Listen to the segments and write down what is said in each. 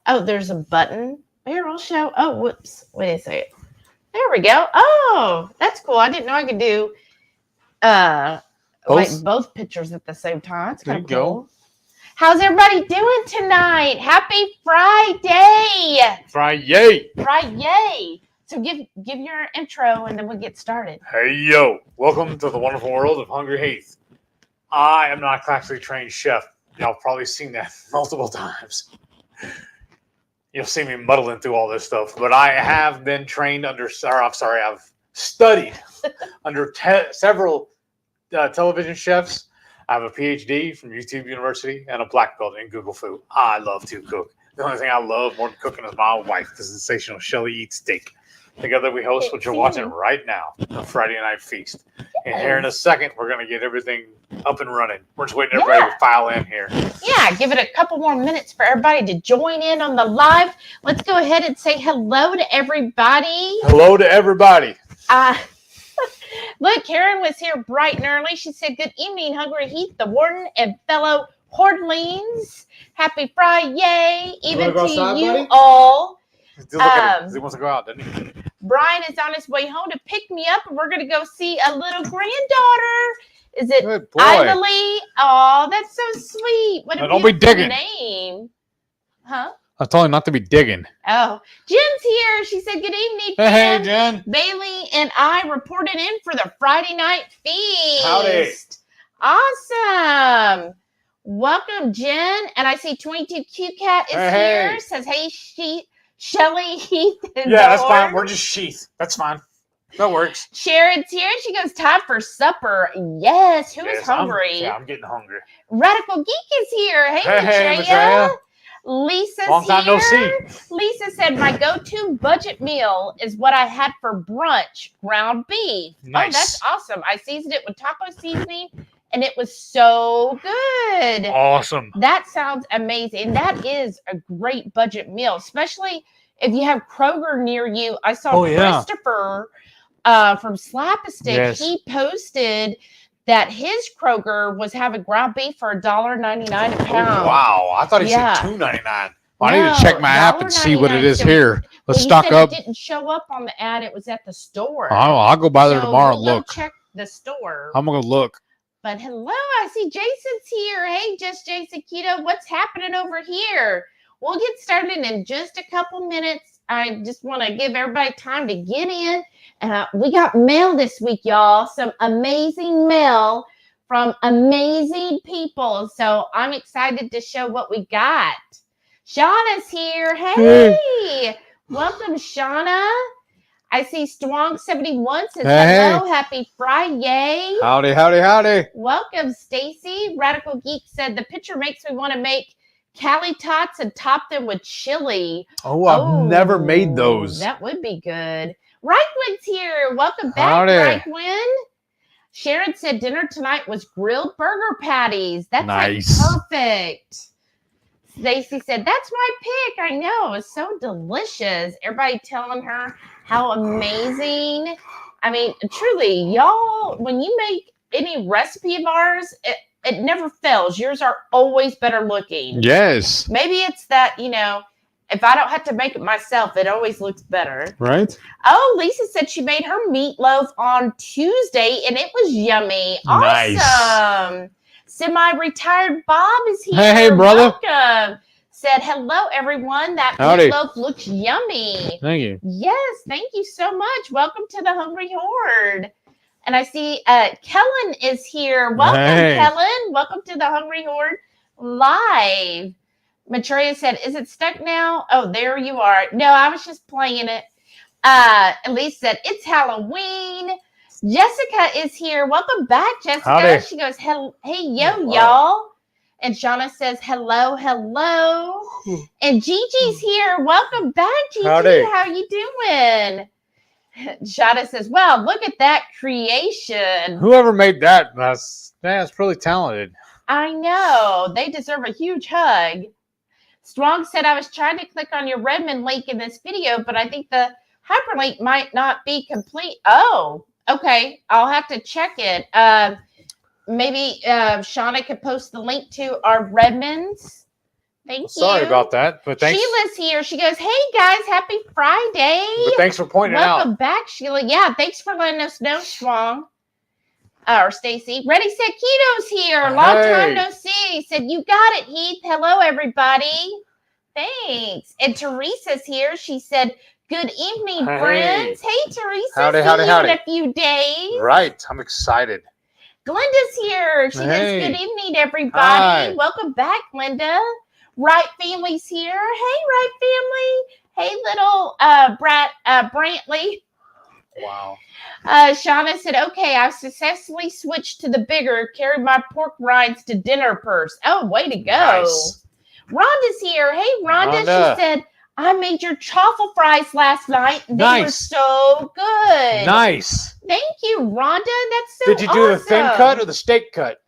Oh, there's a button. Here, I'll show. Oh, whoops. Wait a second. There we go. Oh, that's cool. I didn't know I could do both pictures at the same time. That's kind of cool. How's everybody doing tonight? Happy Friday! Friday! So give your intro and then we'll get started. Hey yo! Welcome to the wonderful world of HungryHeath. I am not a classically trained chef. Y'all have probably seen that multiple times. You'll see me muddling through all this stuff, but I have been trained I've studied under several television chefs. I have a PhD from YouTube University and a black belt in Google Food. I love to cook. The only thing I love more than cooking is my wife, the sensational Shelly Eats Steak. Together we host what you're watching right now, the Friday Night Feast. And here in a second, we're going to get everything up and running. We're just waiting for everybody to file in here. Yeah, give it a couple more minutes for everybody to join in on the live. Let's go ahead and say hello to everybody. Hello to everybody. Look, Karen was here bright and early. She said, good evening, HungryHeath, the warden, and fellow Hordelings. Happy Friday, even to you all. Look at him. He wants to go out, doesn't he? Brian is on his way home to pick me up, and we're going to go see a little granddaughter. Is it Idalee? Oh, that's so sweet. What a beautiful name. Huh? I told him not to be digging. Oh, Jen's here. She said, good evening, Jen. Hey, Jen. Bailey and I reported in for the Friday night feast. Howdy. Awesome. Welcome, Jen. And I see 22Q Cat is here. Says, hey, Shelly, Heath, and that's fine. We're just Sheath. That's fine. That works. Sharon's here. She goes, time for supper. Yes. Who is hungry? I'm getting hungry. Radical Geek is here. Hey, Maitreya. Lisa's long time here. No see. Lisa said, my go-to budget meal is what I had for brunch, ground beef. Nice. Oh, that's awesome. I seasoned it with taco seasoning, and it was so good. Awesome. That sounds amazing. That is a great budget meal, especially if you have Kroger near you. I saw Christopher from Slap-a-Stick. Yes. He posted that his Kroger was having ground beef for $1.99 a pound. Wow. I thought he said $2.99. Well, I need to check my app and see what it is here. Let's stock up. It didn't show up on the ad. It was at the store. I'll go by there tomorrow and look. Check the store. I'm going to look. But hello, I see Jason's here. Hey, Jason Keto, what's happening over here? We'll get started in just a couple minutes. I just want to give everybody time to get in. We got mail this week, y'all. Some amazing mail from amazing people. So I'm excited to show what we got. Shauna's here. Hey. Welcome, Shauna. I see Strong71 says hello. Happy Friday. Howdy. Welcome, Stacy. Radical Geek said the picture makes me want to make Cali tots and top them with chili. Oh, I've never made those. That would be good. Reichwin's here. Welcome back, Reichwin. Sharon said dinner tonight was grilled burger patties. That's nice. Like perfect. Stacy said, that's my pick. I know. It's so delicious. Everybody telling her how amazing. I mean, truly, y'all, when you make any recipe of ours, it never fails. Yours are always better looking. Yes. Maybe it's that, if I don't have to make it myself, it always looks better. Right? Oh, Lisa said she made her meatloaf on Tuesday, and it was yummy. Nice. Awesome. Semi-retired Bob is here. Hey, brother. Welcome. Said, hello, everyone. That meatloaf looks yummy. Thank you. Yes, thank you so much. Welcome to the HungryHorde. And I see Kellen is here. Welcome, Kellen. Welcome to the HungryHorde live. Maitreya said, is it stuck now? Oh, there you are. No, I was just playing it. Elise said, it's Halloween. Jessica is here. Welcome back, Jessica. Howdy. She goes, hey, y'all. And Shauna says, hello. And Gigi's here. Welcome back, Gigi. Howdy. How you doing? Shauna says, wow, look at that creation. Whoever made that, that's really talented. I know. They deserve a huge hug. Strong said, I was trying to click on your Redmond link in this video, but I think the hyperlink might not be complete. Oh, okay. I'll have to check it. Maybe Shauna could post the link to our Redmonds Thank you. Sorry about that, but thanks. Sheila's here. She goes, hey, guys, happy Friday. But thanks for pointing out. Welcome back, Sheila. Yeah, thanks for letting us know, Schwong. Or Stacy. Ready, Set, Keto's here. Long time no see. Said, you got it, Heath. Hello, everybody. Thanks. And Teresa's here. She said, good evening, friends. Hey, Teresa. Howdy, see you in a few days. Right. I'm excited. Glenda's here. She says, good evening, everybody. Hi. Welcome back, Glenda. Wright family's here. Hey, Wright family. Hey, little Brantley. Wow. Shauna said, okay, I've successfully switched to the bigger, carry my pork rinds to dinner purse. Oh, way to go. Nice. Rhonda's here. Hey, Rhonda. She said, I made your truffle fries last night. They were so good. Nice. Thank you, Rhonda. That's so Did you do the thin cut or the steak cut?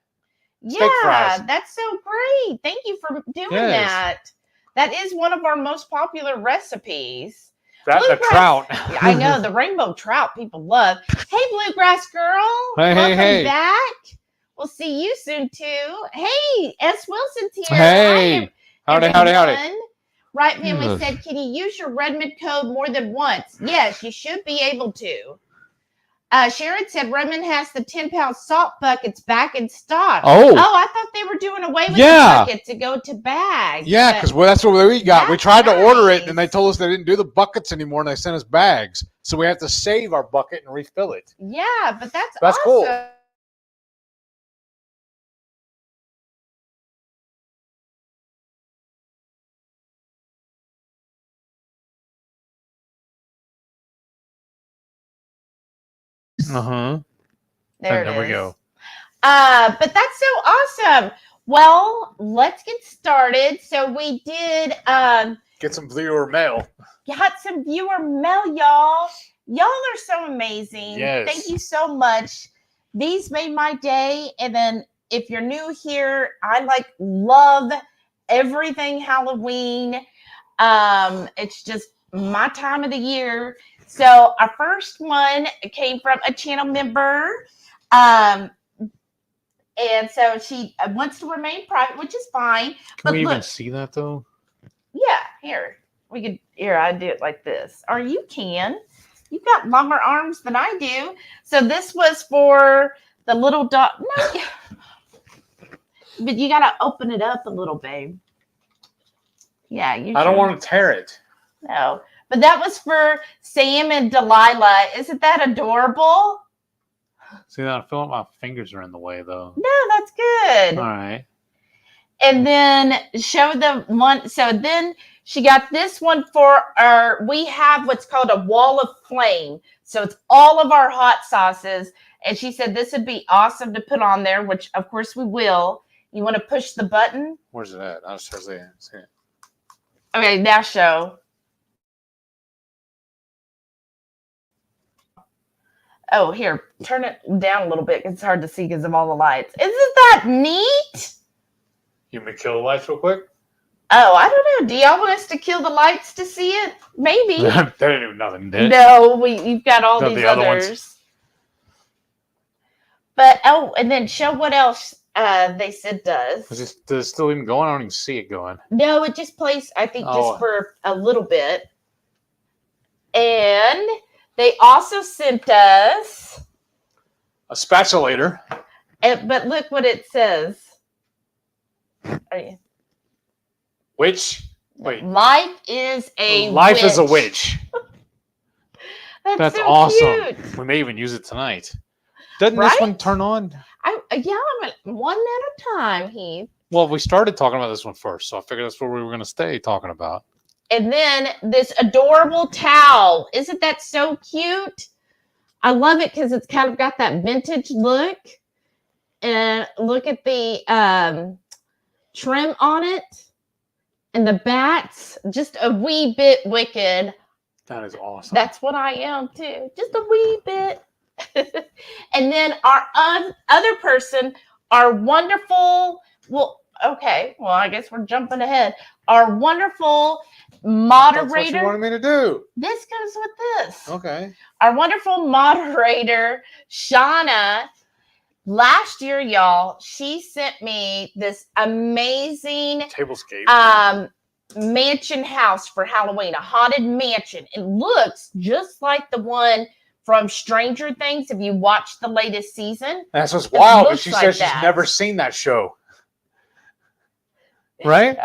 Yeah, that's so great. Thank you for doing that. That is one of our most popular recipes. That the trout. I know, the rainbow trout people love. Hey, Bluegrass Girl. Welcome back. We'll see you soon, too. Hey, S. Wilson's here. Hey. Howdy. Right family said, can you use your Redmond code more than once? Yes, you should be able to. Sharon said Redmond has the 10-pound salt buckets back in stock. Oh, I thought they were doing away with the buckets to go to bags. Yeah, because that's what we got. We tried to order it, and they told us they didn't do the buckets anymore, and they sent us bags. So we have to save our bucket and refill it. Yeah, but that's awesome. Cool. There we go. But that's so awesome. Well, let's get started. So we did get some viewer mail. Got some viewer mail, y'all. Y'all are so amazing. Yes. Thank you so much. These made my day. And then if you're new here, I love everything Halloween. It's just my time of the year. So our first one came from a channel member. And so she wants to remain private, which is fine. Can we even see that though? Yeah, here. I do it like this. Or you can. You've got longer arms than I do. So this was for the little dog. No. But you got to open it up a little, babe. Yeah. I don't want to tear it. No. But that was for Sam and Delilah. Isn't that adorable? See, I feel like my fingers are in the way, though. No, that's good. All right. And then show them one. So then she got this one for we have what's called a wall of flame. So it's all of our hot sauces. And she said this would be awesome to put on there, which of course we will. You want to push the button? Where's it at? I'll just see it. Okay, now show. Oh, here, turn it down a little bit. It's hard to see because of all the lights. Isn't that neat? You want me to kill the lights real quick? Oh, I don't know. Do y'all want us to kill the lights to see it? Maybe. They didn't do nothing, did? No, you've got all these others. But, and then show what else they said does. Does it still even going? I don't even see it going. No, it just plays, I think, just for a little bit. And they also sent us a spatulator. But look what it says. Witch? Wait. Life is a Life witch. is a witch. That's so awesome. Cute. We may even use it tonight. Doesn't this one turn on? I'm one at a time, Heath. Well, we started talking about this one first, so I figured that's what we were going to stay talking about. And then this adorable towel. Isn't that so cute? I love it because it's kind of got that vintage look. And look at the trim on it. And the bats. Just a wee bit wicked. That is awesome. That's what I am too. Just a wee bit. And then our other person, our wonderful, I guess we're jumping ahead. Our wonderful moderator. That's what you wanted me to do. This goes with this. Okay. Our wonderful moderator, Shauna, last year, y'all, she sent me this amazing tablescape mansion house for Halloween, a haunted mansion. It looks just like the one from Stranger Things. If you watched the latest season, that's what's wild. But she like says she's never seen that show. Right?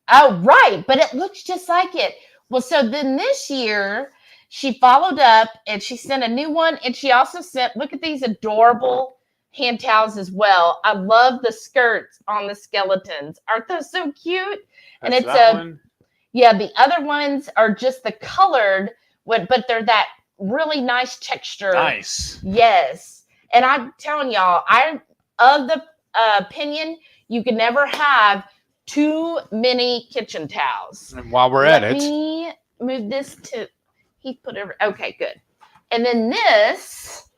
Oh, right. But it looks just like it. Well, so then this year she followed up and she sent a new one. And she also sent, look at these adorable hand towels as well. I love the skirts on the skeletons. Aren't those so cute? And it's yeah, the other ones are just the colored, but they're that really nice texture. Nice. Yes. And I'm telling y'all, I'm of the opinion you can never have too many kitchen towels. And while we're at it, let me move this to, he put it, okay, good. And then this,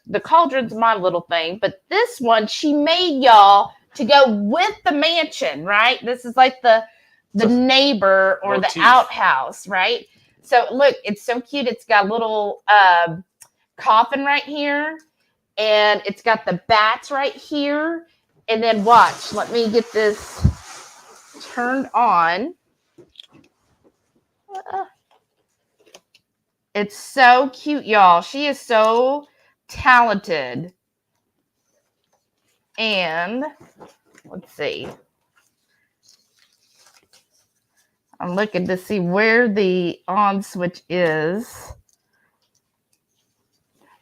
the cauldron's my little thing, but this one she made y'all to go with the mansion, right? This is like the neighbor or the outhouse, right? So look, it's so cute. It's got a little coffin right here, and it's got the bats right here. And then watch, let me get this turned on. It's so cute, y'all. She is so talented. And let's see. I'm looking to see where the on switch is.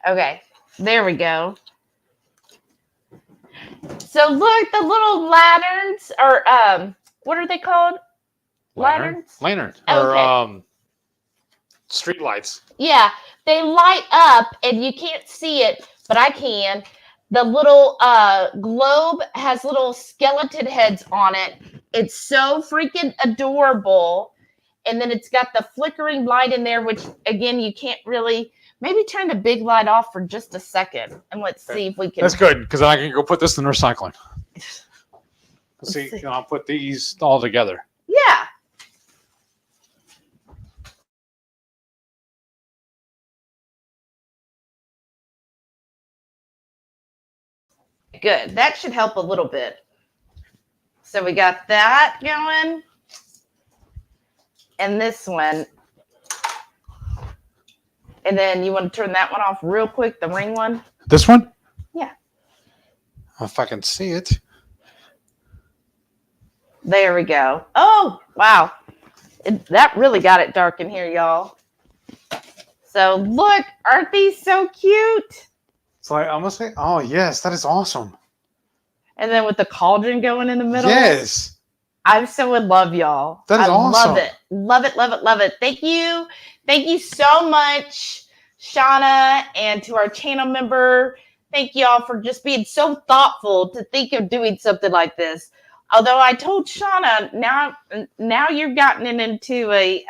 Okay, there we go. So look, the little lanterns are what are they called? Lanterns? Lanterns. Okay. Or street lights. Yeah, they light up and you can't see it, but I can. The little globe has little skeleton heads on it. It's so freaking adorable. And then it's got the flickering light in there, which again, you can't really, maybe turn the big light off for just a second. And let's see if we can. That's good, because I can go put this in recycling. Let's see. I'll put these all together. Yeah. Good. That should help a little bit. So we got that going. And this one. And then you want to turn that one off real quick, the ring one? This one? Yeah. If I can see it. There we go. Oh, wow. That really got it dark in here, y'all. So look, aren't these so cute? So I'm going to say, oh, yes, that is awesome. And then with the cauldron going in the middle. Yes. I'm so in love, y'all. That is awesome. Love it. Love it, love it, love it. Thank you. Thank you so much, Shauna, and to our channel member. Thank y'all for just being so thoughtful to think of doing something like this. Although I told Shauna, now you've gotten into a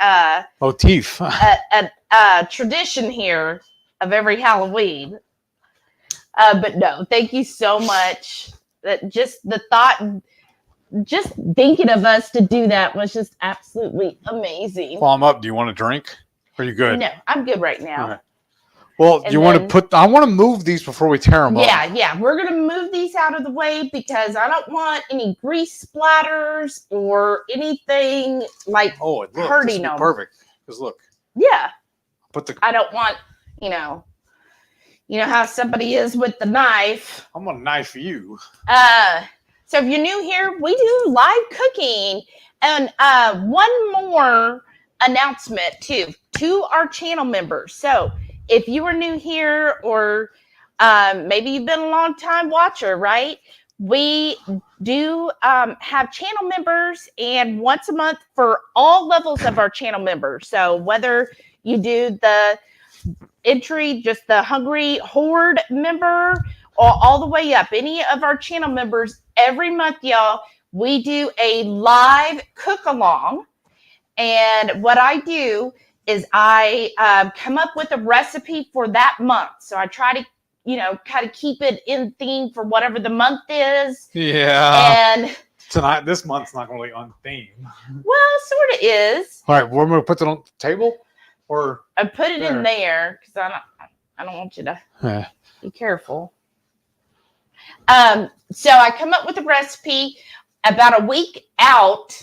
motif, a tradition here of every Halloween. But no, thank you so much. That just the thought, just thinking of us to do that was just absolutely amazing. While I'm up, do you want a drink? Are you good? No, I'm good right now. Okay. Well, do you want to put? I want to move these before we tear them up. Yeah. We're gonna move these out of the way because I don't want any grease splatters or anything like hurting them. Perfect. Because look. Yeah. I don't want, you know how somebody is with the knife. I'm gonna knife you. So if you're new here, we do live cooking, and one more announcement too to our channel members. So if you are new here, or maybe you've been a long time watcher, right? We do have channel members, and once a month for all levels of our channel members. So whether you do the entry, just the HungryHorde member, or all the way up, any of our channel members, every month, y'all, we do a live cook along. And what I do is I come up with a recipe for that month. So I try to, kind of keep it in theme for whatever the month is. Yeah. And this month's not going to be on theme. Well, sort of is. All right, we're going to put it on the table, or I put it in there because I don't want you to be careful. So I come up with a recipe about a week out.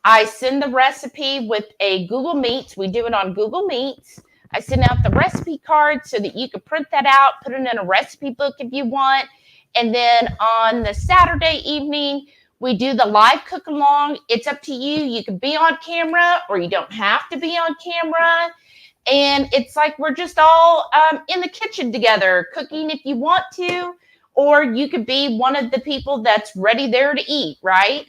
I send the recipe with a Google Meets. We do it on Google Meets. I send out the recipe card so that you can print that out, put it in a recipe book if you want. And then on the Saturday evening, we do the live cook along. It's up to you. You can be on camera or you don't have to be on camera. And it's like we're just all in the kitchen together, cooking if you want to, or you could be one of the people that's ready there to eat, right?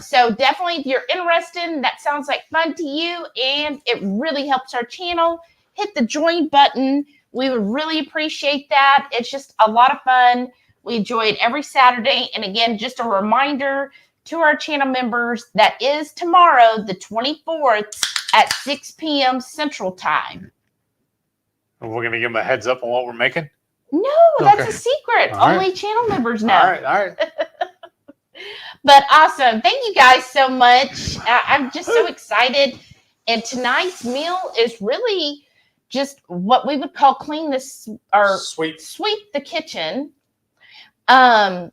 So definitely, if you're interested, that sounds like fun to you, and it really helps our channel, hit the join button. We would really appreciate that. It's just a lot of fun. We enjoy it every Saturday. And again, just a reminder to our channel members, that is tomorrow, the 24th at 6 p.m. Central Time. And we're going to give them a heads up on what we're making? No, that's a secret. All Only right. channel members know. All right. But awesome. Thank you guys so much. I'm just so excited. And tonight's meal is really just what we would call clean this or sweep the kitchen. Many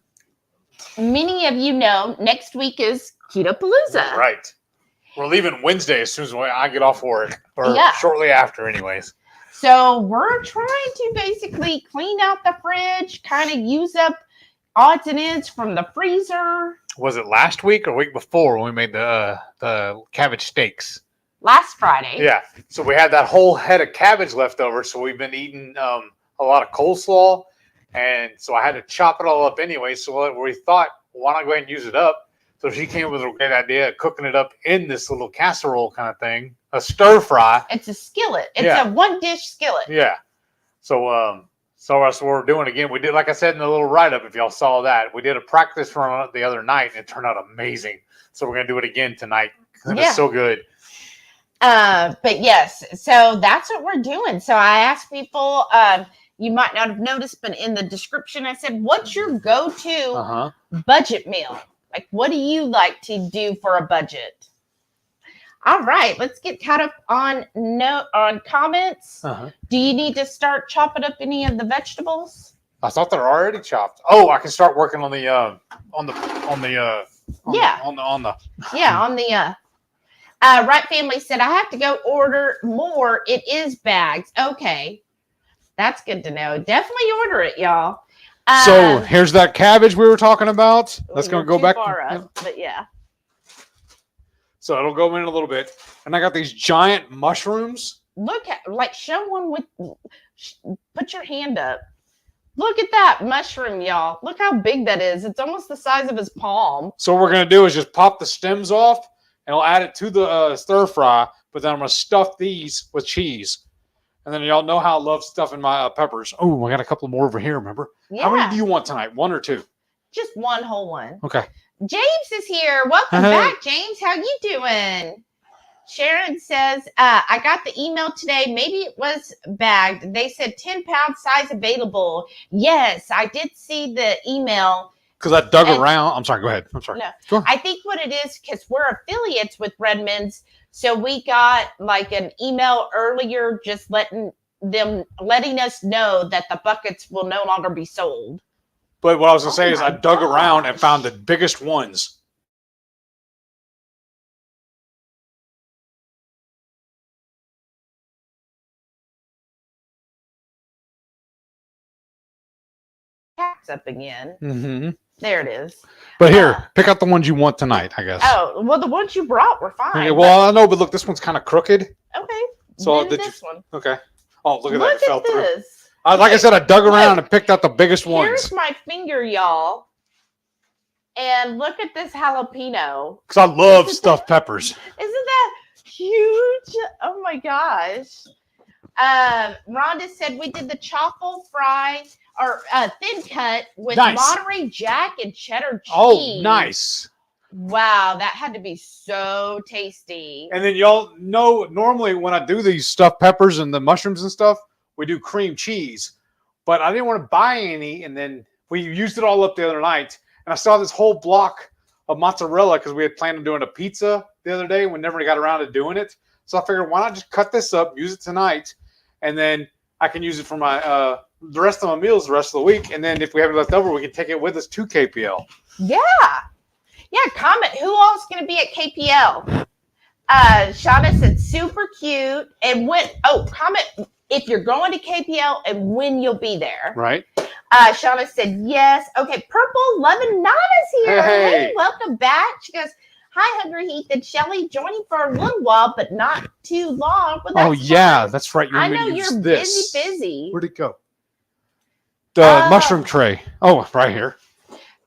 of you know next week is Ketoapalooza. Right. We're leaving Wednesday as soon as I get off work, or shortly after anyways. So we're trying to basically clean out the fridge, kind of use up odds and ends from the freezer. Was it last week or week before when we made the cabbage steaks? Last Friday. Yeah. So we had that whole head of cabbage left over. So we've been eating a lot of coleslaw. And so I had to chop it all up anyway. So we thought, why not go ahead and use it up? So she came up with a great idea of cooking it up in this little casserole kind of thing, a stir fry. It's a skillet. It's a one-dish skillet. Yeah. So that's what we're doing again. We did, like I said in the little write-up, if y'all saw that, we did a practice run the other night, and it turned out amazing. So we're going to do it again tonight. It's so good. But yes, so that's what we're doing. So I asked people, you might not have noticed, but in the description, I said, what's your go-to budget meal? Like, what do you like to do for a budget? All right, let's get caught up on comments. Do you need to start chopping up any of the vegetables? I thought they're already chopped. Oh, I can start working on the Right Family said, I have to go order more. It is bags. Okay, that's good to know. Definitely order it, y'all. So here's that cabbage we were talking about. That's going to go back. But yeah. So it'll go in a little bit. And I got these giant mushrooms. Look at, show one put your hand up. Look at that mushroom, y'all. Look how big that is. It's almost the size of his palm. So what we're going to do is just pop the stems off, and I'll add it to the stir fry. But then I'm going to stuff these with cheese. And then y'all know how I love stuffing my peppers. Oh, I got a couple more over here, remember? Yeah. How many do you want tonight? One or two? Just one whole one. Okay. James is here. Welcome back, James. How you doing? Sharon says, I got the email today. Maybe it was bagged. They said 10-pound size available. Yes, I did see the email. Because I dug around. I'm sorry, go ahead. I'm sorry. No, I think what it is, because we're affiliates with Redmond's, so we got like an email earlier just letting us know that the buckets will no longer be sold. But what I was going to say is I dug around and found the biggest ones. Cat's up again. There it is. But here, pick out the ones you want tonight, I guess. Oh, well, the ones you brought were fine. Okay, well, I know, but look, this one's kind of crooked. Okay. So this one. Okay. Oh, look at that. It fell through. This. Like I said, I dug around and picked out the biggest ones. Here's my finger, y'all. And look at this jalapeno. Because I love stuffed peppers. Isn't that huge? Oh, my gosh. Rhonda said we did the chaffle fry or thin cut with Monterey Jack and cheddar cheese. Oh, nice. Wow, that had to be so tasty. And then y'all know, normally when I do these stuffed peppers and the mushrooms and stuff, we do cream cheese. But I didn't want to buy any, and then we used it all up the other night. And I saw this whole block of mozzarella because we had planned on doing a pizza the other day and we never got around to doing it. So I figured, why not just cut this up, use it tonight, and then I can use it for my the rest of my meals the rest of the week, and then if we have it left over, we can take it with us to KPL. Yeah. Comment who all's going to be at KPL. Shauna said super cute, and comment if you're going to KPL and when you'll be there. Right. Shauna said yes. Okay, Purple Lovin' Nana's here. Hey, welcome back. She goes, hi, HungryHeath and Shelly, joining for a little while, but not too long. Well, that's right. I know you're busy. Where'd it go? The mushroom tray. Oh, right here.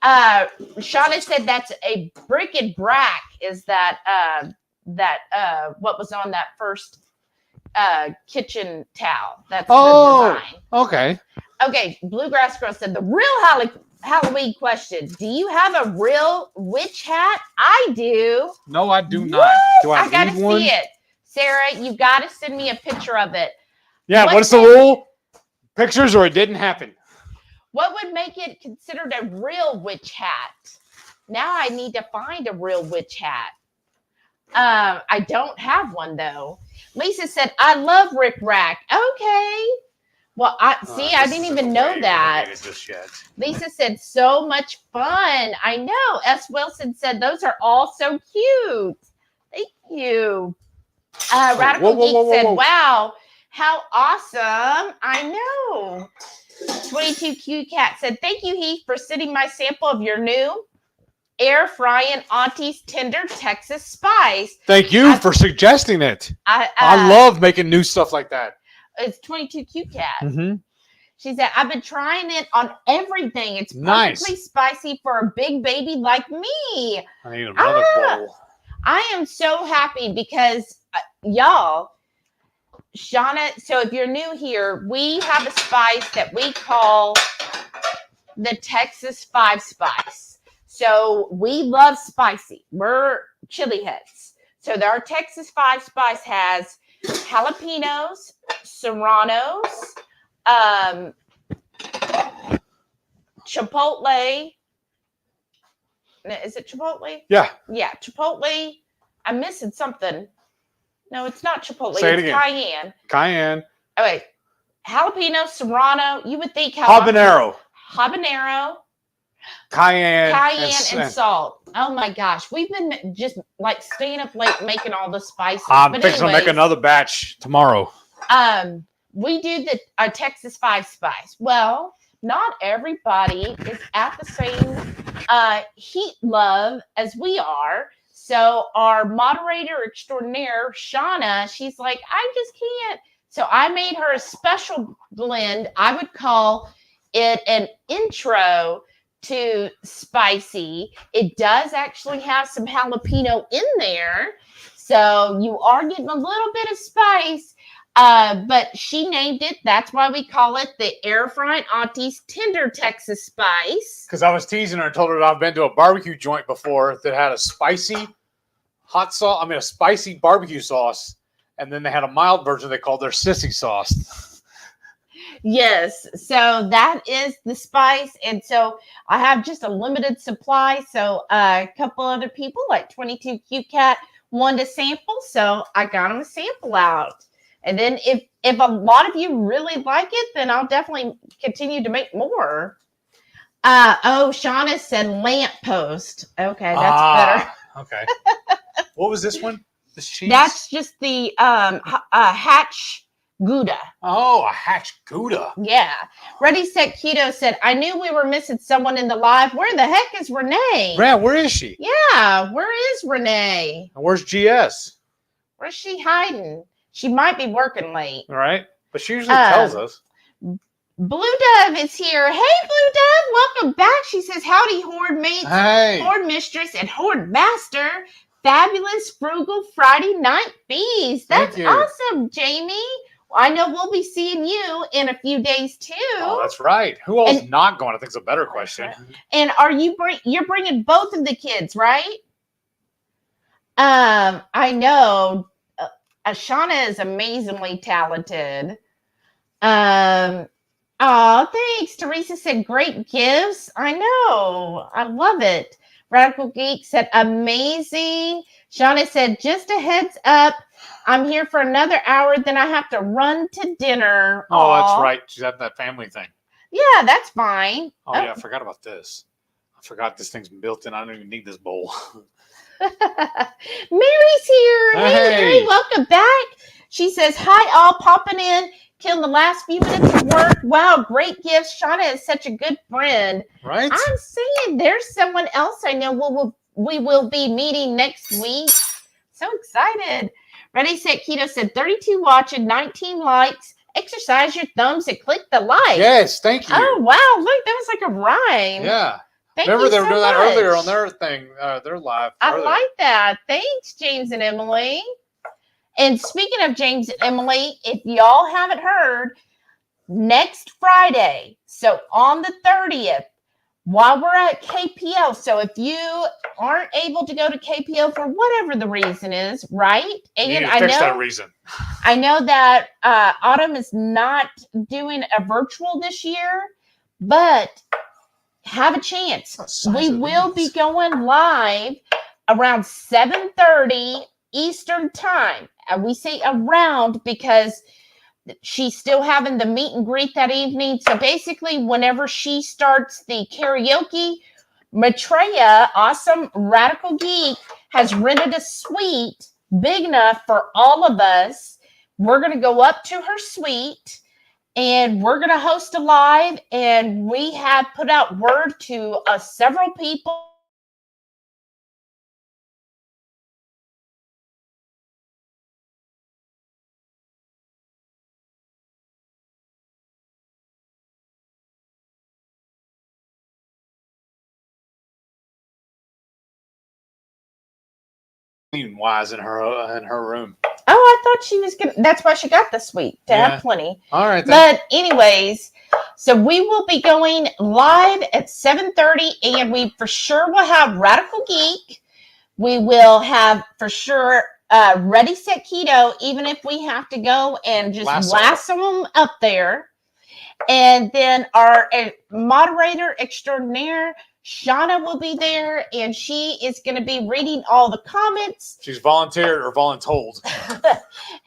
Shauna said that's a brick and brack. Is that what was on that first kitchen towel? That's the design. Okay. Bluegrass Girl said the real Halloween question. Do you have a real witch hat? I do. No, I do not. Do I gotta see it. Sarah, you gotta send me a picture of it. Yeah, what's the rule? Pictures or it didn't happen. What would make it considered a real witch hat? Now I need to find a real witch hat. I don't have one though. Lisa said, I love Rick Rack. Okay. Well, I didn't even know that. Lisa said, so much fun. I know. S. Wilson said, those are all so cute. Thank you. Radical Geek said, wow, how awesome. I know. 22Q Cat said, thank you, Heath, for sending my sample of your new air frying Auntie's Tender Texas Spice. Thank you for suggesting it. I love making new stuff like that. It's 22Q Cat. Mm-hmm. She said, I've been trying it on everything. It's perfectly spicy for a big baby like me. I need another bowl. I am so happy because, y'all, Shauna, so if you're new here, we have a spice that we call the Texas 5 Spice. So we love spicy. We're chili heads. So our Texas 5 Spice has jalapenos, serranos, chipotle. Is it chipotle? Yeah. Yeah, chipotle. I'm missing something. No, it's not chipotle. Say it it's again. cayenne. Cayenne. Oh, wait. Jalapeno, serrano. You would think habanero. Cayenne and salt. Oh my gosh, we've been just like staying up late making all the spices. I'm fixing to make another batch tomorrow. We do the Texas 5 Spice. Well, not everybody is at the same heat love as we are. So our moderator extraordinaire, Shauna, she's like, I just can't. So I made her a special blend. I would call it an intro to spicy. It does actually have some jalapeno in there. So you are getting a little bit of spice. But she named it. That's why we call it the Air Frying Auntie's Tender Texas Spice. Because I was teasing her and told her that I've been to a barbecue joint before that had a spicy a spicy barbecue sauce. And then they had a mild version they called their sissy sauce. Yes. So that is the spice. And so I have just a limited supply. So a couple other people like 22Q Cat wanted a sample. So I got them a sample out. And then if a lot of you really like it, then I'll definitely continue to make more. Shauna said lamppost. Okay, that's better. Okay. What was this one? This cheese? That's just the Hatch Gouda. Oh, a Hatch Gouda. Yeah. Ready, Set, Keto said, I knew we were missing someone in the live. Where the heck is Renee? Yeah, where is she? Yeah, where is Renee? And where's GS? Where's she hiding? She might be working late. All right. But she usually tells us. Blue Dove is here. Hey, Blue Dove. Welcome back. She says, howdy, Horde mates, Horde mistress, and Horde master. Fabulous Frugal Friday night bees. That's awesome, Jamie. I know we'll be seeing you in a few days, too. Oh, that's right. Who else is not going? I think it's a better question. And are you're bringing both of the kids, right? I know. Shauna is amazingly talented. Oh, thanks. Teresa said great gifts. I know. I love it. Radical Geek said amazing. Shauna said just a heads up. I'm here for another hour, then I have to run to dinner. Oh, that's Aw. right. She's at that family thing. Yeah, that's fine. Oh, yeah, I forgot about this. I forgot this thing's built in. I don't even need this bowl. Mary's here. Hey, Hey. Mary, welcome back. She says, hi, all popping in, killing the last few minutes of work. Wow, great gifts. Shauna is such a good friend. Right? I'm saying there's someone else I know we will be meeting next week. So excited. Ready, Set, Keto said 32 watching, 19 likes. Exercise your thumbs and click the like. Yes, thank you. Oh, wow. Look, that was like a rhyme. Yeah. Thank Remember you they were so doing that earlier much. on their thing, their live. I earlier. like that. Thanks, James and Emily. And speaking of James and Emily, if y'all haven't heard, next Friday, so on the 30th, while we're at KPO, so if you aren't able to go to KPO for whatever the reason is, right? You need And to fix that reason. I know that Autumn is not doing a virtual this year, but have a chance. We will be going live around 7:30 Eastern time. And we say around because she's still having the meet and greet that evening. So basically, whenever she starts the karaoke, Maitreya, awesome radical geek, has rented a suite big enough for all of us. We're going to go up to her suite and we're going to host a live. And we have put out word to several people. Wise in her room. Oh, I thought she was going to. That's why she got the suite to have plenty. All right. Then. But anyways, so we will be going live at 7:30 and we for sure will have Radical Geek. We will have for sure Ready Set Keto, even if we have to go and just lasso them up there. And then our moderator extraordinaire, Shauna, will be there, and she is going to be reading all the comments. She's volunteered or voluntold.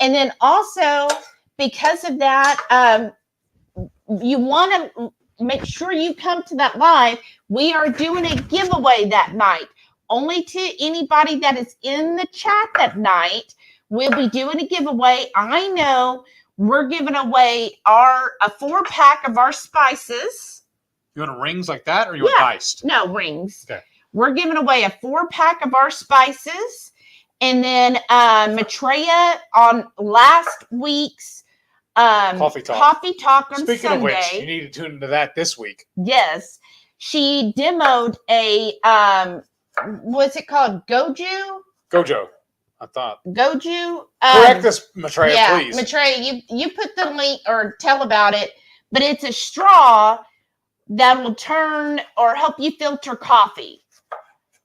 And then also, because of that, you want to make sure you come to that live. We are doing a giveaway that night. Only to anybody that is in the chat that night, we'll be doing a giveaway. I know we're giving away a 4-pack of our spices. You want rings like that or you want diced? No, rings. Okay. We're giving away a 4-pack of our spices. And then Maitreya on last week's Coffee Talk on Speaking Sunday. Of which, you need to tune into that this week. Yes. She demoed a what's it called? Goju, I thought. Goju. Correct this, Maitreya, please. Maitreya, you put the link or tell about it, but it's a straw that will turn or help you filter coffee.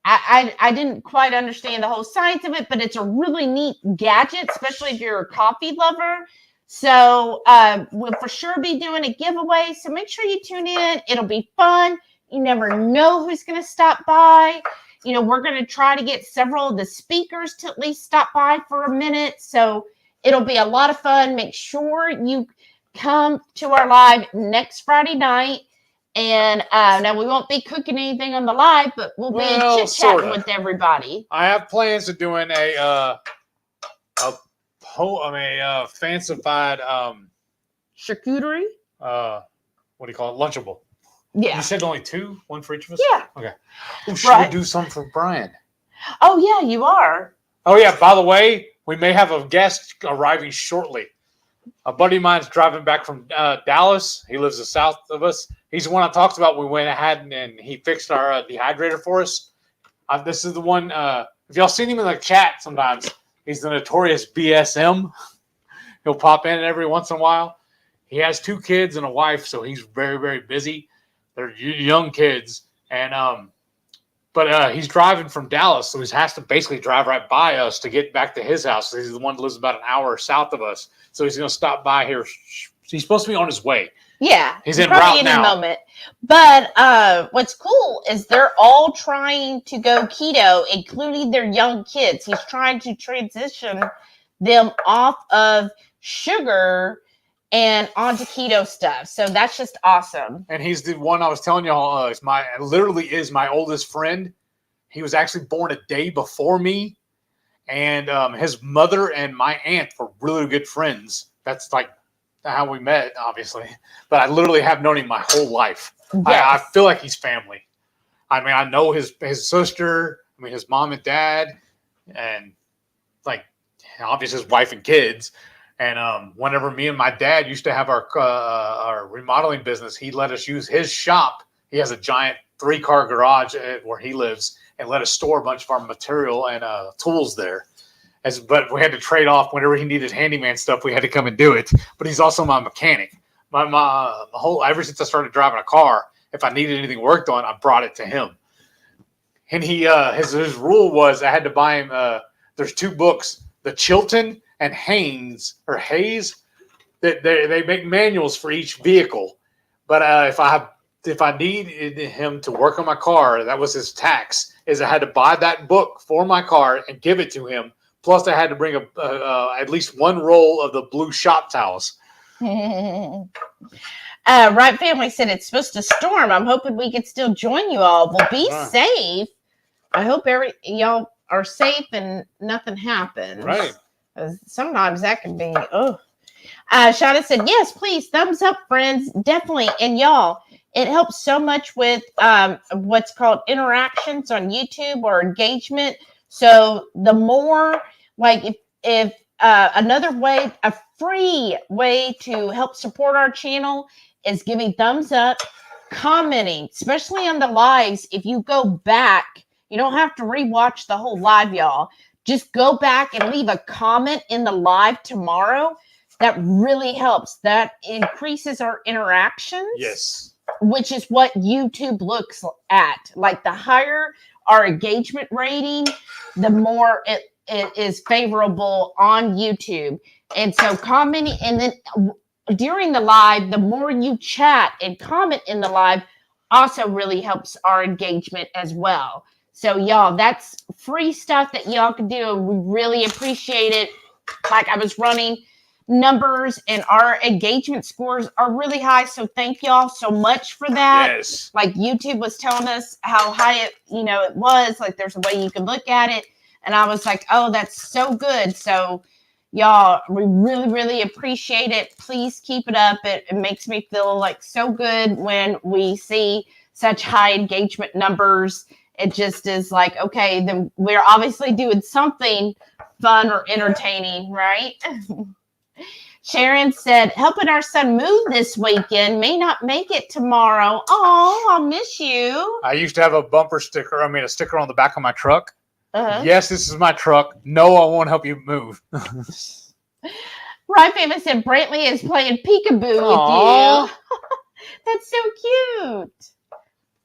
I didn't quite understand the whole science of it, but it's a really neat gadget, especially if you're a coffee lover. So we'll for sure be doing a giveaway. So make sure you tune in. It'll be fun. You never know who's going to stop by. You know, we're going to try to get several of the speakers to at least stop by for a minute. So it'll be a lot of fun. Make sure you come to our live next Friday night. And now we won't be cooking anything on the live, but we'll be chit-chatting with everybody. I have plans of doing a fancified charcuterie. What do you call it? Lunchable. Yeah. You said only 2, 1 for each of us? Yeah. Okay. Oh, should we do some for Brian? Oh, yeah, you are. Oh, yeah. By the way, we may have a guest arriving shortly. A buddy of mine's driving back from Dallas. He lives south of us. He's the one I talked about. We went ahead and he fixed our dehydrator for us. This is the one. If y'all seen him in the chat sometimes, he's the notorious BSM. He'll pop in every once in a while. He has 2 kids and a wife, so he's very, very busy. They're young kids, and but he's driving from Dallas, so he has to basically drive right by us to get back to his house. He's the one that lives about an hour south of us, so he's going to stop by here. He's supposed to be on his way. Yeah, He's en probably route any now. moment. But what's cool is they're all trying to go keto, including their young kids. He's trying to transition them off of sugar and onto keto stuff. So that's just awesome. And he's the one I was telling y'all literally is my oldest friend. He was actually born a day before me. And his mother and my aunt were really good friends. That's like how we met, obviously. But I literally have known him my whole life. Yes. I feel like he's family. I mean, I know his sister, his mom and dad, and like obviously his wife and kids. And whenever me and my dad used to have our remodeling business, he let us use his shop. He has a giant 3-car garage where he lives, and let us store a bunch of our material and tools there. But we had to trade off whenever he needed handyman stuff. We had to come and do it. But he's also my mechanic. Ever since I started driving a car, if I needed anything worked on, I brought it to him. And he his rule was I had to buy him. There's 2 books, the Chilton and Hayes. That they make manuals for each vehicle. But if I needed him to work on my car, that was his tax. Is I had to buy that book for my car and give it to him. Plus, I had to bring at least 1 roll of the blue shop towels. Right Family said it's supposed to storm. I'm hoping we can still join you all. Well, be safe. I hope y'all are safe and nothing happens. Right. Sometimes that can be. Sharon said yes, please. Thumbs up, friends. Definitely. And y'all, it helps so much with what's called interactions on YouTube or engagement. So the more, like, if another way, a free way to help support our channel is giving thumbs up, commenting, especially on the lives. If you go back, you don't have to rewatch the whole live, y'all. Just go back and leave a comment in the live tomorrow. That really helps. That increases our interactions. Yes. Which is what YouTube looks at. Like the higher our engagement rating, the more it is favorable on YouTube. And so commenting, and then during the live, the more you chat and comment in the live also really helps our engagement as well. So y'all, that's free stuff that y'all can do. We really appreciate it. Like I was running numbers and our engagement scores are really high, so thank y'all so much for that. Yes. Like YouTube was telling us how high it was, like there's a way you can look at it, and I was like, oh, that's so good. So y'all, we really appreciate it. Please keep it up. It makes me feel like so good when we see such high engagement numbers. It just is like, okay, then we're obviously doing something fun or entertaining, right? Sharon said, helping our son move this weekend, may not make it tomorrow. Oh, I'll miss you. I used to have a sticker on the back of my truck. Uh-huh. Yes, this is my truck. No, I won't help you move. Right Famous said, Brantley is playing peekaboo with you. That's so cute.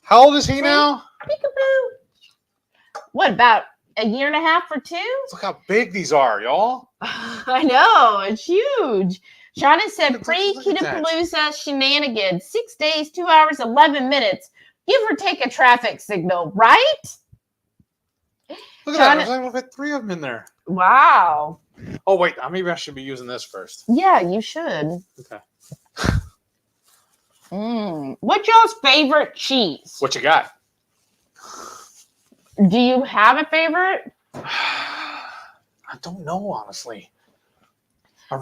How old is he now? Peekaboo. What, about a year and a half or 2? Look how big these are, y'all. I know, it's huge. Shauna said, Look at pre-Ketapalooza shenanigans, 6 days, 2 hours, 11 minutes. Give or take a traffic signal, right? Look at that. There's like 3 of them in there. Wow. Oh, wait. Maybe I should be using this first. Yeah, you should. Okay. What's y'all's favorite cheese? What you got? Do you have a favorite? I don't know, honestly.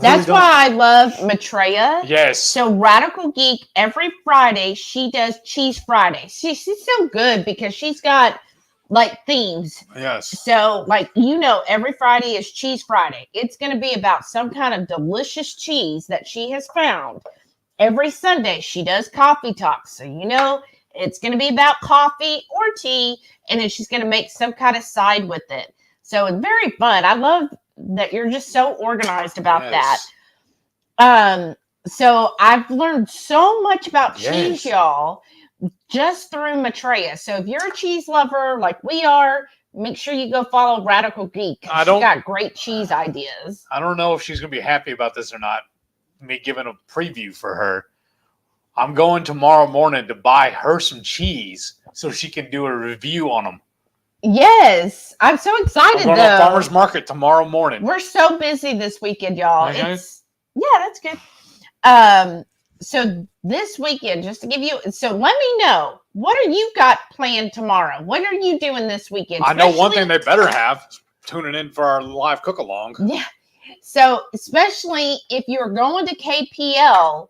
That's why I love Maitreya. Yes. So Radical Geek, every Friday, she does Cheese Friday. She's so good because she's got like themes. Yes. So like, every Friday is Cheese Friday. It's going to be about some kind of delicious cheese that she has found. Every Sunday, she does coffee talks. So, it's going to be about coffee or tea, and then she's going to make some kind of side with it. So it's very fun. I love that you're just so organized about that. So I've learned so much about cheese, y'all, just through Maitreya. So if you're a cheese lover like we are, make sure you go follow Radical Geek. She's got great cheese ideas. I don't know if she's going to be happy about this or not, me giving a preview for her. I'm going tomorrow morning to buy her some cheese so she can do a review on them. Yes, I'm so excited. I'm going to the farmer's market tomorrow morning. We're so busy this weekend, y'all. Okay. That's good. So this weekend, just to give you, so let me know, what are you got planned tomorrow? What are you doing this weekend? I know one thing they better have, tuning in for our live cook along. Yeah. So especially if you're going to KPL,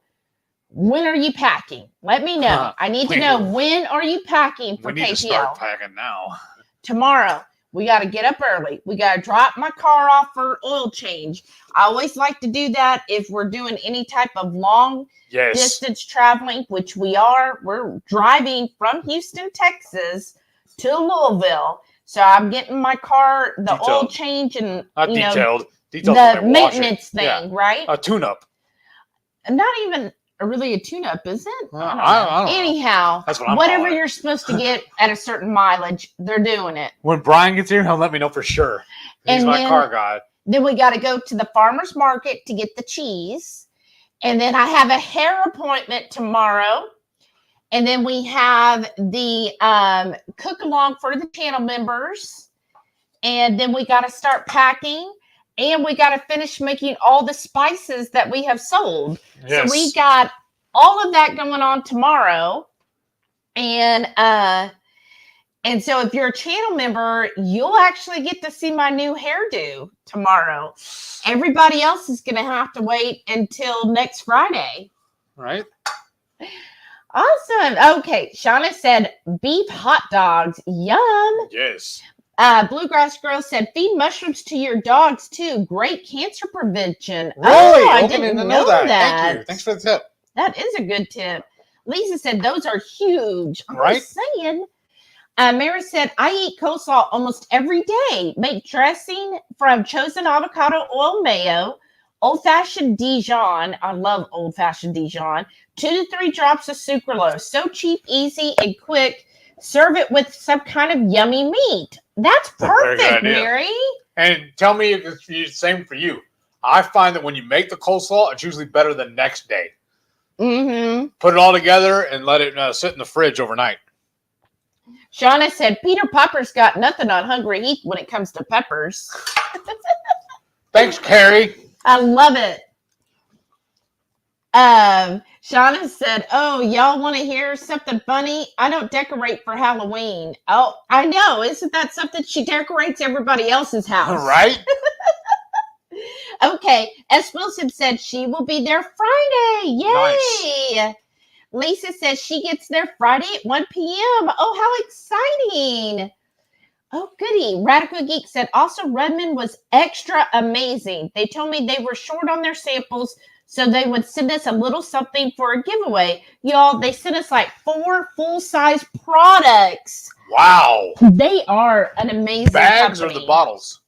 when are you packing? Let me know. I need to know, when are you packing for KPL? We need to start packing now. Tomorrow, we got to get up early. We got to drop my car off for oil change. I always like to do that if we're doing any type of long distance traveling, which we are. We're driving from Houston, Texas to Louisville. So I'm getting my car, the oil change and the maintenance thing, right? A tune-up. Not even really a tune-up, is it? I don't know. Anyhow, that's what whatever you're supposed to get at a certain mileage, they're doing it. When Brian gets here, he'll let me know for sure. He's my car guy. Then we got to go to the farmer's market to get the cheese. And then I have a hair appointment tomorrow. And then we have the cook along for the channel members. And then we got to start packing. And we got to finish making all the spices that we have sold. Yes. So we got all of that going on tomorrow. And so if you're a channel member, you'll actually get to see my new hairdo tomorrow. Everybody else is going to have to wait until next Friday. Right. Awesome. Okay. Shauna said beef hot dogs. Yum. Yes. Bluegrass Girl said feed mushrooms to your dogs too. Great cancer prevention. Really? Oh, I didn't know that. Thank you. Thanks for the tip. That is a good tip. Lisa said those are huge. I'm right? Just saying. Mary said, I eat coleslaw almost every day. Make dressing from chosen avocado oil mayo, old-fashioned Dijon. I love old-fashioned Dijon. 2 to 3 drops of sucralose. So cheap, easy, and quick. Serve it with some kind of yummy meat. That's perfect, Mary. And tell me if it's the same for you. I find that when you make the coleslaw, it's usually better the next day. Mm-hmm. Put it all together and let it sit in the fridge overnight. Shauna said, Peter Popper's got nothing on HungryHeath when it comes to peppers. Thanks, Carrie. I love it. Shauna said, oh, y'all want to hear something funny? I don't decorate for Halloween. Oh, I know. Isn't that something? She decorates everybody else's house. Right? Okay. S. Wilson said she will be there Friday. Yay. Nice. Lisa says she gets there Friday at 1 p.m. Oh, how exciting. Oh, goody. Radical Geek said also Redmond was extra amazing. They told me they were short on their samples, so they would send us a little something for a giveaway. Y'all, they sent us like 4 full-size products. Wow. They are an amazing bags company. Or the bottles?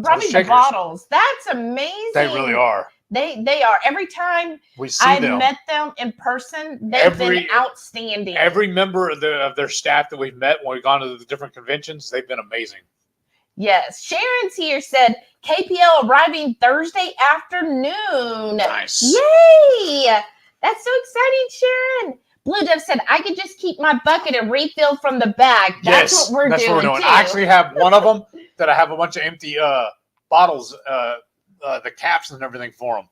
Probably the bottles. That's amazing. They really are. They are. Every time I've met them in person, they've been outstanding. Every member of their staff that we've met when we've gone to the different conventions, they've been amazing. Yes. Sharon's here said KPL arriving Thursday afternoon. Nice. Yay! That's so exciting, Sharon. Blue Dove said, I could just keep my bucket and refill from the bag. That's what we're doing. Too. I actually have one of them that I have a bunch of empty bottles, the caps and everything for them.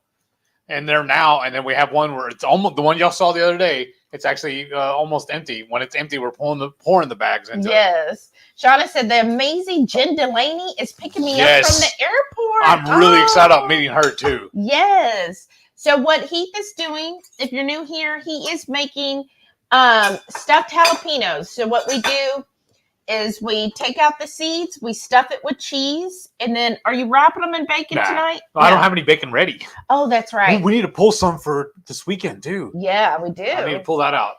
And they're now, and then we have one where it's almost the one y'all saw the other day. It's actually almost empty. When it's empty, we're pouring the bags into it. Yes. Shauna said the amazing Jen Delaney is picking me up from the airport. I'm really excited about meeting her too. Yes. So what Heath is doing, if you're new here, he is making stuffed jalapenos. So what we do is we take out the seeds, we stuff it with cheese, and then are you wrapping them in bacon tonight? I don't have any bacon ready. Oh, that's right. We need to pull some for this weekend too. Yeah, we do. I need to pull that out.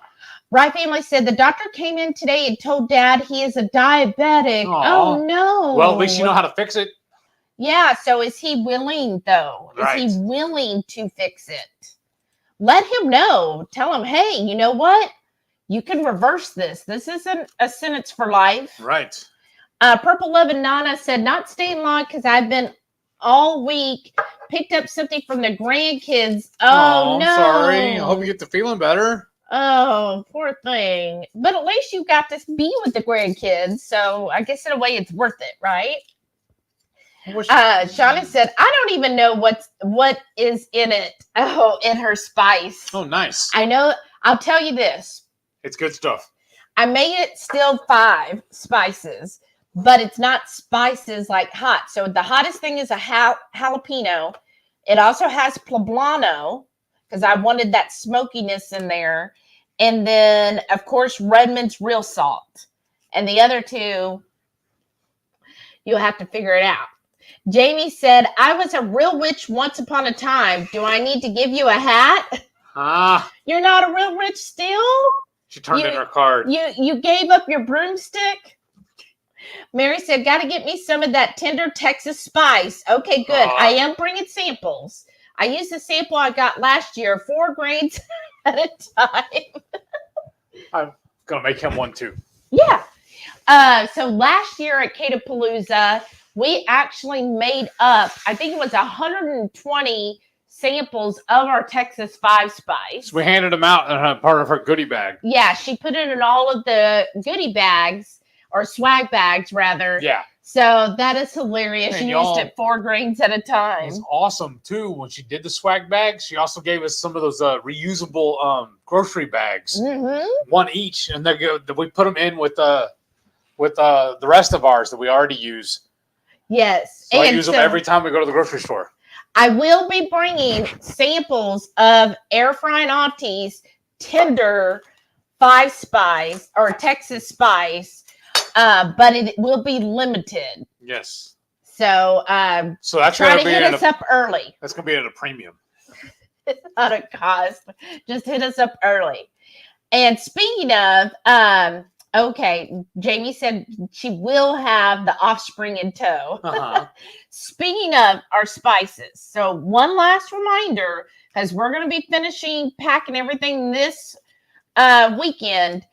Right Family said the doctor came in today and told Dad he is a diabetic. Aww. Oh no. Well, at least you know how to fix it. Yeah, so is he willing though? Right. Is he willing to fix it? Let him know. Tell him, hey, you know what? You can reverse this. This isn't a sentence for life. Right. Purple Love and Nana said, not staying long because I've been all week. Picked up something from the grandkids. Oh, no. I'm sorry. I hope you get to feeling better. Oh, poor thing. But at least you got to be with the grandkids. So I guess in a way it's worth it, right? Shauna said, I don't even know what is in it. Oh, in her spice. Oh, nice. I know. I'll tell you this. It's good stuff. I made it still 5 spices, but it's not spices like hot. So the hottest thing is a jalapeno. It also has poblano because I wanted that smokiness in there. And then, of course, Redmond's real salt. And the other 2, you'll have to figure it out. Jamie said, I was a real witch once upon a time. Do I need to give you a hat? You're not a real witch still? She turned in her card. You gave up your broomstick? Mary said, got to get me some of that tender Texas spice. Okay, good. I am bringing samples. I used the sample I got last year, 4 grains at a time. I'm going to make him one too. Yeah. So last year at Ketochow.xyz, we actually made up, I think it was 120 samples of our Texas 5 spice. So we handed them out in part of her goodie bag. Yeah, she put it in all of the goodie bags, or swag bags rather. Yeah. So that is hilarious. And she used it 4 grains at a time. It was awesome too. When she did the swag bags, she also gave us some of those reusable grocery bags, 1 each, and we put them in with the rest of ours that we already use. Yes, so I use them every time we go to the grocery store. I will be bringing samples of Air Frying Auntie's tender 5 spice or Texas spice, but it will be limited. Yes. So that's try to hit us up early. That's going to be at a premium. It's not a cost. Just hit us up early. And speaking of, okay, Jamie said she will have the offspring in tow. Speaking of our spices, so one last reminder, because we're going to be finishing packing everything this weekend,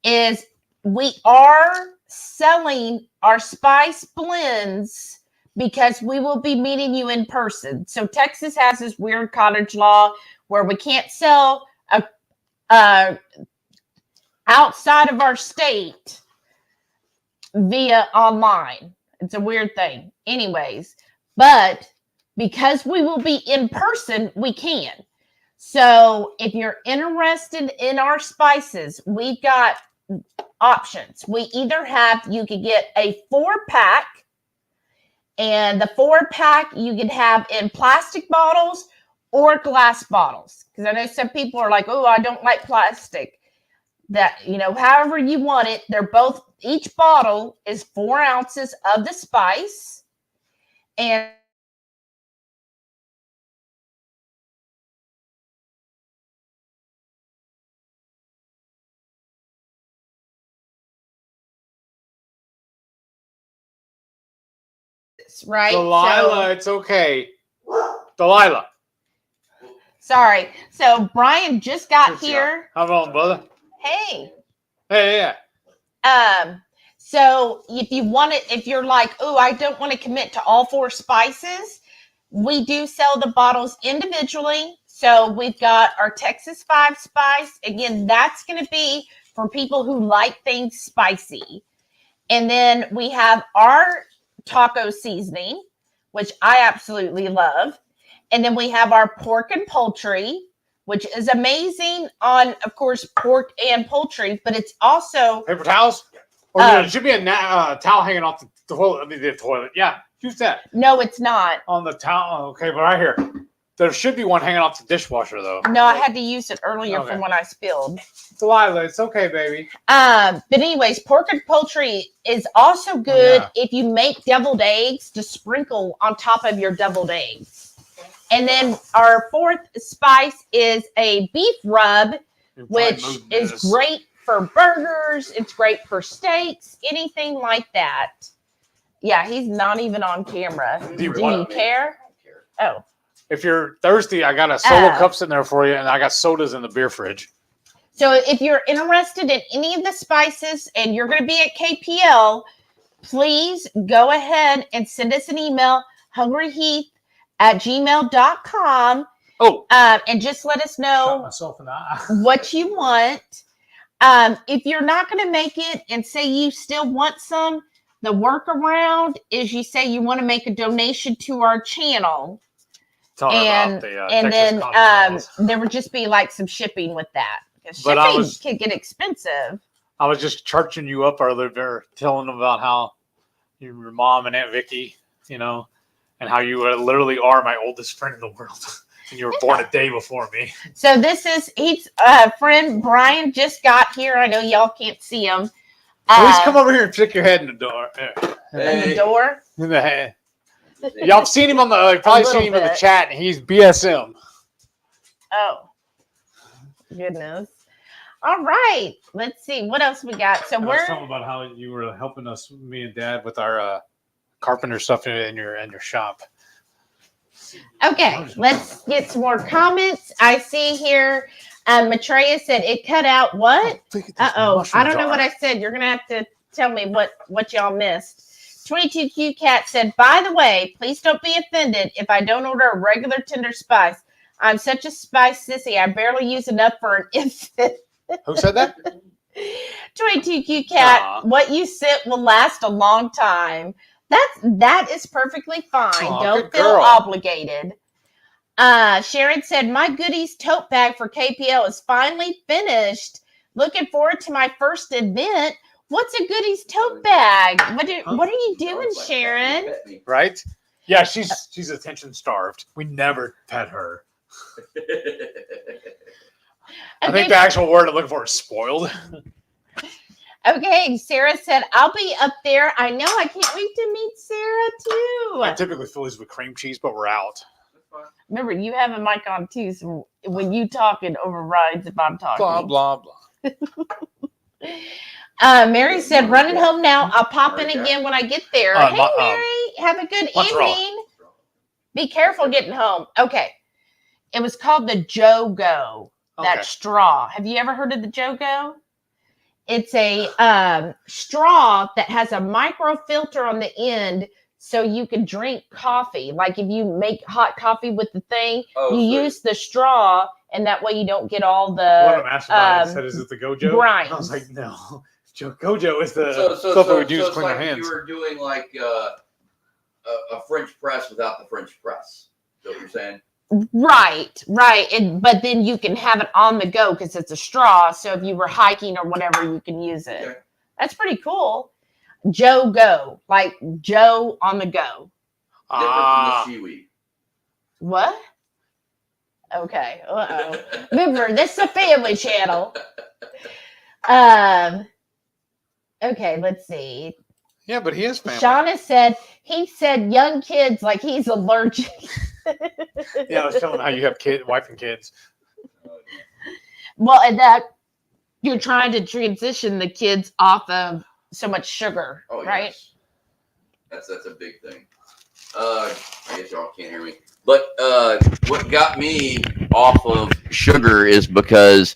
is we are selling our spice blends because we will be meeting you in person. So Texas has this weird cottage law where we can't sell outside of our state via online. It's a weird thing. Anyways, but because we will be in person, we can. So if you're interested in our spices, we've got options. We either you could get a 4-pack, and the 4-pack you could have in plastic bottles or glass bottles. Because I know some people are like, oh, I don't like plastic. That, however you want it, each bottle is 4 ounces of the spice. And right? Delilah, it's okay. Delilah. Sorry. So Brian just got here. How on, brother? Hey. Hey, yeah. So if you're like, oh, I don't want to commit to all 4 spices, we do sell the bottles individually. So we've got our Texas 5 spice. Again, that's going to be for people who like things spicy. And then we have our taco seasoning, which I absolutely love. And then we have our pork and poultry, which is amazing on, of course, pork and poultry, but it's also... Paper towels? Or there should be a towel hanging off the toilet. Yeah, use that. No, it's not. On the towel? Okay, but right here. There should be one hanging off the dishwasher, though. No, I had to use it earlier from when I spilled. Delilah, it's okay, baby. But anyways, pork and poultry is also good if you make deviled eggs to sprinkle on top of your deviled eggs. And then our 4th spice is a beef rub, which is great for burgers. It's great for steaks, anything like that. Yeah, he's not even on camera. Do you care? Oh. If you're thirsty, I got a solo cups in there for you, and I got sodas in the beer fridge. So if you're interested in any of the spices and you're going to be at KPL, please go ahead and send us an email, HungryHeath@gmail.com. Oh, And just let us shot know myself in the eye. what you want. If you're not going to make it and say you still want some, the workaround is you say you want to make a donation to our channel. Tell her And, about the and Texas then condom there would just be like some shipping with that. Because But shipping can get expensive. I was just charging you up earlier there, telling them about how your mom and Aunt Vicky, you know, and how you literally are my oldest friend in the world. And you were born a day before me. So this is he's friend Brian just got here. I know y'all can't see him. Please come over here and stick your head in the door. In the door. In the head. Y'all have seen him on the probably seen him in the chat, and he's BSM. Oh, goodness. All right. Let's see what else we got. So I was we're talking about how you were helping us, me and Dad, with our carpenter stuff in your shop. okay. Let's get some more comments. I see here. Maitreya said it cut out. What? I don't know what I said. You're gonna have to tell me what y'all missed. 22Q Cat said, by the way, please don't be offended if I don't order a regular tender spice. I'm such a spice sissy. I barely use enough for an infant. Who said that? 22Q Cat, what you sent will last a long time. That is perfectly fine. Don't feel obligated. Sharon said, my goodies tote bag for KPL is finally finished. Looking forward to my first event. What's a goodies tote bag? What are you doing, Sharon? Right? Yeah, she's attention starved. We never pet her. I think the actual word I'm looking for is spoiled. Okay, Sarah said, I'll be up there. I know. I can't wait to meet Sarah, too. I typically fill these with cream cheese, but we're out. Remember, you have a mic on, too, so when you talk, it overrides if I'm talking. Blah, blah, blah. Mary said, running home now. I'll pop in again when I get there. Hey, Mary, have a good evening. Be careful getting home. Okay. It was called the Jogo, that straw. Have you ever heard of the Jogo? It's a straw that has a microfilter on the end so you can drink coffee. Like if you make hot coffee with the thing, use the straw, and that way you don't get all the what I'm asking about said, is it the Gojo? Grinds. I was like, no. Gojo is the stuff that we do to clean our hands. You were doing like a French press without the French press. Is that what you're saying? Right. But then you can have it on the go because it's a straw. So if you were hiking or whatever, you can use it. Okay. That's pretty cool. Joe Go, like Joe on the go. Different from the seaweed. What? Okay. Remember, this is a family channel. Okay, let's see. Yeah, but he is family. Shauna he said young kids like he's allergic. Yeah, I was telling how you have wife and kids. Well, and that you're trying to transition the kids off of so much sugar, right? Yes. That's a big thing. I guess y'all can't hear me. But what got me off of sugar is because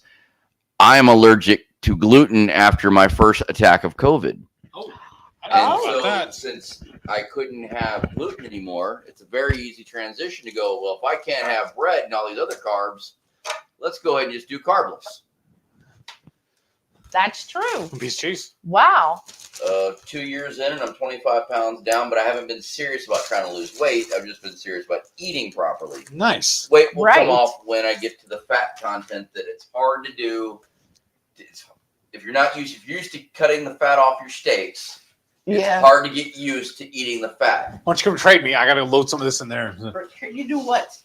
I am allergic to gluten after my first attack of COVID. And so since I couldn't have gluten anymore, it's a very easy transition to go, well, if I can't have bread and all these other carbs, let's go ahead and just do carbless. That's true. Piece of cheese. Wow. 2 years in and I'm 25 pounds down, but I haven't been serious about trying to lose weight. I've just been serious about eating properly. Nice. Weight will come off when I get to the fat content that it's hard to do. If you're used to cutting the fat off your steaks, it's hard to get used to eating the fat. Why don't you come trade me? I got to load some of this in there. You do what?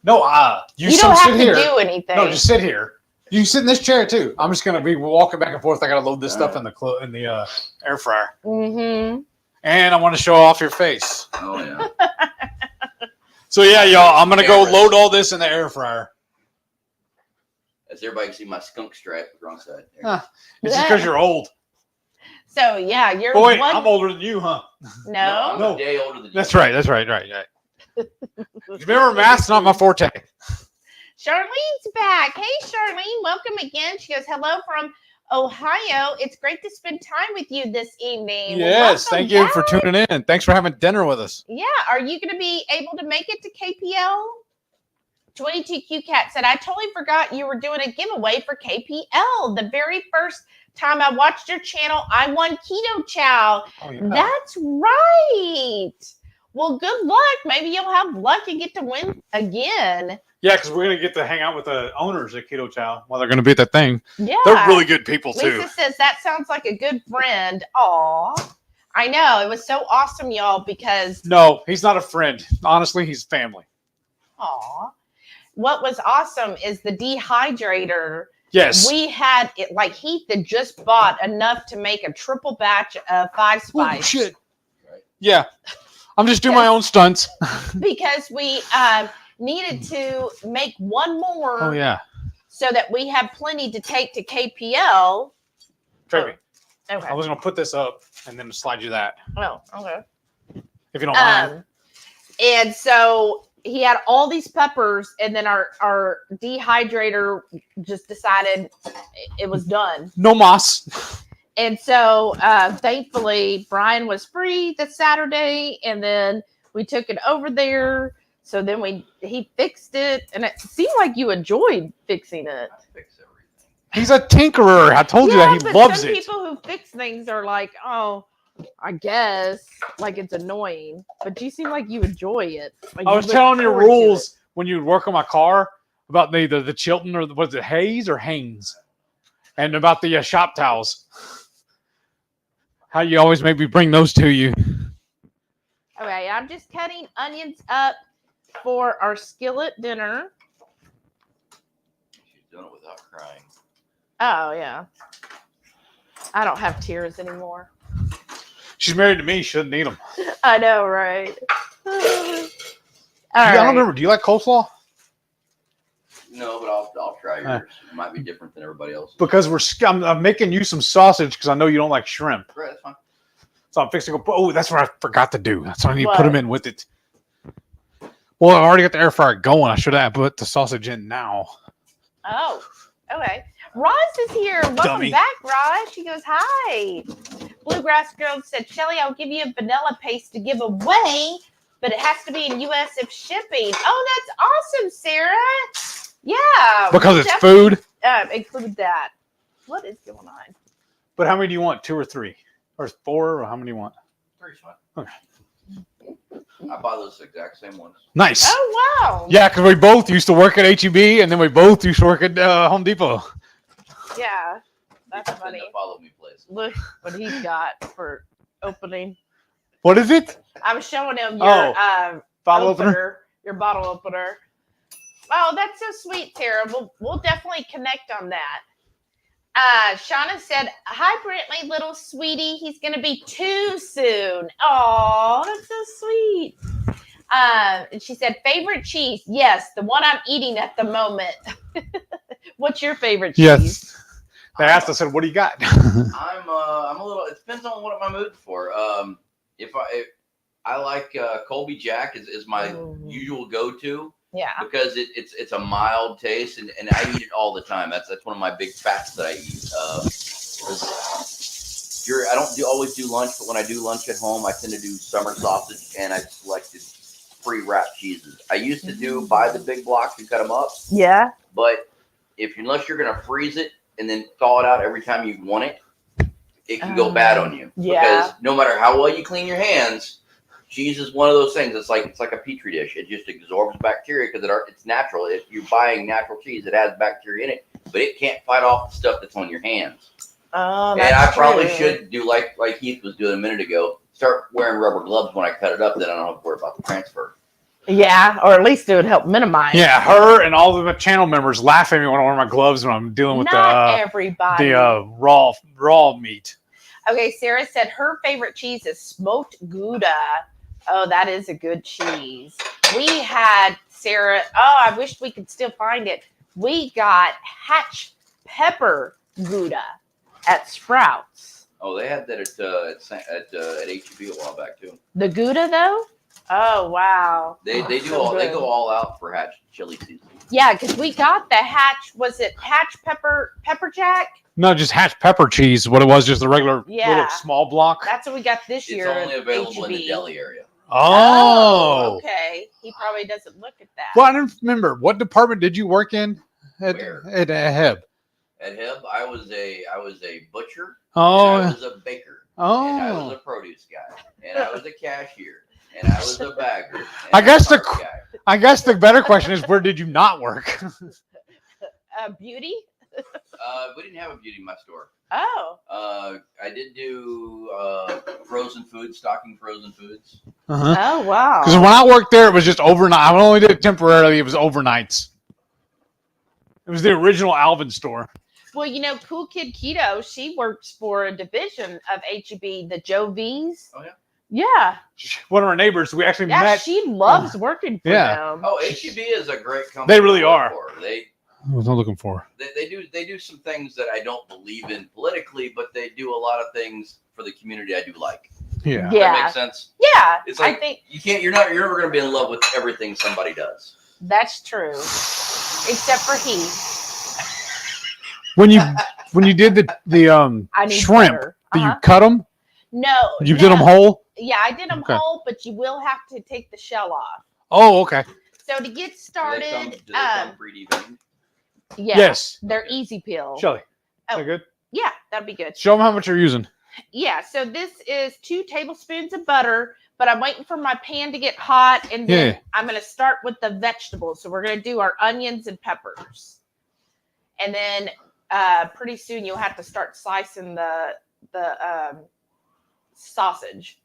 No, you don't have to do anything. No, just sit here. You can sit in this chair too. I'm just gonna be walking back and forth. I gotta load this stuff in the air fryer. Mm-hmm. And I want to show off your face. Oh yeah. So yeah, y'all, I'm gonna go load all this in the air fryer. As everybody can see my skunk stripe wrong side. It's just because you're old. So yeah, you're. Oh wait, I'm older than you, huh? No, I'm a day older than you. That's right. Remember, math's not my forte. Charlene's back. Hey, Charlene, welcome again. She goes, hello from Ohio. It's great to spend time with you this evening. Yes, thank you for tuning in. Thanks for having dinner with us. Yeah, are you going to be able to make it to KPL? 22Q Cat said, I totally forgot you were doing a giveaway for KPL. The very first time I watched your channel, I won Ketochow. Oh, yeah. That's right. Well, good luck. Maybe you'll have luck and get to win again. Yeah, because we're going to get to hang out with the owners at Ketochow while they're going to be at that thing. Yeah. They're really good people, too. Lisa says, that sounds like a good friend. Aw. I know. It was so awesome, y'all, because... No, he's not a friend. Honestly, he's family. Aw. What was awesome is the dehydrator. Yes. We had it like Heath had just bought enough to make a triple batch of 5 Spice. Oh, shit. Yeah. I'm just doing my own stunts. Because we needed to make one more. Oh, yeah. So that we have plenty to take to KPL. Tracy, Okay. I was going to put this up and then slide you that. Oh, okay. If you don't mind. And so he had all these peppers, and then our dehydrator just decided it was done. No moss. And so thankfully Brian was free this Saturday, and then we took it over there. So then he fixed it, and it seemed like you enjoyed fixing it. I fix everything. He's a tinkerer. I told you that. He loves it. People who fix things are like, oh, I guess, like it's annoying, but you seem like you enjoy it. Like I was telling you rules when you work on my car about the Chilton or was it Hayes or Haynes, and about the shop towels. How you always make me bring those to you. Okay, I'm just cutting onions up for our skillet dinner. She's done it without crying. Oh yeah, I don't have tears anymore. She's married to me. She doesn't need them. I know, right? All I right. don't remember. Do you like coleslaw? No, but I'll try yours. It might be different than everybody else. Because I'm making you some sausage because I know you don't like shrimp. Right, that's fine. So I'm fixing to go. Oh, that's what I forgot to do. That's what I need to What? put them in with it. Well, I already got the air fryer going. I should have put the sausage in now. Oh, okay. Roz is here. Welcome Dummy. back, Roz. She goes, hi. Bluegrass Girl said, Shelly, I'll give you a vanilla paste to give away, but it has to be in U.S. if shipping. Oh, that's awesome, Sarah. Yeah. Because we'll it's food. Include that. What is going on? But how many do you want? 2 or 3? Or 4? Or how many do you want? 3's fine. Okay. I buy those exact same ones. Nice. Oh, wow. Yeah, because we both used to work at H-E-B, and then we both used to work at Home Depot. Yeah. That's It's in funny. the follow me place. Look what he's got for opening. What is it? I was showing him your Bottle opener? your bottle opener. Oh, that's so sweet, Sarah. We'll definitely connect on that. Shauna said, hi, Brantley, little sweetie. He's going to be 2 soon. Oh, that's so sweet. And she said, favorite cheese? Yes, the one I'm eating at the moment. What's your favorite cheese? Yes. They asked, I said, what do you got? I'm a little. It depends on what I'm mood for. If I like Colby Jack is my usual go-to. Yeah. Because it's a mild taste and I eat it all the time. That's one of my big fats that I eat. I don't always do lunch, but when I do lunch at home, I tend to do summer sausage, and I've selected pre-wrapped cheeses. I used to buy the big blocks and cut them up. Yeah. But unless you're gonna freeze it and then thaw it out every time you want it, it can go bad on you. Yeah. Because no matter how well you clean your hands, cheese is one of those things. It's like a petri dish. It just absorbs bacteria because it's natural. If you're buying natural cheese, it has bacteria in it, but it can't fight off the stuff that's on your hands. Oh, and that's I probably true. should do like Heath was doing a minute ago. Start wearing rubber gloves when I cut it up. Then I don't have to worry about the transfer. Yeah, or at least it would help minimize. Yeah, her and all of the channel members laugh at me when I wear my gloves when I'm dealing with Not everybody. the raw meat. Okay, Sarah said her favorite cheese is smoked Gouda. Oh, that is a good cheese. We had, Sarah, I wish we could still find it. We got Hatch pepper Gouda at Sprouts. Oh, they had that at H-E-B a while back too. The Gouda, though? Oh, wow. They So they good. go all out for Hatch chili season. Yeah, because we got the Hatch, was it Hatch pepper jack? No, just Hatch pepper cheese. What it was, just the regular Yeah. little small block. That's what we got this It's year. only at available in the H-E-B. deli area. Oh. Okay. He probably doesn't look at that. Well, I don't remember. What department did you work in at Where? at Heb? At Hib, I was a butcher. Oh. And I was a baker. And I was Oh. a produce guy. And I was a cashier. And I was a bagger. And I guess a cart guy. I guess the better question is, where did you not work? Beauty? We didn't have a beauty in my store. Oh. I did do frozen foods, stocking frozen foods. Uh-huh. Oh, wow. Because when I worked there, it was just overnight. I only did it temporarily. It was overnights. It was the original Alvin store. Well, you know, Cool Kid Keto, she works for a division of HEB, the Joe V's. Oh, yeah? Yeah. One of our neighbors, we actually Yeah, met. she loves working for them. Oh, HEB is a great company. They really to work are. for. They What was I looking for? they do some things that I don't believe in politically, but they do a lot of things for the community I do like. Yeah. Does Yeah. that make sense? Yeah. It's like I think you're never going to be in love with everything somebody does. that's true. Except for he. When you did the I need shrimp, better. did you Uh-huh. cut them? No. You did them whole? Yeah, I did them Okay. whole, but you will have to take the shell off. Oh, okay. So to get Do started, they come pre-deveined? yeah, Yes. they're easy peel. Shelly. Oh. Is that good? Yeah, that'd be good. Show them how much you're using. Yeah, so this is 2 tablespoons of butter, but I'm waiting for my pan to get hot, and then Yeah. I'm going to start with the vegetables. So we're going to do our onions and peppers, and then pretty soon you'll have to start slicing the sausage.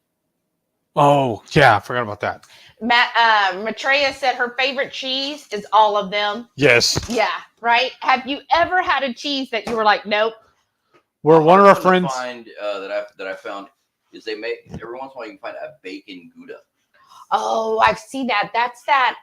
Oh, yeah. I forgot about that. Matreya said her favorite cheese is all of them. Yes. Yeah, right. Have you ever had a cheese that you were like, nope? Where one of our Hard one to friends. find that I found is they make every once in a while you can find a bacon Gouda. Oh, I've seen that. That's that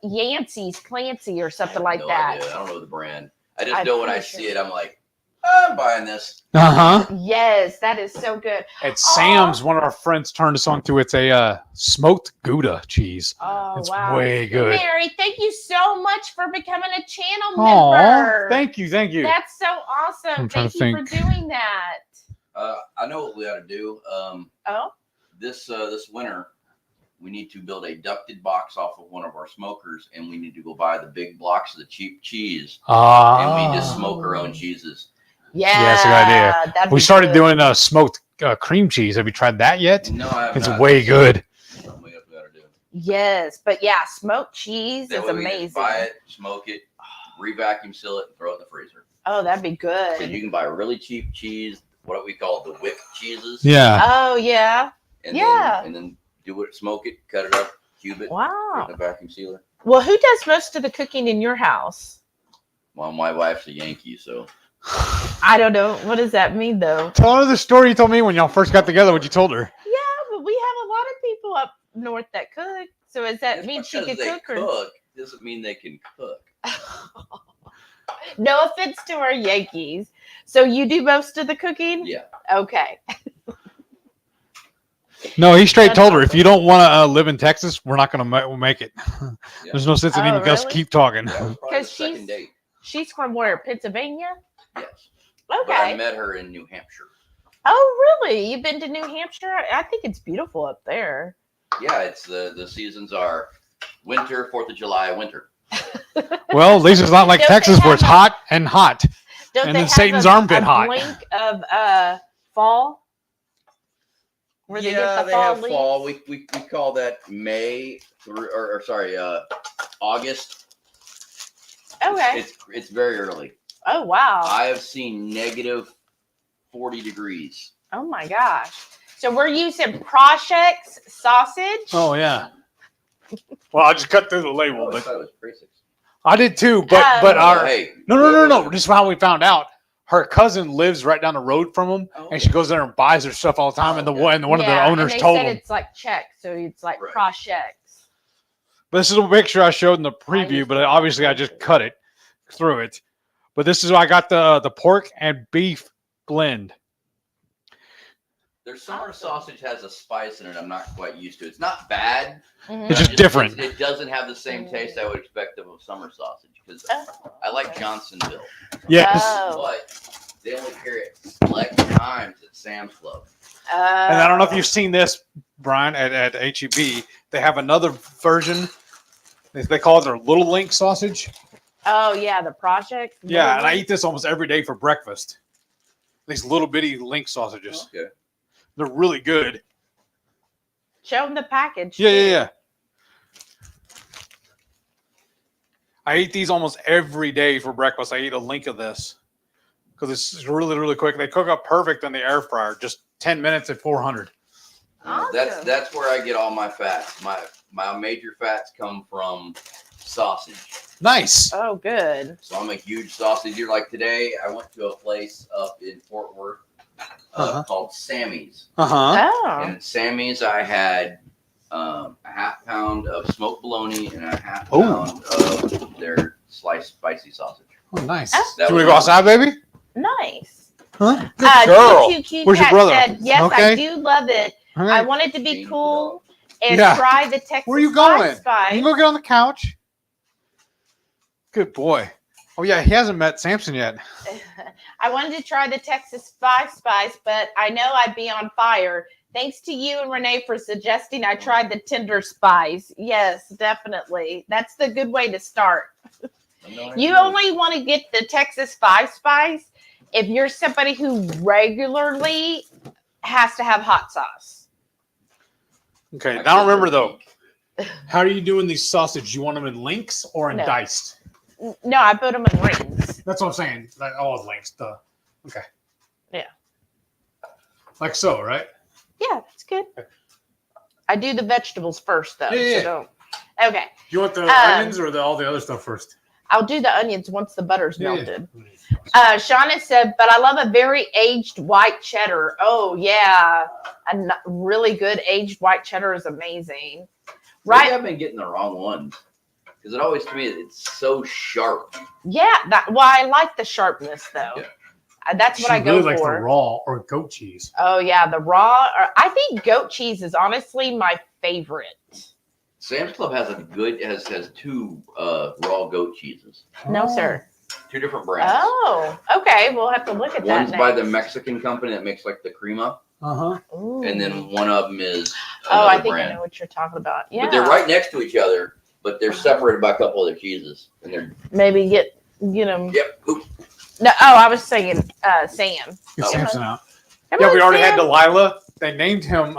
Yancey's Clancy or something like No that. idea. I don't know the brand. I just I'm know when I pretty see sure. it, I'm like, I'm buying this. Uh huh. Yes, that is so good. At Sam's, one of our friends turned us on to it's a smoked Gouda cheese. Oh, It's wow. way good. Mary, thank you so much for becoming a channel Oh, member. thank you. That's so awesome. I'm trying Thank to you for think. doing that. I know what we ought to do. Oh, This winter, we need to build a ducted box off of one of our smokers, and we need to go buy the big blocks of the cheap cheese, and we just smoke our own cheeses. yeah. that's a good idea. That'd We be started good. doing smoked cream cheese. Have you tried that yet? No, I have It's not. way good. Something we gotta do. Yes, but yeah, smoked cheese That is way we just amazing. buy it, smoke it, re-vacuum seal it, and throw it in the freezer. Oh, that'd be So good. you can buy really cheap cheese, what we call the whipped cheeses. Yeah. Oh, yeah. And Yeah. then do it, smoke it, cut it up, cube it, put it Wow. in a vacuum sealer. Well, who does most of the cooking in your house? Well, my wife's a Yankee, so I don't know. What does that mean, though? Tell her the story you told me when y'all first got together, what you told her. Yeah, but we have a lot of people up north that cook. So does that just mean she because could they cook? Or... cook doesn't mean they can cook. No offense to our Yankees. So you do most of the cooking? Yeah. Okay. No, he straight That's told her, awesome. if you don't want to live in Texas, we're not going to make it. Yeah. There's no sense in Oh, even us really? keep talking. That was probably the 'Cause she's- second date. She's from where? Pennsylvania? Yes. But I Okay. met her in New Hampshire. Oh, really? You've been to New Hampshire? I think it's beautiful up there. Yeah, it's the seasons are winter, 4th of July, winter. Well, at least it's not like Don't they Texas where it's have hot and hot. Don't And they then have Satan's a, armpit a hot. blink of fall? Where they get the fall leaves? fall. We call that May through or sorry, August. Okay. It's very early. Oh, wow. I have seen negative 40 degrees. Oh, my gosh. So we're using Prasek's sausage. Oh, yeah. Well, I just cut through the label, I but thought it was Prasek. I did too. But Oh, our hey, no. This is how we found out. Her cousin lives right down the road from him, Oh. and she goes there and buys her stuff all the time. Oh, And the okay. one of the Yeah, owners and they told said him. it's like Czech, so it's like Right. Prasek's. But this is a picture I showed in the preview, used but to obviously I just cut it through it. But this is I got the pork and beef blend. Their summer sausage has a spice in it I'm not quite used to. It's not bad. Mhm. It's just different. It doesn't have the same taste I would expect of a summer sausage because Oh, I like okay. Johnsonville. Yes. Oh. But they only carry it select times at Sam's Club. And I don't know if you've seen this, Brian, at HEB. They have another version. They call it their little link sausage. Oh, yeah, the project. Yeah, and I eat this almost every day for breakfast. These little bitty link sausages. Okay. They're really good. Show them the package. Yeah. I eat these almost every day for breakfast. I eat a link of this because it's really, really quick. They cook up perfect in the air fryer. Just 10 minutes at 400. Awesome. That's where I get all my fats. My major fats come from sausage. Nice. Oh, good. So I'm a huge sausage eater. Like today, I went to a place up in Fort Worth called Sammy's. Oh. And at Sammy's, I had a half pound of smoked bologna and a half pound of their sliced spicy sausage. Oh, nice. Oh. Do you want to go outside, baby? Nice. Huh? Good girl. Where's your brother? Said, yes, Okay. I do love it. All I right. wanted to be cool and Yeah. try the Texas Where are you going? Spice. You can go get on the couch. Good boy. Oh, yeah, he hasn't met Samson yet. I wanted to try the Texas Spice, but I know I'd be on fire. Thanks to you and Renee for suggesting I tried the Tender Spice. Yes, definitely. That's the good way to start. You only want to get the Texas Spice if you're somebody who regularly has to have hot sauce. Okay, now remember, though, how are you doing these sausages? You want them in links or in No. diced? No, I put them in rings. That's what I'm saying. Like all links. Okay. Yeah. Like so, right? Yeah, that's good. I do the vegetables first, though. Yeah. So don't. Okay. You want the onions or all the other stuff first? I'll do the onions once the butter's Yeah. melted. Shauna said, but I love a very aged white cheddar. Oh, yeah. A really good aged white cheddar is amazing. Maybe Right? I've been getting the wrong ones. Because it always, to me, it's so sharp. Yeah. I like the sharpness, though. Yeah. She That's what I go really likes the for. raw or goat cheese. Oh, yeah. The raw. I think goat cheese is honestly my favorite. Sam's Club has two raw goat cheeses. No, sir. Two different brands. Oh, okay. We'll have to look at that. One's by the Mexican company that makes like the crema, Uh-huh. and then one of them is Oh, another I think brand. I know what you're talking about. Yeah. But they're right next to each other, but they're separated by a couple other cheeses. And they're Maybe get them. yep. Oop. No, I was saying Sam. Get Oh. Samson out. Come Yeah, on, we already Sam. had Delilah. They named him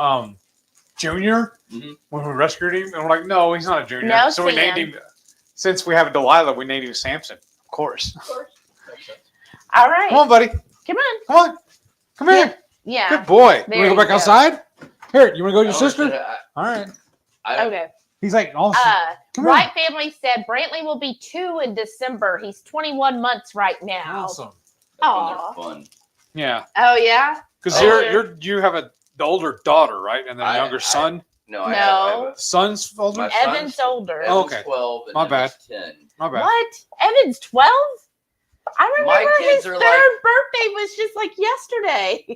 Junior Mhm. when we rescued him. And we're like, no, he's not a junior. No, so we Sam. named him, since we have a Delilah, we named him Samson, of course. All right. Come on, buddy. Come on. Come on. Come here. Yeah. Good boy. There You want to you go back go. outside? Here, you want to go with your I sister? always said, All right. I Okay. He's like, awesome. Come here. Wright family said Brantley will be 2 in December. He's 21 months right now. Awesome. that's when they're Aw. fun. Yeah. Oh yeah. Because Oh, you have the older daughter, right? And then a younger son. No, No. I have a, Son's older? My son- Evan's older. Oh, Evan's okay. 12 and My Evan's bad. 10. My bad. What? Evan's 12? I My remember kids his are third like- birthday was just like yesterday.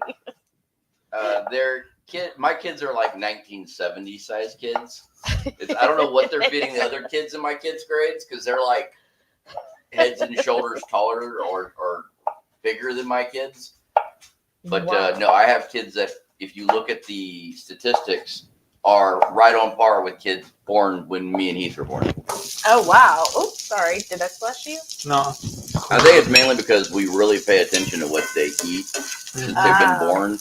My kids are like 1970 size kids. I don't know what they're feeding the other kids in my kids' grades because they're like heads and shoulders taller or bigger than my kids. But Wow. no, I have kids that, if you look at the statistics, are right on par with kids born when me and Heath were born. Oh wow. Oops, sorry. Did I flush you? No. I think it's mainly because we really pay attention to what they eat since they've Ah. been born.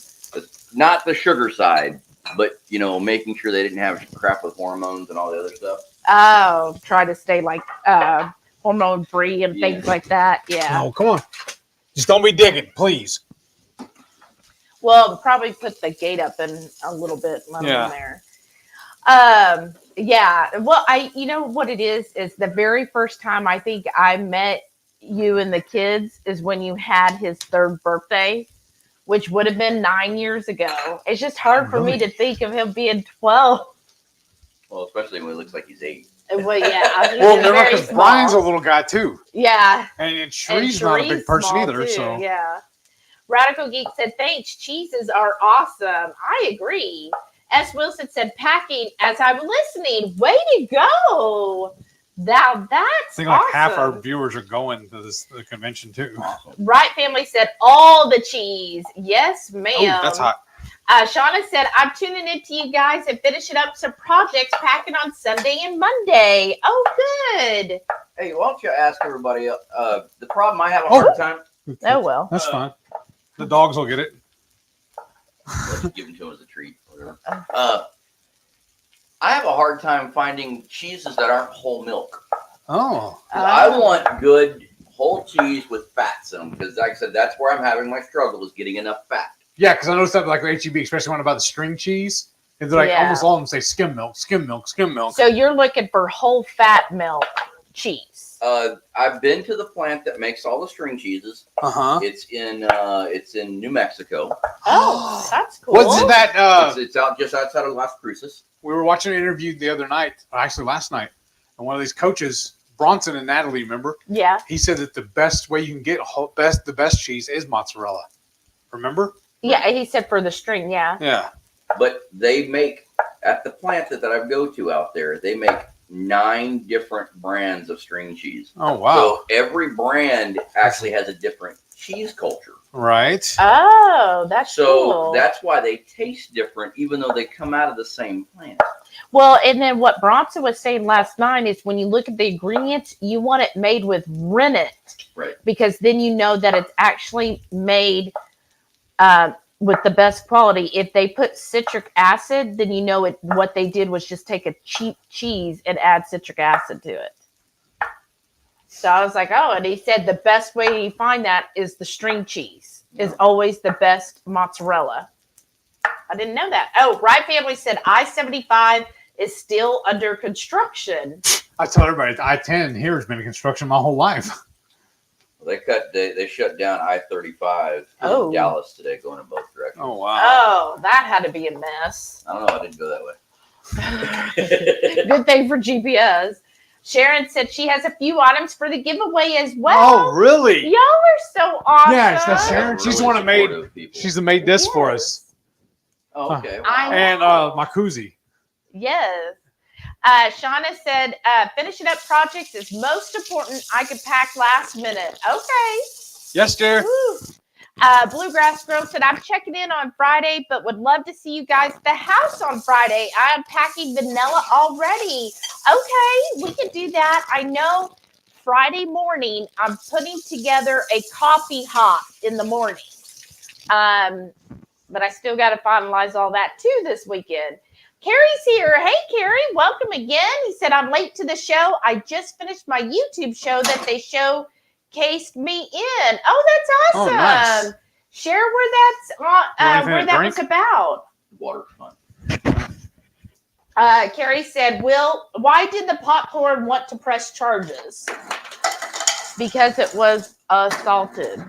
Not the sugar side, but making sure they didn't have crap with hormones and all the other stuff. Oh, try to stay like hormone free and things Yeah. like that. Yeah. No, come on. Just don't be digging, please. Well, probably put the gate up in a little bit. Let Yeah. them there. Yeah. Well, you know what it is the very first time I think I met you and the kids is when you had his 3rd birthday, which would have been 9 years ago. It's just hard for me Really? to think of him being 12. Well, especially when it looks like he's 8. Well, yeah. He Well, was remember, very because small. Brian's a little guy, too. Yeah. And And Shree's not a big Shree's person small, either, too, so. yeah. Radical Geek said, thanks. Cheeses are awesome. I agree. S. Wilson said, packing as I'm listening. Way to go. Now that's I think like awesome. half our viewers are going to the convention, too. Awesome. Wright family said, all the cheese. Yes, ma'am. Oh, that's hot. Shauna said, I'm tuning in to you guys and finishing up some projects, packing on Sunday and Monday. Oh, good. Hey, why don't you ask everybody? The problem I have a hard time. Oh, well. That's fine. The dogs will get it. Let's give them to them as a treat. Whatever. I have a hard time finding cheeses that aren't whole milk. Oh. I want good whole cheese with fats in them because, like I said, that's where I'm having my struggle is getting enough fat. Yeah, because I noticed that like HEB, especially when I buy the string cheese, and they're like almost all of them say skim milk, skim milk, skim milk. So you're looking for whole fat milk cheese. I've been to the plant that makes all the string cheeses. It's in New Mexico. Oh, that's cool. What's that? It's out just outside of Las Cruces. We were watching an interview the other night, actually last night, and one of these coaches, Bronson and Natalie, remember? Yeah. He said that the best way you can get the best cheese is mozzarella. Remember? Yeah, he said for the string, yeah. Yeah. But they make, at the plant that I go to out there, they make 9 different brands of string cheese. Oh, wow. So every brand actually has a different cheese culture. Right. Oh, that's cool. So that's why they taste different, even though they come out of the same plant. Well, and then what Bronson was saying last night is when you look at the ingredients, you want it made with rennet. Right. Because then you know that it's actually made with the best quality. If they put citric acid, then you know what they did was just take a cheap cheese and add citric acid to it. So I was like, oh, and he said the best way you find that is the string cheese is always the best mozzarella. I didn't know that. Oh, Right Family said I-75 is still under construction. I tell everybody, I-10 here has been in construction my whole life. Well, they shut down I-35 in Dallas today, going in both directions. Oh, wow. Oh, that had to be a mess. I don't know. I didn't go that way. Good thing for GPS. Sharon said she has a few items for the giveaway as well. Oh, really? Y'all are so awesome. Yes, that's Sharon. She's the one that made. She's the made this for us. Oh, okay. Wow. I know. And my Koozie. Yes. Shauna said, finishing up projects is most important. I could pack last minute. Okay. Yes, dear. Woo. Bluegrass Girl said, I'm checking in on Friday, but would love to see you guys at the house on Friday. I'm packing vanilla already. Okay, we can do that. I know Friday morning, I'm putting together a coffee hop in the morning. But I still got to finalize all that too this weekend. Carrie's here. Hey, Carrie, welcome again. He said, I'm late to the show. I just finished my YouTube show that they showcased me in. Oh, that's awesome. Oh, nice. Share where that was about. Water fun. Carrie said, why did the popcorn want to press charges? Because it was assaulted.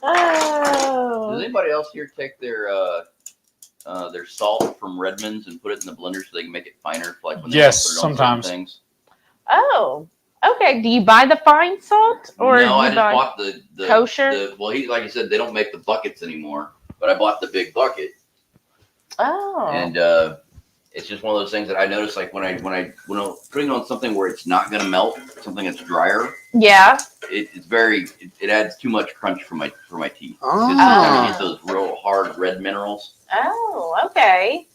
Oh. Does anybody else here take their salt from Redmond's and put it in the blender so they can make it finer? Like when they sometimes. Things? Oh, okay. Do you buy the fine salt or no? I just bought the kosher. Like I said, they don't make the buckets anymore, but I bought the big bucket. Oh, and it's just one of those things that I notice, like when I'm putting it on something where it's not going to melt, something that's drier. Yeah, it adds too much crunch for my teeth. Oh, I get those real hard red minerals. Oh, okay.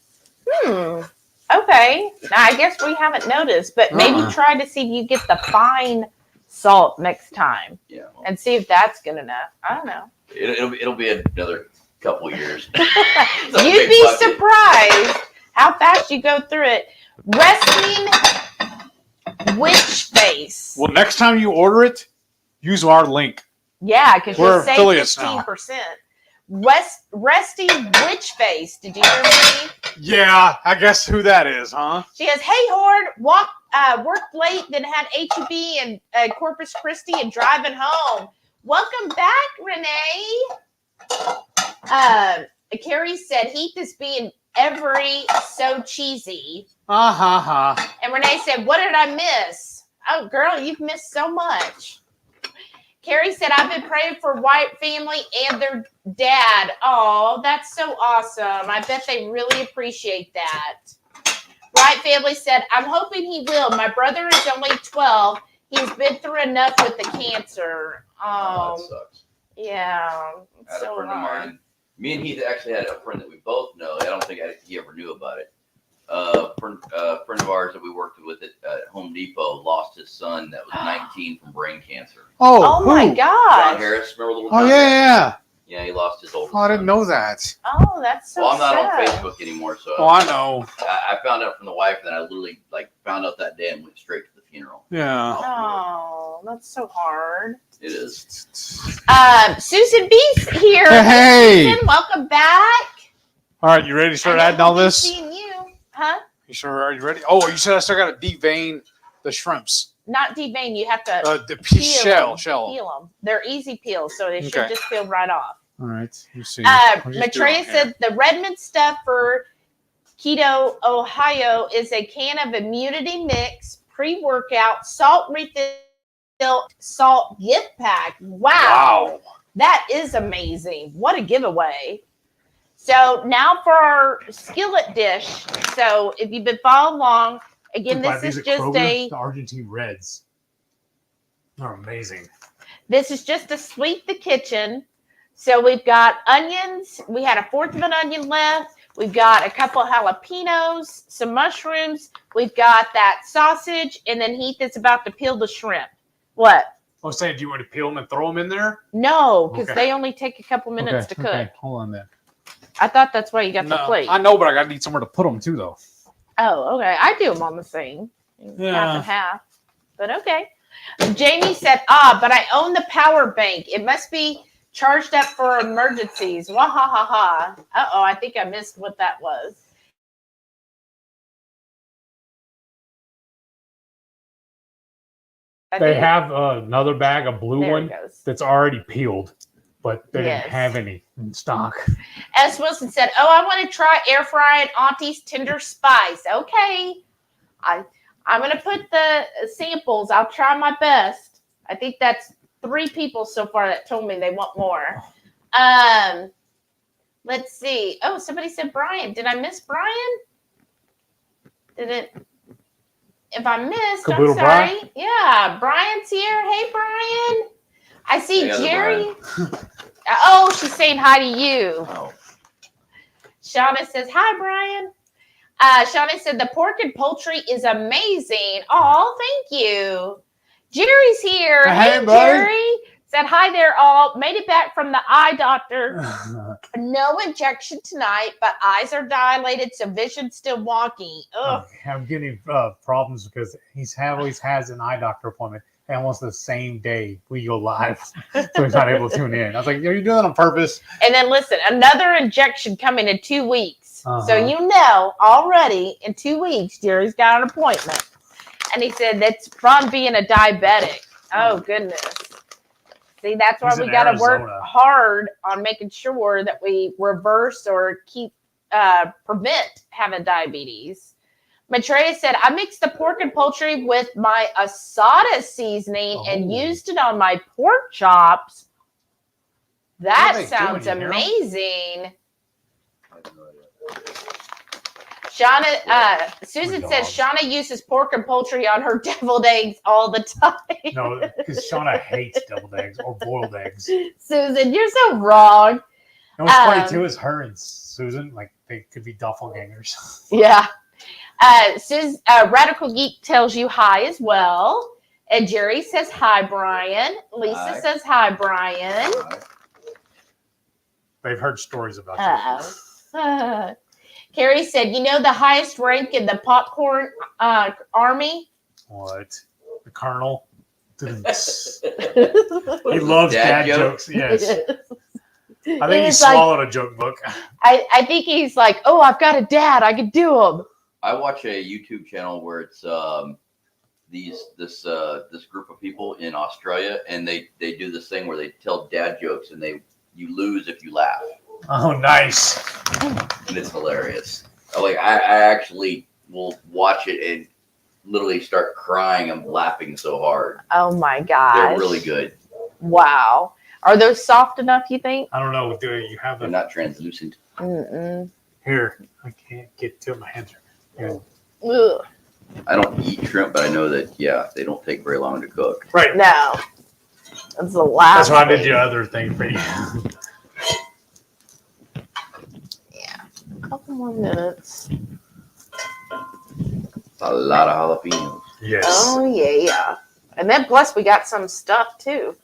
Okay. Now, I guess we haven't noticed, but maybe try to see if you get the fine salt next time. Yeah. And see if that's good enough. I don't know. It'll be another couple years. You'd be surprised how fast you go through it. Wrestling witch face. Well, next time you order it, use our link. Yeah, because we're you'll save 15%. Resty witch face. Did you hear me? Yeah, I guess who that is, huh? She goes, hey, Horde, worked late, then had HEB and Corpus Christi and driving home. Welcome back, Renee. Carrie said, Heath is being so cheesy. And Renee said, what did I miss? Oh, girl, you've missed so much. Carrie said, I've been praying for White family and their dad. Oh, that's so awesome. I bet they really appreciate that. White family said, I'm hoping he will. My brother is only 12. He's been through enough with the cancer. Oh, that sucks. Yeah. I It's had a so friend of hard. mine. Me and Heath actually had a friend that we both know. I don't think he ever knew about it. Friend of ours that we worked with at Home Depot lost his son that was 19 from brain cancer. Oh my who? John gosh. Harris, remember little Oh, John yeah, Harris? yeah. Yeah, he lost his oldest Oh, I didn't son. know that. Oh, that's so Well, I'm not sad. on Facebook anymore, so Oh, I know. I found out from the wife, and then I literally found out that day and went straight to the funeral. Yeah. Oh, that's so hard. It is. Susan B's here. Hey. Susan, welcome back. All right, you ready to start adding all this? Seeing you, huh? You sure? Are you ready? Oh, you said I still got to devein the shrimps. Not devein. You have to The peel shell. Peel them. They're easy peels, so they should Okay. just peel right off. All right. You see. Matreya said the Redmond stuff for Keto, Ohio is a can of immunity mix, pre-workout, salt refill, salt gift pack. Wow. That is amazing. What a giveaway. So now for our skillet dish. So if you've been following along, again, this is just the Argentinian Reds. They're amazing. This is just to sweep the kitchen. So we've got onions. We had a fourth of an onion left. We've got a couple of jalapenos, some mushrooms. We've got that sausage, and then Heath is about to peel the shrimp. What? I was saying, do you want to peel them and throw them in there? No, because Okay. they only take a couple minutes to cook. Okay. Hold on then. I thought that's why you got the plate. I know, but I got to need somewhere to put them too, though. Oh, okay. I do them on the same. Yeah. Half and half. But okay. Jamie said, but I own the power bank. It must be charged up for emergencies. Wah ha ha ha. Uh-oh, I think I missed what that was. They have another bag, a blue There it one, goes. that's already peeled, but they Yes. didn't have any in stock. S. Wilson said, I want to try air frying Auntie's tender spice. Okay. I'm going to put the samples. I'll try my best. I think that's 3 people so far that told me they want more. Let's see. Oh, somebody said Brian. Did I miss Brian? If I missed, I'm Caboodle sorry. Brian? Yeah, Brian's here. Hey, Brian. I see Hey, other Jerry. Oh, she's saying hi to you. Oh. Shauna says, hi, Brian. Shauna said, the pork and poultry is amazing. Oh, thank you. Jerry's here. Hey, Hey, buddy. Jerry. Said, hi there, all. Made it back from the eye doctor. No injection tonight, but eyes are dilated, so vision's still wonky. Ugh. I'm getting problems because he's always has an eye doctor appointment and almost the same day we go live, so he's not able to tune in. I was like, are you doing that on purpose? And then listen, another injection coming in 2 weeks. So Uh-huh. you know already in 2 weeks, Jerry's got an appointment. And he said that's from being a diabetic. Oh, goodness. See, that's why He's we in got to work Arizona. hard on making sure that we reverse or prevent having diabetes. Matreya said, I mixed the pork and poultry with my asada seasoning and used it on my pork chops. That What are they sounds doing, you hear 'em? amazing. I have no idea. Shauna, Susan Poor says dog. Shauna uses pork and poultry on her deviled eggs all the time. No, because Shauna hates deviled eggs or boiled eggs. And Susan, you're so wrong. what's funny too is her and Susan, like they could be doppelgangers. Yeah. Radical Geek tells you hi as well. And Jerry says hi, Brian. Lisa Hi. says hi, Brian. All right. They've heard stories about you. Carrie said, you know the highest rank in the popcorn army? What? The Colonel? He loves dad jokes. Yes. I think he He's like- swallowed a joke book. I think he's like, oh, I've got a dad. I can do them. I watch a YouTube channel where it's this group of people in Australia, and they do this thing where they tell dad jokes, and you lose if you laugh, Oh, nice. and it's hilarious. I actually will watch it and literally start crying. I'm laughing so hard. Oh, my gosh. They're really good. Wow. Are those soft enough, you think? I don't know. Do you have They're them? not translucent. Mm-mm. Here, I can't get to my hands. Here. Ugh. I don't eat shrimp, but I know that they don't take very long to cook. Right. No. That's the last. That's why I did thing. the other thing for you. A couple more minutes. A lot of jalapenos. Yes. Oh yeah. And then plus we got some stuff too.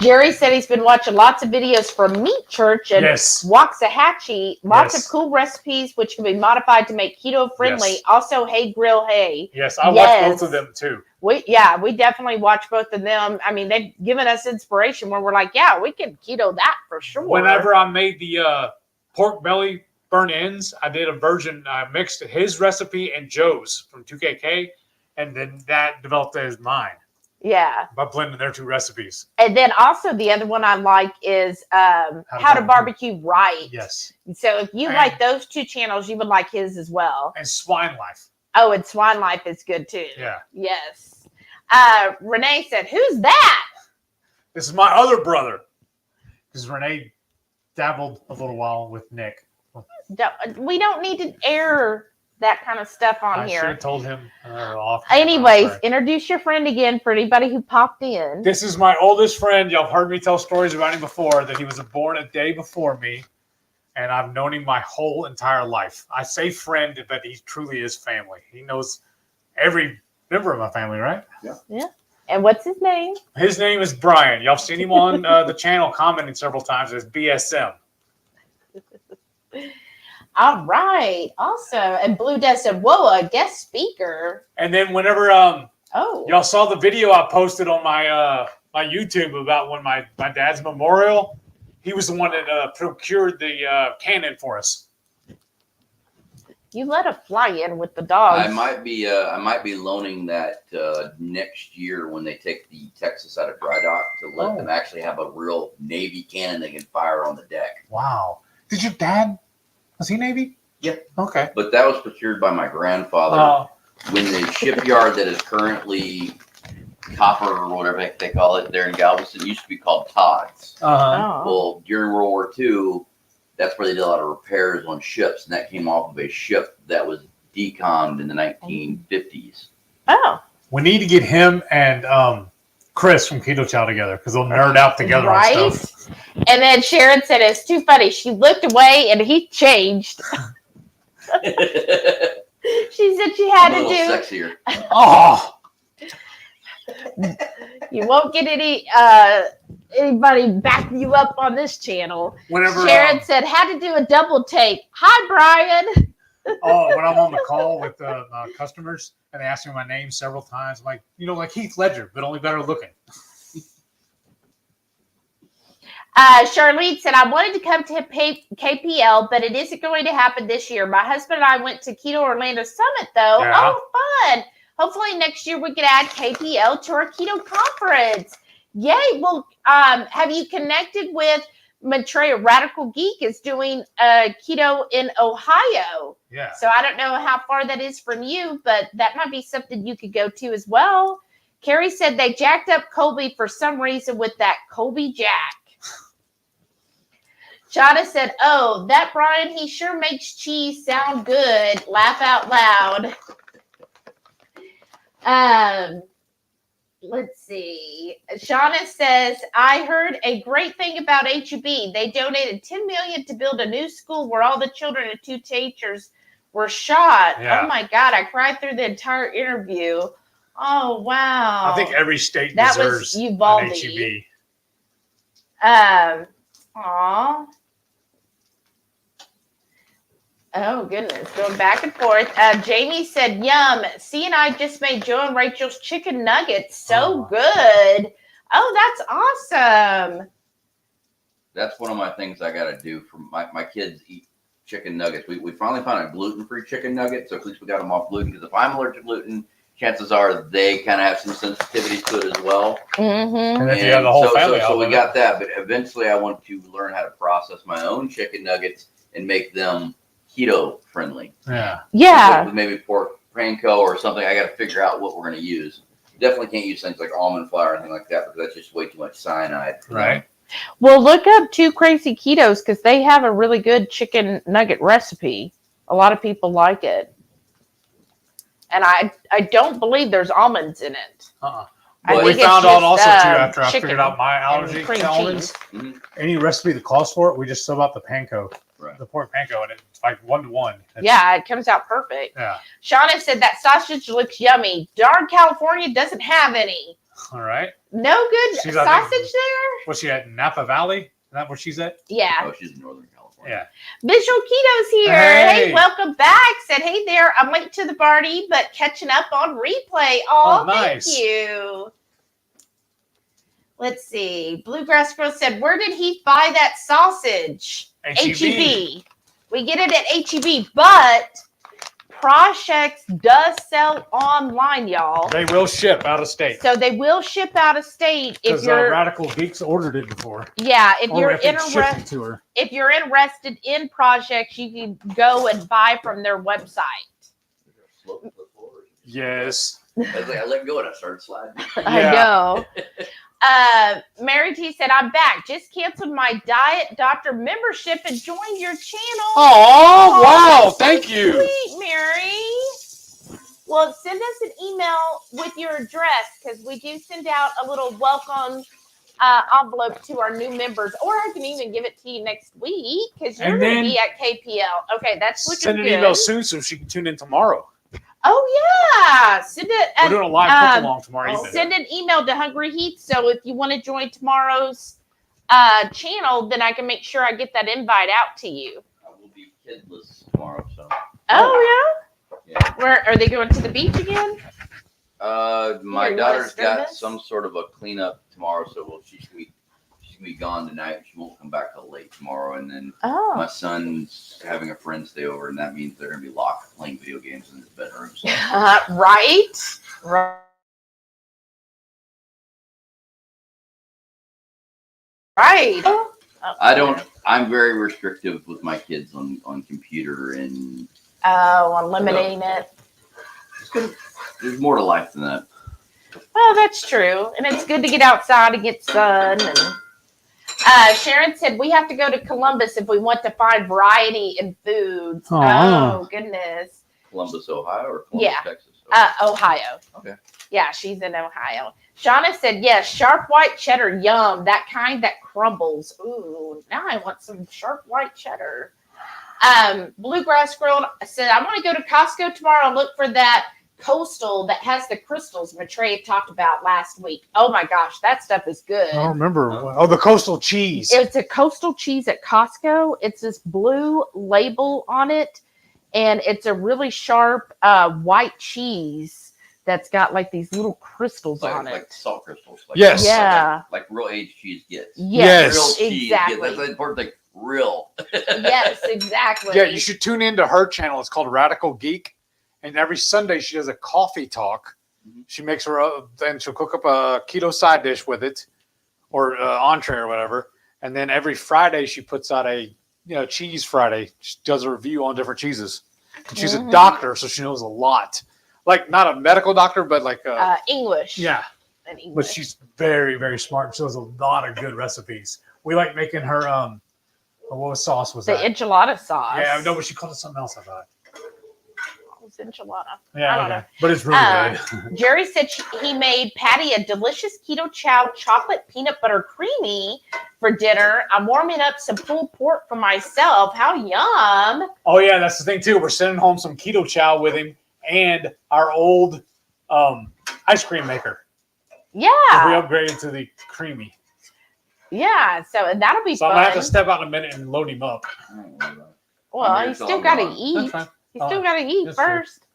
Jerry said he's been watching lots of videos from Meat Church and Yes. Waxahachie. Lots Yes. of cool recipes which can be modified to make keto friendly. Yes. Also, Hey Grill Hey. Yes, I watched both of them too. We definitely watch both of them. I mean, they've given us inspiration where we're like, yeah, we can keto that for sure. Whenever I made the pork belly burnt ends, I did a version. I mixed his recipe and Joe's from 2KK, and then that developed as mine Yeah. by blending their two recipes. And then also the other one I like is How to Barbecue Right. Yes. So if you like those two channels, you would like his as well. And Swine Life. Oh, and Swine Life is good too. Yeah. Yes. Renee said, "Who's that?" This is my other brother. Because Renee dabbled a little while with Nick. We don't need to air that kind of stuff on I should here. have told him off. Anyways, Sorry. introduce your friend again for anybody who popped in. This is my oldest friend. Y'all have heard me tell stories about him before, that he was born a day before me, and I've known him my whole entire life. I say friend, but he truly is family. He knows every member of my family, right? Yeah. And what's his name? His name is Brian. Y'all have seen him on the channel commenting several times as BSM. All right. Also, and Blue Death said, "Whoa, a guest speaker." And then whenever Oh. y'all saw the video I posted on my my YouTube about when my dad's memorial, he was the one that procured the cannon for us. You let a fly in with the dogs. I might be loaning that next year when they take the Texas out of dry dock to let them actually have a real Navy cannon they can fire on the deck. Wow. Did your dad, was he Navy? Yeah. Okay. But that was procured by my grandfather when the shipyard that is currently Copper or whatever they call it there in Galveston used to be called Todd's. Uh-huh. Oh. Well, during World War II, that's where they did a lot of repairs on ships, and that came off of a ship that was decommed in the 1950s. Oh. We need to get him and Chris from Ketochow together because they'll nerd out together Right? on stuff. And then Sharon said, "It's too funny. She looked away and he changed." She said she had a to little do. sexier. Oh, You won't get anybody backing you up on this channel. whenever Sharon said, "Had to do a double take." Hi, Brian. when I'm on the call with customers and they ask me my name several times, I'm like, like Heath Ledger, but only better looking. Charlene said, "I wanted to come to KPL, but it isn't going to happen this year. My husband and I went to Keto Orlando Summit, though. Yeah. Oh, fun. Hopefully next year we can add KPL to our keto conference. Yay. Well, have you connected with Maitreya Radical Geek is doing keto in Ohio. Yeah. So I don't know how far that is from you, but that might be something you could go to as well. Carrie said they jacked up Colby for some reason with that Colby Jack. Shauna said, "Oh, that Brian, he sure makes cheese sound good. Laugh out loud." Let's see. Shauna says, "I heard a great thing about HEB. They donated $10 million to build a new school where all the children and 2 teachers were shot." Yeah. Oh my God, I cried through the entire interview. Oh wow. I think every state That was deserves an Uvalde. HEB. Aw. Oh, goodness. Going back and forth. Jamie said, "Yum. C and I just made Joe and Rachel's chicken nuggets. So Oh. good." Oh, that's awesome. That's one of my things I got to do for my kids eat chicken nuggets. We finally found a gluten-free chicken nugget, so at least we got them off gluten, because if I'm allergic to gluten, chances are they kind of have some sensitivities to it as well. Mm-hmm. And if you have the whole family so out we there. got that, but eventually I want to learn how to process my own chicken nuggets and make them keto friendly. Yeah. Yeah. With maybe pork panko or something. I got to figure out what we're going to use. Definitely can't use things like almond flour or anything like that, because that's just way too much cyanide. Right. Well, look up 2 Crazy Ketos because they have a really good chicken nugget recipe. A lot of people like it. And I don't believe there's almonds in it. I But we think it's found out just, also too after I chicken figured out my and allergy cream to almonds. Mhm. Any recipe that calls for it, we just sub out the panko, Right. the pork panko, and it's like 1-to-1. Yeah, it comes out perfect. Yeah. Shauna said that sausage looks yummy. Darn California doesn't have any. All right. No good She's, I sausage think- there? What's she at? Napa Valley? Is that where she's at? Yeah. Oh, she's in Northern California. Yeah. Visual Keto's here. Hey. Hey, welcome back. Said, hey there. I'm late to the party, but catching up on replay. Oh, Oh, nice. Thank you. Let's see. Bluegrass Girl said, where did he buy that sausage? HEB. We get it at HEB, but Prasek does sell online, y'all. They will ship out of state. So they will ship out of state if Because you're Radical Geeks ordered it before. yeah, if Or you're if it's interested. shipping to her. If you're interested in projects, you can go and buy from their website. Yes. I let go and I started sliding. I Yeah. know. Mary T said, I'm back. Just canceled my Diet Doctor membership and joined your channel. Oh, wow. that's so Thank you. Sweet, Mary. Well, send us an email with your address because we do send out a little welcome envelope to our new members, or I can even give it to you next week because you're And going to then be at KPL. Okay, that's looking Send an good. email soon so she can tune in tomorrow. Oh yeah, send it. We're doing a live cook along tomorrow evening. Send an email to HungryHeath. So if you want to join tomorrow's channel, then I can make sure I get that invite out to you. I will be kidless tomorrow, so. Oh yeah. Yeah. Where are they going to the beach again? My you daughter's wanna got this? some sort of a cleanup tomorrow, so she's gonna be gone tonight. She won't come back till late tomorrow, and then Oh. my son's having a friend stay over, and that means they're gonna be locked playing video games in his bedroom. So. Right. Right. Oh, I don't. I'm very restrictive with my kids on computer, and Oh, eliminating it. there's more to life than that. Well, that's true. And it's good to get outside and get sun. And Sharon said we have to go to Columbus if we want to find variety in foods. Aw. Oh, goodness. Columbus, Ohio, or Columbus, Yeah. Texas. Ohio. Okay. Yeah, she's in Ohio. Shauna said, yes, sharp white cheddar. Yum. That kind that crumbles. Ooh, now I want some sharp white cheddar. Bluegrass Girl said, I want to go to Costco tomorrow and look for that coastal that has the crystals Maitreya talked about last week. Oh my gosh, that stuff is good. I don't remember. Oh, the coastal cheese. It's a coastal cheese at Costco. It's this blue label on it, and it's a really sharp white cheese that's got like these little crystals on like it. salt crystals. Like Yes. Yeah. Like real aged cheese gets. Yes, Real cheese exactly. gets. That's the important thing. Real. Yes, exactly. Yeah, you should tune into her channel. It's called Radical Geek. And every Sunday she does a coffee talk. Mhm. She makes her, then she'll cook up a keto side dish with it or entree or whatever. And then every Friday she puts out a, cheese Friday. She does a review on different cheeses. And she's a doctor, so she knows a lot. Like not a medical doctor, but like English. yeah. And English. But she's very, very smart. She knows a lot of good recipes. We like making her what sauce was the that? enchilada sauce. Yeah, no, but she called it something else, I thought. It's enchilada. Yeah, I don't okay. know. But it's really good. Jerry said he made Patty a delicious Ketochow chocolate peanut butter creamy for dinner. I'm warming up some pulled pork for myself. How yum. Oh yeah, that's the thing too. We're sending home some Ketochow with him and our old ice cream maker. Yeah. We upgraded to the creamy. Yeah. So and that'll be So I'm fun. gonna have to step out in a minute and load him up. Well, I'm you here till still I'm got to gone. eat. That's fine. You still got to eat that's true. first.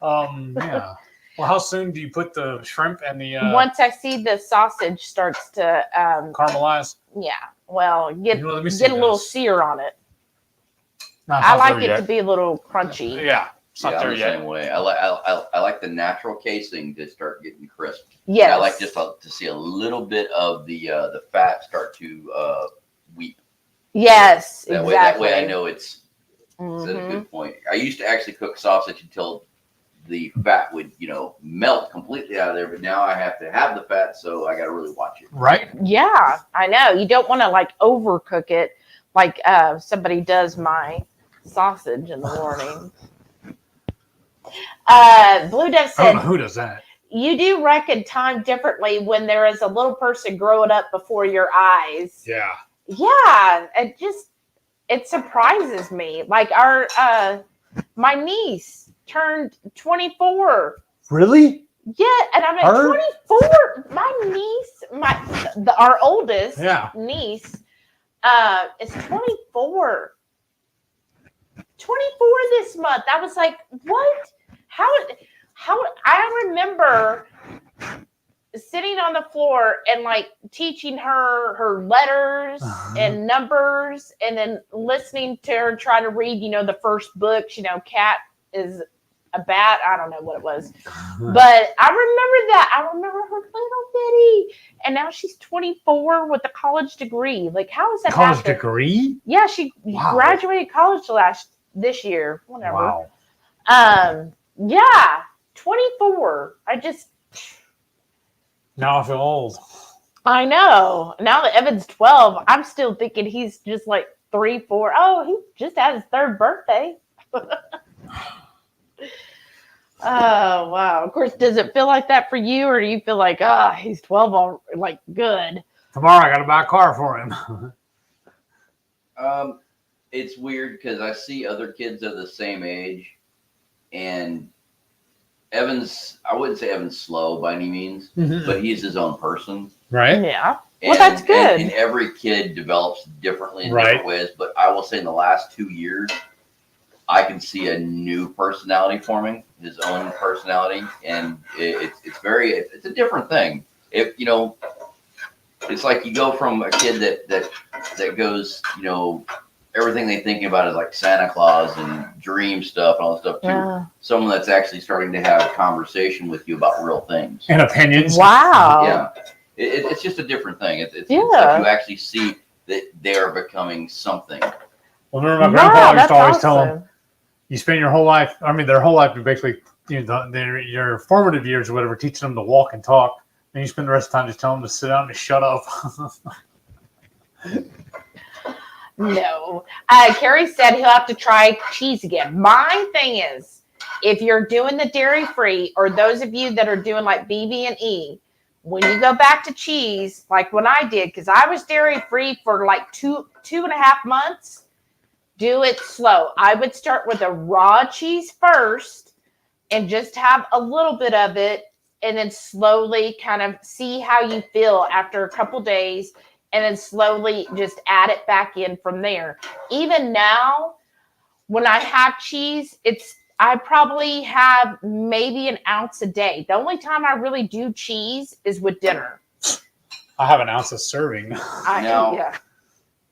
Yeah. Well, how soon do you put the shrimp and the Once I see the sausage starts to, caramelize? yeah. Well, get Let me see get a little this. sear on it. No, it's I not like there it yet. to be a little crunchy. Yeah, it's not Yeah, I'm there the yet. same way. I like the natural casing to start getting crisp. Yes. And I like just to see a little bit of the fat start to weep. Yes. That exactly. way I know it's at a Mhm. good point. I used to actually cook sausage until the fat would melt completely out of there, but now I have to have the fat, so I got to really watch it. Right? Yeah, I know. You don't want to like overcook it, like somebody does my sausage in the morning. Blue Dove I don't know said, who does that. you do reckon time differently when there is a little person growing up before your eyes. Yeah. Yeah, it surprises me. Like my niece turned 24. Really? Yeah, and I'm at 24. My niece, our oldest niece, is 24. 24 this month. I was like, what? How I remember sitting on the floor and like teaching her letters and numbers, and then listening to her try to read, the first books, cat is a bat. I don't know what it was, but I remember that. I remember her little bitty, and now she's 24 with a college degree. Like, how is that college degree? Yeah, she graduated college this year. Whatever. Wow. Yeah, 24. Now I feel old. I know. Now that Evan's 12, I'm still thinking he's just like 3, 4. Oh, he just had his 3rd birthday. Oh, wow. Of course, does it feel like that for you, or do you feel like, he's 12, all like good? Tomorrow I got to buy a car for him. It's weird because I see other kids of the same age, and I wouldn't say Evan's slow by any means, but he's his own person. Right. Yeah. Well, that's good. And every kid develops differently in different ways, but I will say in the last 2 years, I can see a new personality forming, his own personality, and it's a different thing. It's like you go from a kid that goes, everything they thinking about is like Santa Claus and dream stuff and all that stuff, to someone that's actually starting to have a conversation with you about real things and opinions. Wow. Yeah, it's just a different thing. It's like you actually see that they're becoming something. Well, remember my grandpa used to always tell them, you spend your whole life, their whole life, basically, your formative years or whatever, teaching them to walk and talk. And you spend the rest of the time just telling them to sit down and shut up. No. Carrie said he'll have to try cheese again. My thing is, if you're doing the dairy-free, or those of you that are doing like BB&E, when you go back to cheese, like when I did, because I was dairy-free for like two and a half months, do it slow. I would start with a raw cheese first and just have a little bit of it, and then slowly kind of see how you feel after a couple days, and then slowly just add it back in from there. Even now, when I have cheese, I probably have maybe an ounce a day. The only time I really do cheese is with dinner. I have an ounce of serving.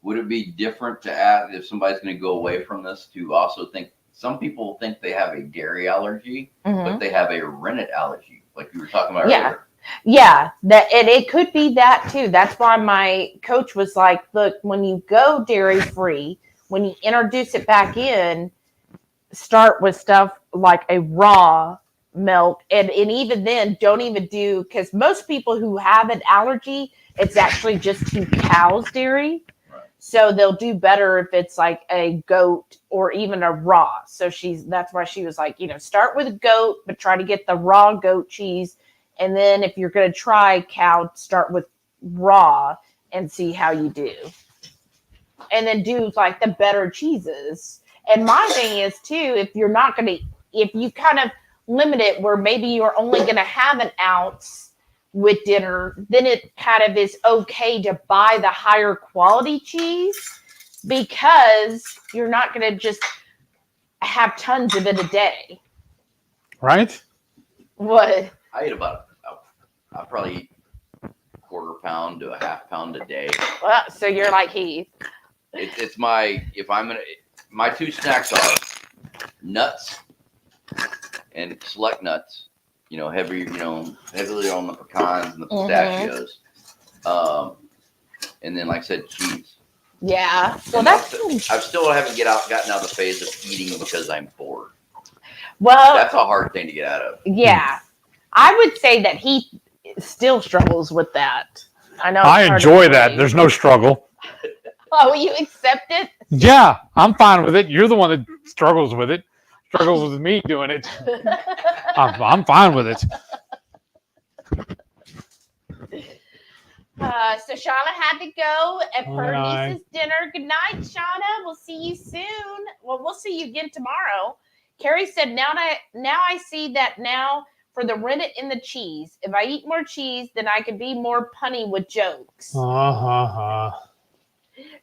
Would it be different to add, if somebody's going to go away from this, to also think, some people think they have a dairy allergy, but they have a rennet allergy, like you were talking about earlier. Yeah, and it could be that too. That's why my coach was like, look, when you go dairy free, when you introduce it back in, start with stuff like a raw milk. And even then, don't even do, because most people who have an allergy, it's actually just to cow's dairy. So they'll do better if it's like a goat or even a raw. So that's why she was like, start with a goat, but try to get the raw goat cheese. And then if you're going to try cow, start with raw and see how you do. And then do like the better cheeses. And my thing is too, if you kind of limit it where maybe you're only going to have an ounce with dinner, then it kind of is okay to buy the higher quality cheese, because you're not going to just have tons of it a day. Right? I What? eat I probably eat a quarter pound to a half pound a day. Well, so you're like Heath. It's my two snacks are nuts and select nuts. Heavily on the pecans and the pistachios. And then, like I said, cheese. Yeah. Well, I still haven't gotten out of the phase of eating because I'm bored. Well, that's a hard thing to get out of. Yeah. I would say that he still struggles with that. I know. I enjoy that. There's no struggle. Oh, you accept it? Yeah, I'm fine with it. You're the one that struggles with it. Struggles with me doing it. I'm fine with it. So Shauna had to go at Good her night. niece's dinner. Good night, Shauna. We'll see you soon. Well, we'll see you again tomorrow. Carrie said, now I see that now for the rennet in the cheese. If I eat more cheese, then I can be more punny with jokes.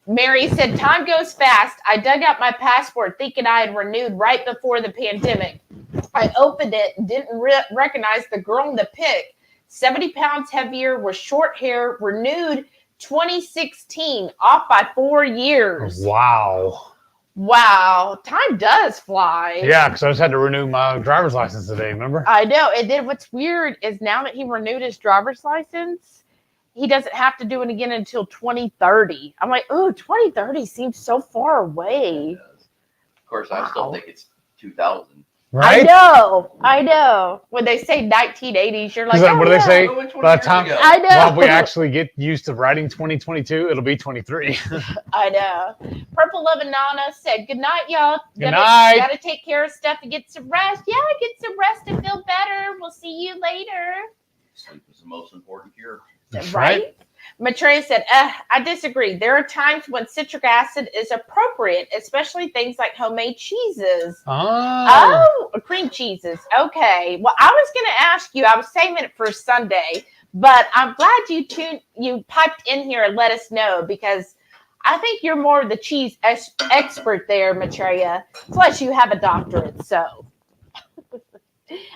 Mary said, time goes fast. I dug out my passport thinking I had renewed right before the pandemic. I opened it and didn't recognize the girl in the pic. 70 pounds heavier with short hair, renewed 2016, off by 4 years. Wow. Wow. Time does fly. Yeah, because I just had to renew my driver's license today, remember? I know. And then what's weird is now that he renewed his driver's license, he doesn't have to do it again until 2030. I'm like, oh, 2030 seems so far away. Of course, I still think it's 2000. Right? I know. When they say 1980s, you're like, What do they say? Oh, 20 By the years time ago. I know. well, if we actually get used to writing 2022, it'll be 23. I know. Purple Love and Nana said, good night, y'all. Good night. Gotta take care of stuff and get some rest. Yeah, get some rest and feel better. We'll see you later. Sleep is the most important cure. That's Right? Matreya said, I disagree. There are times when citric acid is appropriate, especially things like homemade cheeses. Oh, cream cheeses. Okay. Well, I was going to ask you, I was saving it for Sunday, but I'm glad you piped in here and let us know, because I think you're more of the cheese expert there, Matreya. Plus, you have a doctorate, so.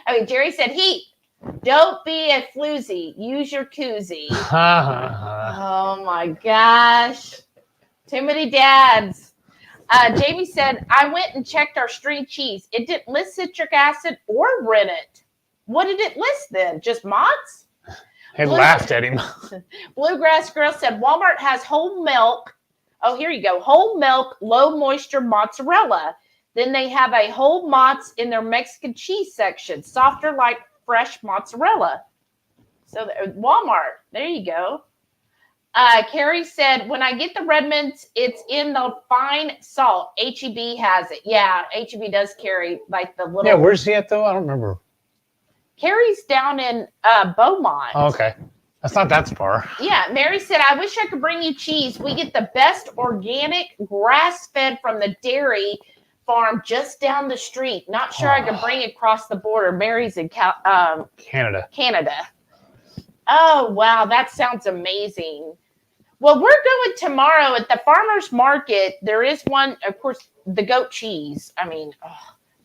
I mean, Jerry said, don't be a floozy. Use your koozie. Oh my gosh. Too many dads. Jamie said, I went and checked our string cheese. It didn't list citric acid or rennet. What did it list then? Just mozz? He laughed at him. Bluegrass Girl said, Walmart has whole milk. Oh, here you go. Whole milk, low moisture mozzarella. Then they have a whole mozz in their Mexican cheese section. Softer like fresh mozzarella. So Walmart, there you go. Carrie said, when I get the Redmonds, it's in the fine salt. HEB has it. Yeah, HEB does carry like the little. Yeah, where's he at though? I don't remember. Carrie's down in Beaumont. Oh, okay. That's not that far. Yeah, Mary said, I wish I could bring you cheese. We get the best organic grass-fed from the dairy farm just down the street. Not sure I could bring it across the border. Mary's in Canada. Oh, wow. That sounds amazing. Well, we're going tomorrow at the farmer's market. There is one, of course, the goat cheese. I mean,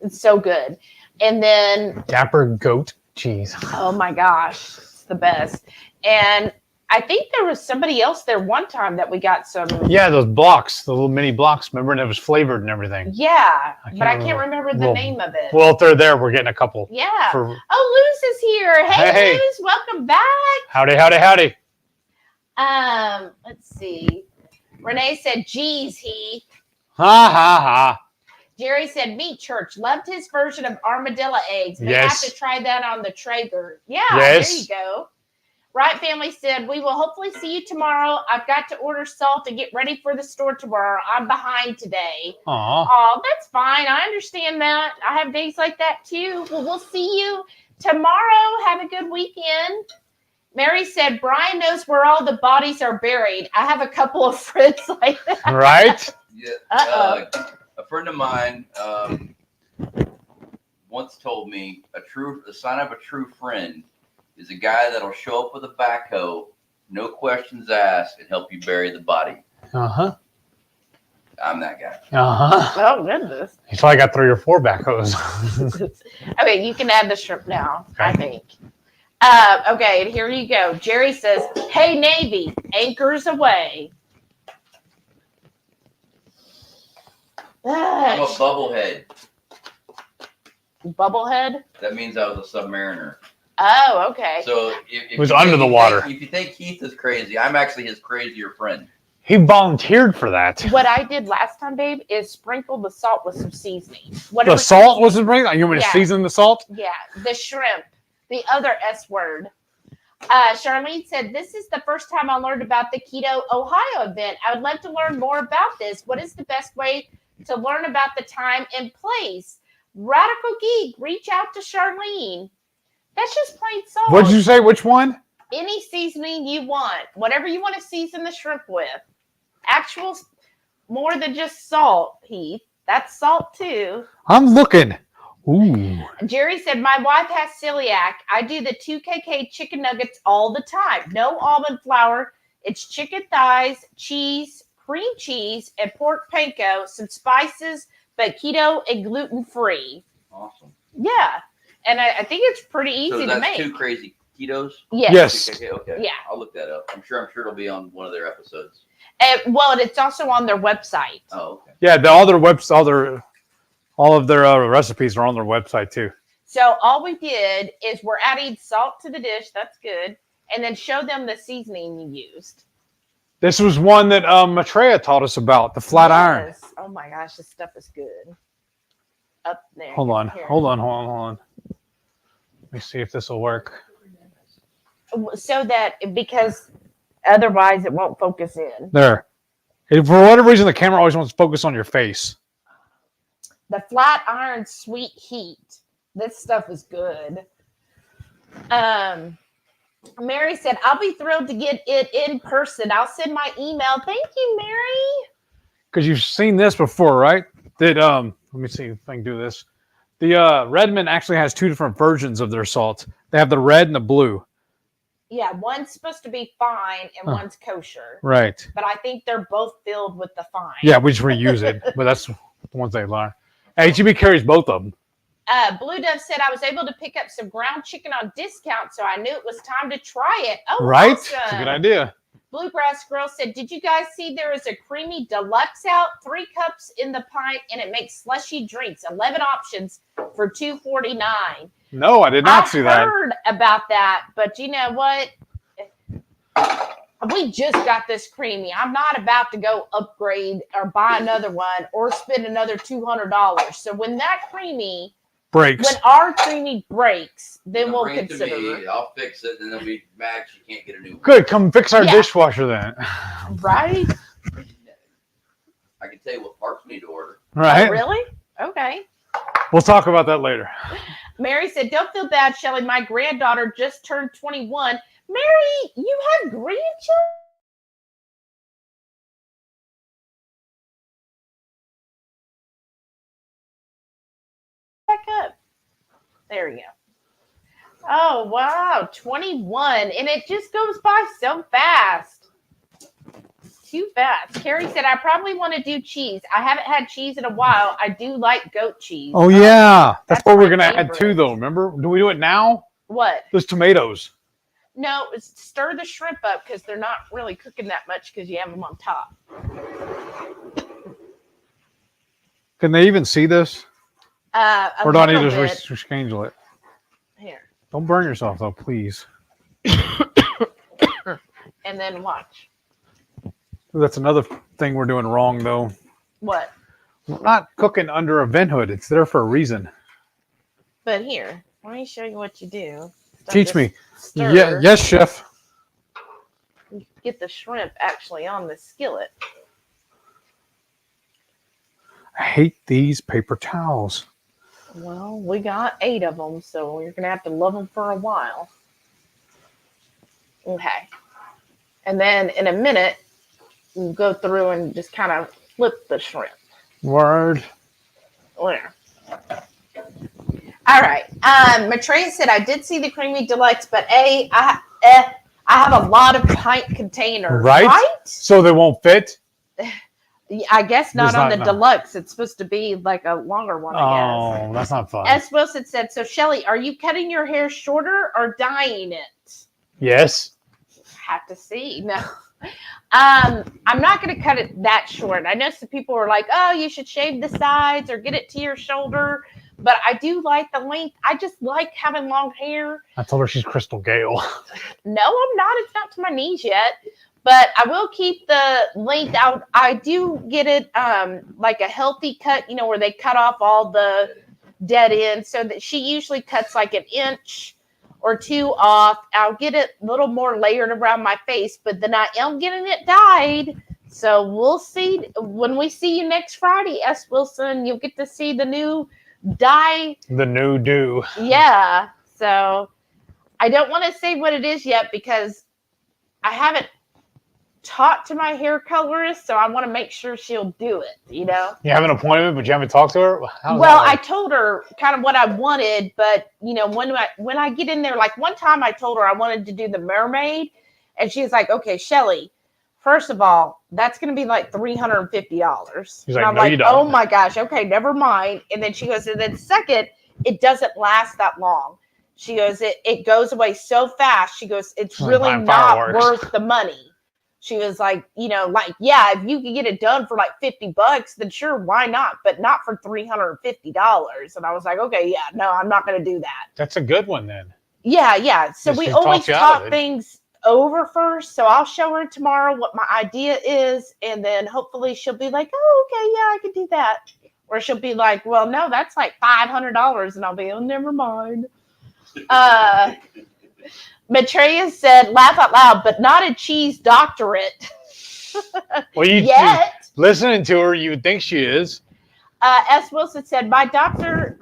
it's so good. And then Dapper goat cheese. oh my gosh, it's the best. And I think there was somebody else there one time that we got some. Yeah, those blocks, the little mini blocks, remember? And it was flavored and everything. Yeah, but I can't remember the name of it. Well, if they're there, we're getting a couple. Yeah. For... Oh, Luz is here. Hey, Luz, welcome back. Howdy, howdy, howdy. Let's see. Renee said, geez, Heath. Ha, ha, ha. Jerry said, meat church. Loved his version of armadillo eggs. May Yes. have to try that on the Traeger. Yeah, Yes. There you go. Right Family said, we will hopefully see you tomorrow. I've got to order salt and get ready for the store tomorrow. I'm behind today. Aw. Oh, that's fine. I understand that. I have days like that too. Well, we'll see you tomorrow. Have a good weekend. Mary said, Brian knows where all the bodies are buried. I have a couple of friends like that. Right? Yeah. A friend of mine once told me the sign of a true friend is a guy that'll show up with a backhoe, no questions asked, and help you bury the body. Uh-huh. I'm that guy. Uh-huh. Oh, goodness. He's probably got 3 or 4 backhoes. Okay, you can add the shrimp now, I think. Okay, and here you go. Jerry says, hey, Navy, anchors away. I'm a bubblehead. Bubblehead? That means I was a submariner. Oh, okay. So if It was under the water. If you think Heath is crazy, I'm actually his crazier friend. He volunteered for that. What I did last time, babe, is sprinkle the salt with some seasoning. The salt was the ring? You want me to season the salt? Yeah, the shrimp, the other S word. Charlene said, this is the first time I learned about the Keto Ohio event. I would love to learn more about this. What is the best way to learn about the time and place? Radical Geek, reach out to Charlene. That's just plain salt. What did you say? Which one? Any seasoning you want, whatever you want to season the shrimp with. Actual, more than just salt, Heath. That's salt too. I'm looking. Ooh. Jerry said, my wife has celiac. I do the 2KK chicken nuggets all the time. No almond flour. It's chicken thighs, cheese, cream cheese, and pork panko, some spices, but keto and gluten-free. Awesome. Yeah. And I think it's pretty easy to make. So that's 2 crazy ketos? Yes. Okay. Yeah. I'll look that up. I'm sure it'll be on one of their episodes. Well, it's also on their website. Oh, okay. Yeah, all of their recipes are on their website too. So all we did is we're adding salt to the dish. That's good. And then show them the seasoning you used. This was one that Maitreya taught us about, the flat iron. Yes. Oh my gosh, this stuff is good. Up there. Hold on. Here. Hold on. Let me see if this will work. So that, because otherwise it won't focus in. There. For whatever reason, the camera always wants to focus on your face. The flat iron sweet heat. This stuff is good. Mary said, I'll be thrilled to get it in person. I'll send my email. Thank you, Mary. Because you've seen this before, right? Let me see if I can do this. The Redmond actually has 2 different versions of their salt. They have the red and the blue. Yeah, one's supposed to be fine and one's kosher. Right. But I think they're both filled with the fine. Yeah, we just reuse it, but that's the ones they learn. HEB carries both of them. Blue Dove said, I was able to pick up some ground chicken on discount, so I knew it was time to try it. Oh, right? Awesome. It's a good idea. Bluegrass Girl said, did you guys see there is a creamy deluxe out? 3 cups in the pint, and it makes slushy drinks. 11 options for $2.49. No, I did not see that. I heard about that, but you know what? We just got this creamy. I'm not about to go upgrade or buy another one or spend another $200. So when that creamy breaks, when our creamy breaks, then we'll Bring it to consider. me, I'll fix it, and they'll be mad she can't get a new one. Good, come fix our dishwasher then. Right? I can tell you what parts we need to order. Right? Oh, really? Okay. We'll talk about that later. Mary said, don't feel bad, Shelly. My granddaughter just turned 21. Mary, you have grandchildren? Back up. There you go. Oh, wow. 21. And it just goes by so fast. Too fast. Carrie said, I probably want to do cheese. I haven't had cheese in a while. I do like goat cheese. Oh, yeah. That's what we're going to my add too, favorite. though. Remember? Do we do it now? What? Those tomatoes. No, stir the shrimp up because they're not really cooking that much because you have them on top. Can they even see this? Or do I need to little just reschedule it? Here. Don't burn yourself, though, please. And then watch. That's another thing we're doing wrong, though. What? We're not cooking under a vent hood. It's there for a reason. But here, let me show you what you do. Don't Teach just me. stir. Yeah, yes, chef. Get the shrimp actually on the skillet. I hate these paper towels. Well, we got 8 of them, so you're going to have to love them for a while. Okay. And then in a minute, we'll go through and just kind of flip the shrimp. Word. There. All right. Maitreya said, I did see the creamy deluxe, but I have a lot of pint containers. Right? So they won't fit? I guess not There's on not the enough. deluxe. It's supposed to be like a longer one, I guess. Oh, that's not fun. S. Wilson said, so Shelly, are you cutting your hair shorter or dyeing it? Yes. Have to see. No. I'm not going to cut it that short. I know some people are like, oh, you should shave the sides or get it to your shoulder. But I do like the length. I just like having long hair. I told her she's Crystal Gale. No, I'm not. It's not to my knees yet. But I will keep the length out. I do get it like a healthy cut, where they cut off all the dead ends. So that she usually cuts like an inch or 2 off. I'll get it a little more layered around my face, but then I am getting it dyed. So we'll see. When we see you next Friday, S. Wilson, you'll get to see the new dye. The new do. Yeah. So I don't want to say what it is yet because I haven't talked to my hair colorist, so I want to make sure she'll do it, you know? You have an appointment, but you haven't talked to her? Well, I told her kind of what I wanted, but, you know, when I get in there, like one time I told her I wanted to do the mermaid, and she was like, okay, Shelly, first of all, that's going to be like $350. She's and like, I'm no, like, you don't. oh my gosh, okay, never mind. And then she goes, and then second, it doesn't last that long. She goes, it goes away so fast. She goes, it's Like really buying not fireworks. worth the money. She was like, you know, like, yeah, if you could get it done for like $50, then sure, why not? But not for $350. And I was like, okay, yeah, no, I'm not going to do that. That's a good one then. Yeah. So She we talked always you out of talk it. things over first. So I'll show her tomorrow what my idea is. And then hopefully she'll be like, oh, okay, yeah, I can do that. Or she'll be like, well, no, that's like $500. And I'll be, oh, never mind. Maitreya said, laugh out loud, but not a cheese doctorate. Well, Yet. Listening to her, you would think she is. S. Wilson said, my daughter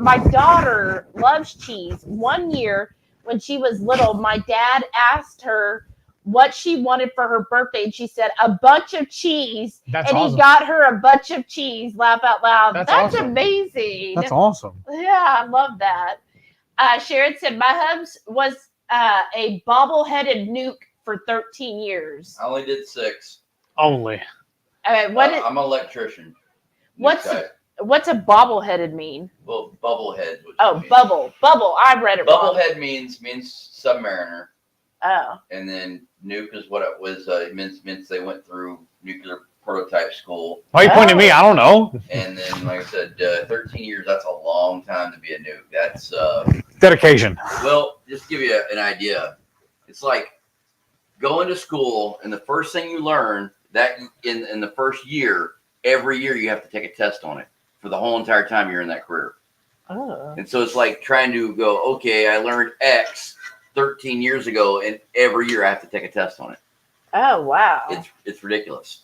loves cheese. 1 year when she was little, my dad asked her what she wanted for her birthday. And she said, a bunch of cheese. That's and awesome. He got her a bunch of cheese. Laugh out loud. That's That's awesome. amazing. That's awesome. Yeah, I love that. Sharon said, my hubs was a bobble-headed nuke for 13 years. I only did 6. Only. I'm an electrician. What's a bobble-headed mean? Well, bubblehead. Bubble. I read it wrong. Bubblehead means submariner. Oh. And then nuke is what it was. Means they went through nuclear prototype school. Why are you pointing at me? I don't know. And then, like I said, 13 years, that's a long time to be a nuke. That's dedication. Well, just to give you an idea, it's like going to school, and the first thing you learn that in the first year, every year you have to take a test on it for the whole entire time you're in that career. Oh. And so it's like trying to go, okay, I learned X 13 years ago, and every year I have to take a test on it. Oh, wow. It's ridiculous.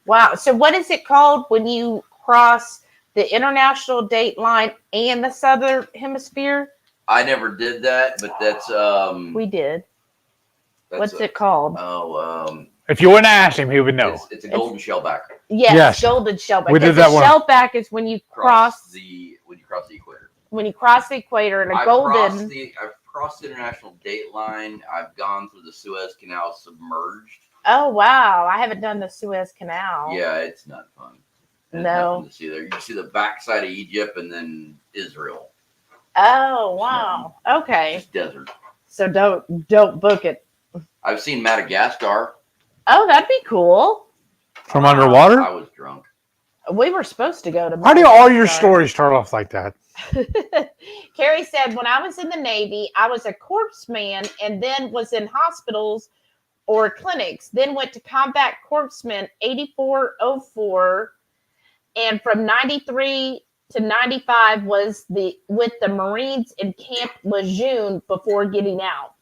Wow. So what is it called when you cross the international date line and the southern hemisphere? I never did that, but that's we did. That's What's it called? If you wouldn't ask him, he would know. It's a golden shellback. Yes, golden shellback. We did that one. Shellback is when you cross the equator. When you cross the equator, and golden. I've crossed the international date line. I've gone through the Suez Canal submerged. Oh wow! I haven't done the Suez Canal. Yeah, it's not fun. There's no. nothing to see there. You can see the backside of Egypt and then Israel. Oh wow! Okay. It's desert. So don't book it. I've seen Madagascar. Oh, that'd be cool. From underwater? I was drunk. We were supposed to go to Madagascar. How do all your stories start off like that? Carrie said, when I was in the Navy, I was a corpsman and then was in hospitals or clinics, then went to combat corpsman 8404, and from 93 to 95 was with the Marines in Camp Lejeune before getting out.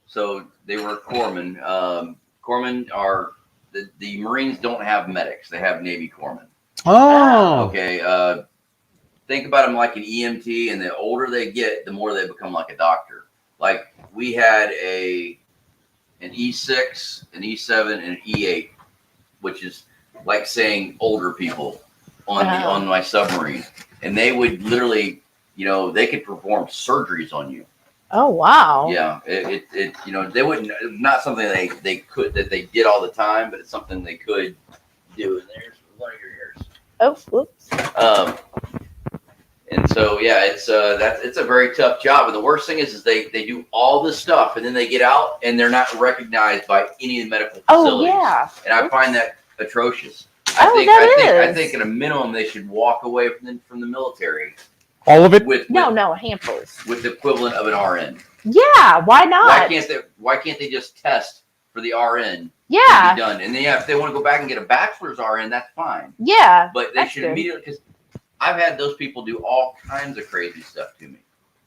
So they were corpsmen. Corpsmen are the Marines don't have medics; they have Navy corpsmen. Oh, okay. Think about them like an EMT, and the older they get, the more they become like a doctor. Like we had an E6, an E7, and an E8, which is like saying older people on my submarine, and they would literally, they could perform surgeries on you. Oh wow! Yeah, it they wouldn't, not something they did all the time, but it's something they could do. And there's one of your ears. Oh, whoops. And so yeah, it's a very tough job. And the worst thing is they do all this stuff, and then they get out and they're not recognized by any of the medical facilities. Oh yeah. And I find that atrocious. I think at a minimum they should walk away from the military. All of it? No, handfuls. With the equivalent of an RN. Yeah, why not? Why can't they just test for the RN? Yeah. Be done. And then if they want to go back and get a bachelor's RN, that's fine. Yeah. But they should immediately, because I've had those people do all kinds of crazy stuff to me.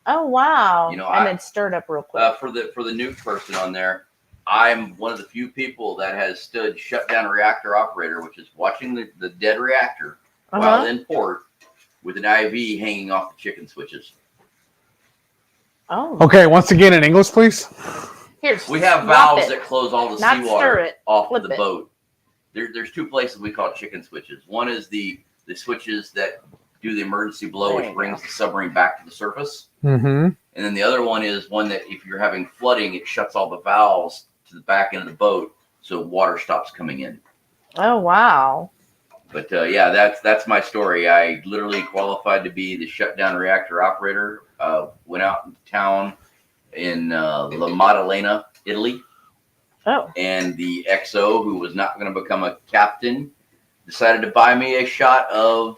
Oh wow. And then stirred up real quick. For the nuke person on there, I'm one of the few people that has stood shut down reactor operator, which is watching the dead reactor while in port with an IV hanging off the chicken switches. Oh. Okay, once again in English, please. Here, We have swap valves it. that close all the Not stir seawater it, off flip of the it. boat. There's two places we call chicken switches. One is the switches that do the emergency blow, There which you brings go. the submarine back to the surface. Mm-hmm. And then the other one is one that if you're having flooding, it shuts all the valves to the back end of the boat, so water stops coming in. Oh, wow. But yeah, that's my story. I literally qualified to be the shutdown reactor operator. Went out in town in La Maddalena, Italy. Oh. And the XO, who was not going to become a captain, decided to buy me a shot of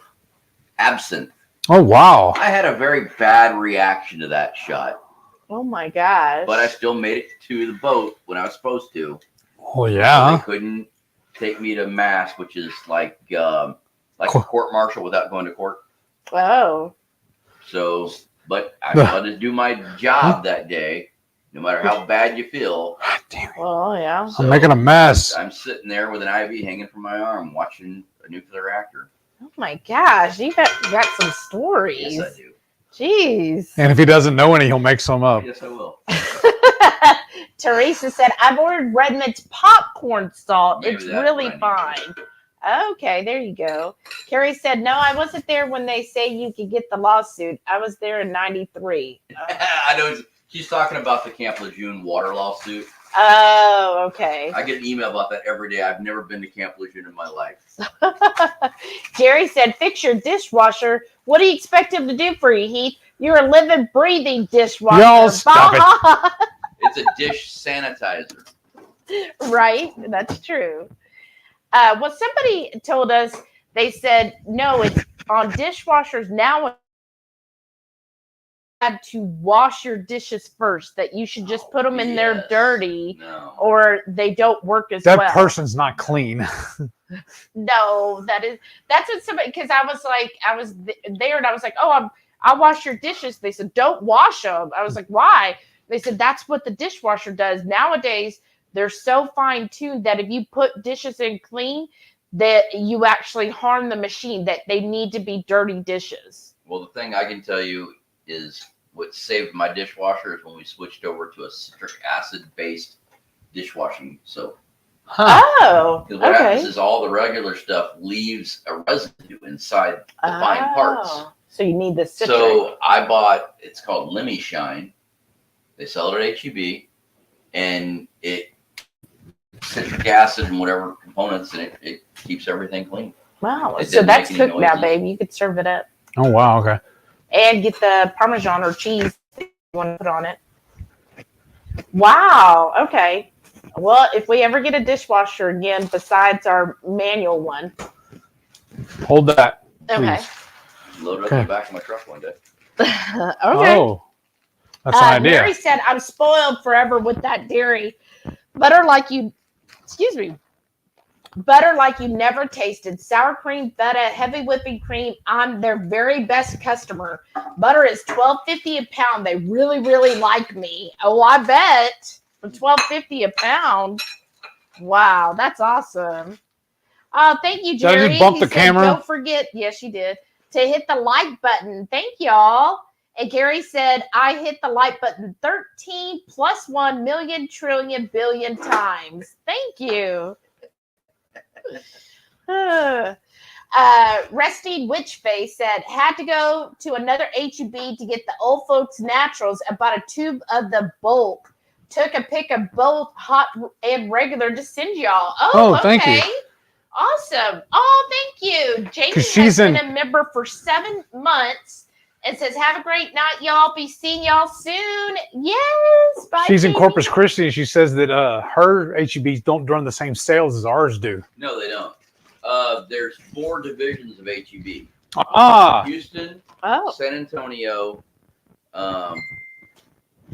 absinthe. Oh, wow. I had a very bad reaction to that shot, Oh, my gosh. but I still made it to the boat when I was supposed to. Oh, yeah. They couldn't take me to mass, which is like a court martial without going to court. Oh. So, but I wanted to do my job that day, no matter how bad you feel. Damn it. Well, yeah. So I'm making a mess. I'm sitting there with an IV hanging from my arm, watching a nuclear reactor. Oh, my gosh. You got some stories. Yes, I do. Jeez. And if he doesn't know any, he'll make some up. Yes, I will. Teresa said, I've ordered Redmond's popcorn salt. Maybe It's that's really what I fine. Okay, there you go. Carrie said, no, I wasn't there when they say you could get the lawsuit. I was there in 93. I know she's talking about the Camp Lejeune water lawsuit. Oh, okay. I get an email about that every day. I've never been to Camp Lejeune in my life. Jerry said, fix your dishwasher. What do you expect him to do for you, Heath? You're a living, breathing dishwasher. Y'all stop it. It's a dish sanitizer. Right? That's true. Well, somebody told us, they said, no, it's on dishwashers now. Had to wash your dishes first, that you should just put them in there dirty, or they don't work as well. That person's not clean. No, that's what somebody, because I was there and I was like, oh, I'll wash your dishes. They said, don't wash them. I was like, why? They said, that's what the dishwasher does. Nowadays, they're so fine-tuned that if you put dishes in clean, that you actually harm the machine, that they need to be dirty dishes. Well, the thing I can tell you is what saved my dishwasher is when we switched over to a citric acid-based dishwashing soap. Huh. Oh, Because what okay. happens is all the regular stuff leaves a residue inside the fine parts. So you need the citric. So I bought, it's called Lemmy Shine. They sell it at HEB, and it citric acid and whatever components in it, it keeps everything clean. Wow. It So didn't that's make any cooked now, noises. baby. You could serve it up. Oh, wow. Okay. And get the Parmesan or cheese you want to put on it. Wow. Okay. Well, if we ever get a dishwasher again besides our manual one. Hold that. Okay. Please. Load it up in the back of my truck one day. Okay. Oh, that's an idea. Mary said, I'm spoiled forever with that dairy. Butter like you never tasted. Sour cream, feta, heavy whipping cream. I'm their very best customer. Butter is $12.50 a pound. They really, really like me. Oh, I bet. For $12.50 a pound. Wow, that's awesome. Oh, thank you, Did I Jerry. just bump He the said, camera? Don't forget, yes, you did, to hit the like button. Thank y'all. And Gary said, I hit the like button 13 plus 1 million trillion billion times. Thank you. Resting Witch Face said, had to go to another HEB to get the old folks naturals and bought a tube of the bulk. Took a pick of both hot and regular to send y'all. Oh, okay. Thank you. Awesome. Oh, thank you. Jamie has been a member for 7 months and says, have a great night, y'all. Be seeing y'all soon. Yes. Bye, She's in Jamie. Corpus Christi, and she says that her HEBs don't run the same sales as ours do. No, they don't. There's 4 divisions of HEB. Houston, San Antonio,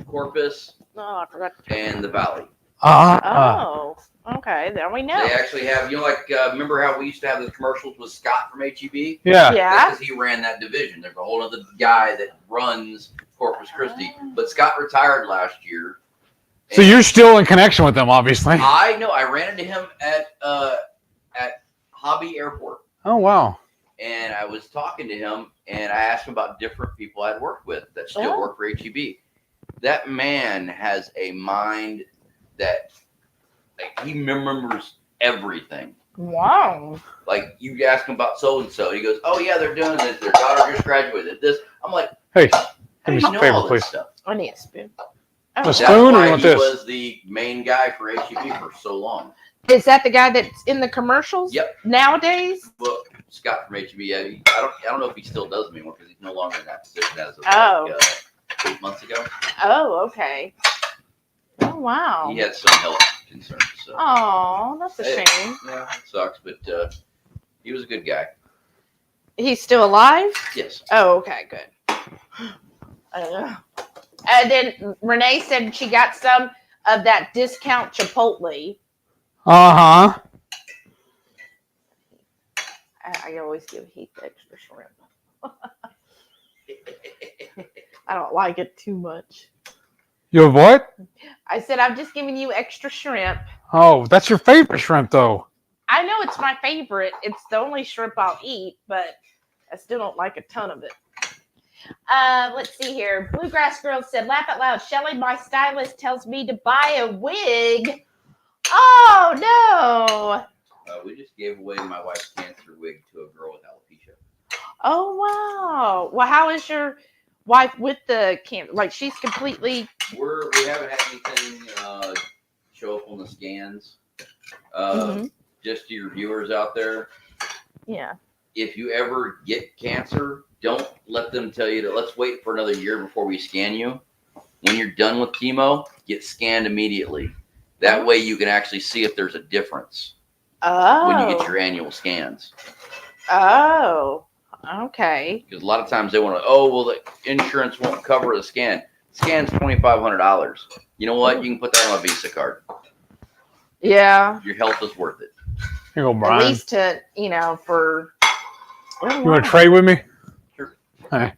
Corpus, I forgot. and the Valley. Okay. There we know. They actually have, remember how we used to have the commercials with Scott from HEB? Yeah. That's because he ran that division. There's a whole other guy that runs Corpus Christi. But Scott retired last year. So you're still in connection with them, obviously. I know. I ran into him at Hobby Airport. Oh, wow. And I was talking to him, and I asked him about different people I'd worked with that still work for HEB. That man has a mind that he remembers everything. Wow. Like you ask him about so and so, he goes, "Oh yeah, they're doing this. Their daughter just graduated. This." I'm like, Hey, "How do me you some know favor, all this please. stuff?" I need a spoon. A Oh, spoon? That's or you why want he this? was the main guy for HEB for so long. is that the guy that's in the commercials? Yep. Nowadays? Well, Scott from HEB, I don't know if he still does anymore because he's no longer in that position as of Oh. like, 8 months ago. Oh, okay. Oh, wow. He had some health concerns. So. Oh, that's a shame. Yeah, it sucks, but he was a good guy. He's still alive? Yes. Oh, okay, good. And then Renee said she got some of that discount Chipotle. Uh-huh. I always give Heath extra shrimp. I don't like it too much. You have what? I said, I'm just giving you extra shrimp. Oh, that's your favorite shrimp, though. I know it's my favorite. It's the only shrimp I'll eat, but I still don't like a ton of it. Let's see here. Bluegrass Girl said, laugh out loud. Shelly, my stylist, tells me to buy a wig. Oh, no. We just gave away my wife's cancer wig to a girl with alopecia. Oh, wow. Well, how is your wife with the cancer? Like, she's completely... We haven't had anything show up on the scans. Just to your viewers out there, Yeah. if you ever get cancer, don't let them tell you to let's wait for another year before we scan you. When you're done with chemo, get scanned immediately. That way you can actually see if there's a difference when you get your annual scans. Oh, okay. Because a lot of times they want to, the insurance won't cover the scan. Scan's $2,500. You know what? You can put that on a Visa card. Yeah. Your health is worth it. Here you go, Brian. At least to, for... You want to trade with me? Sure. Hey.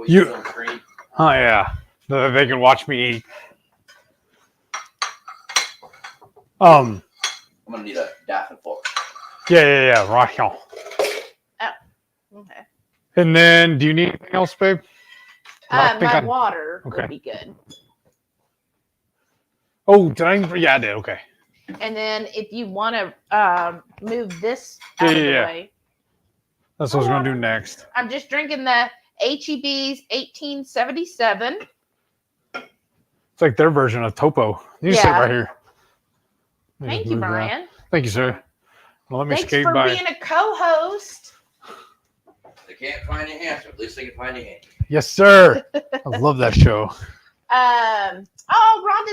You on screen? Oh, yeah. They can watch me eat. I'm going to need a knife and fork. Yeah. Right on. Okay. And then, do you need anything else, babe? My water Okay. would be good. Oh, did I? Yeah, I did. Okay. And then if you want to move this out of the way. That's what I was going to do next. I'm just drinking the HEB's 1877. It's like their version of Topo. You sit right here. Thank you, Brian. Thank you, sir. Well, let me Thanks skate for by. being a co-host. They can't find the answer. At least they can find the answer. Yes, sir. I love that show. Rhonda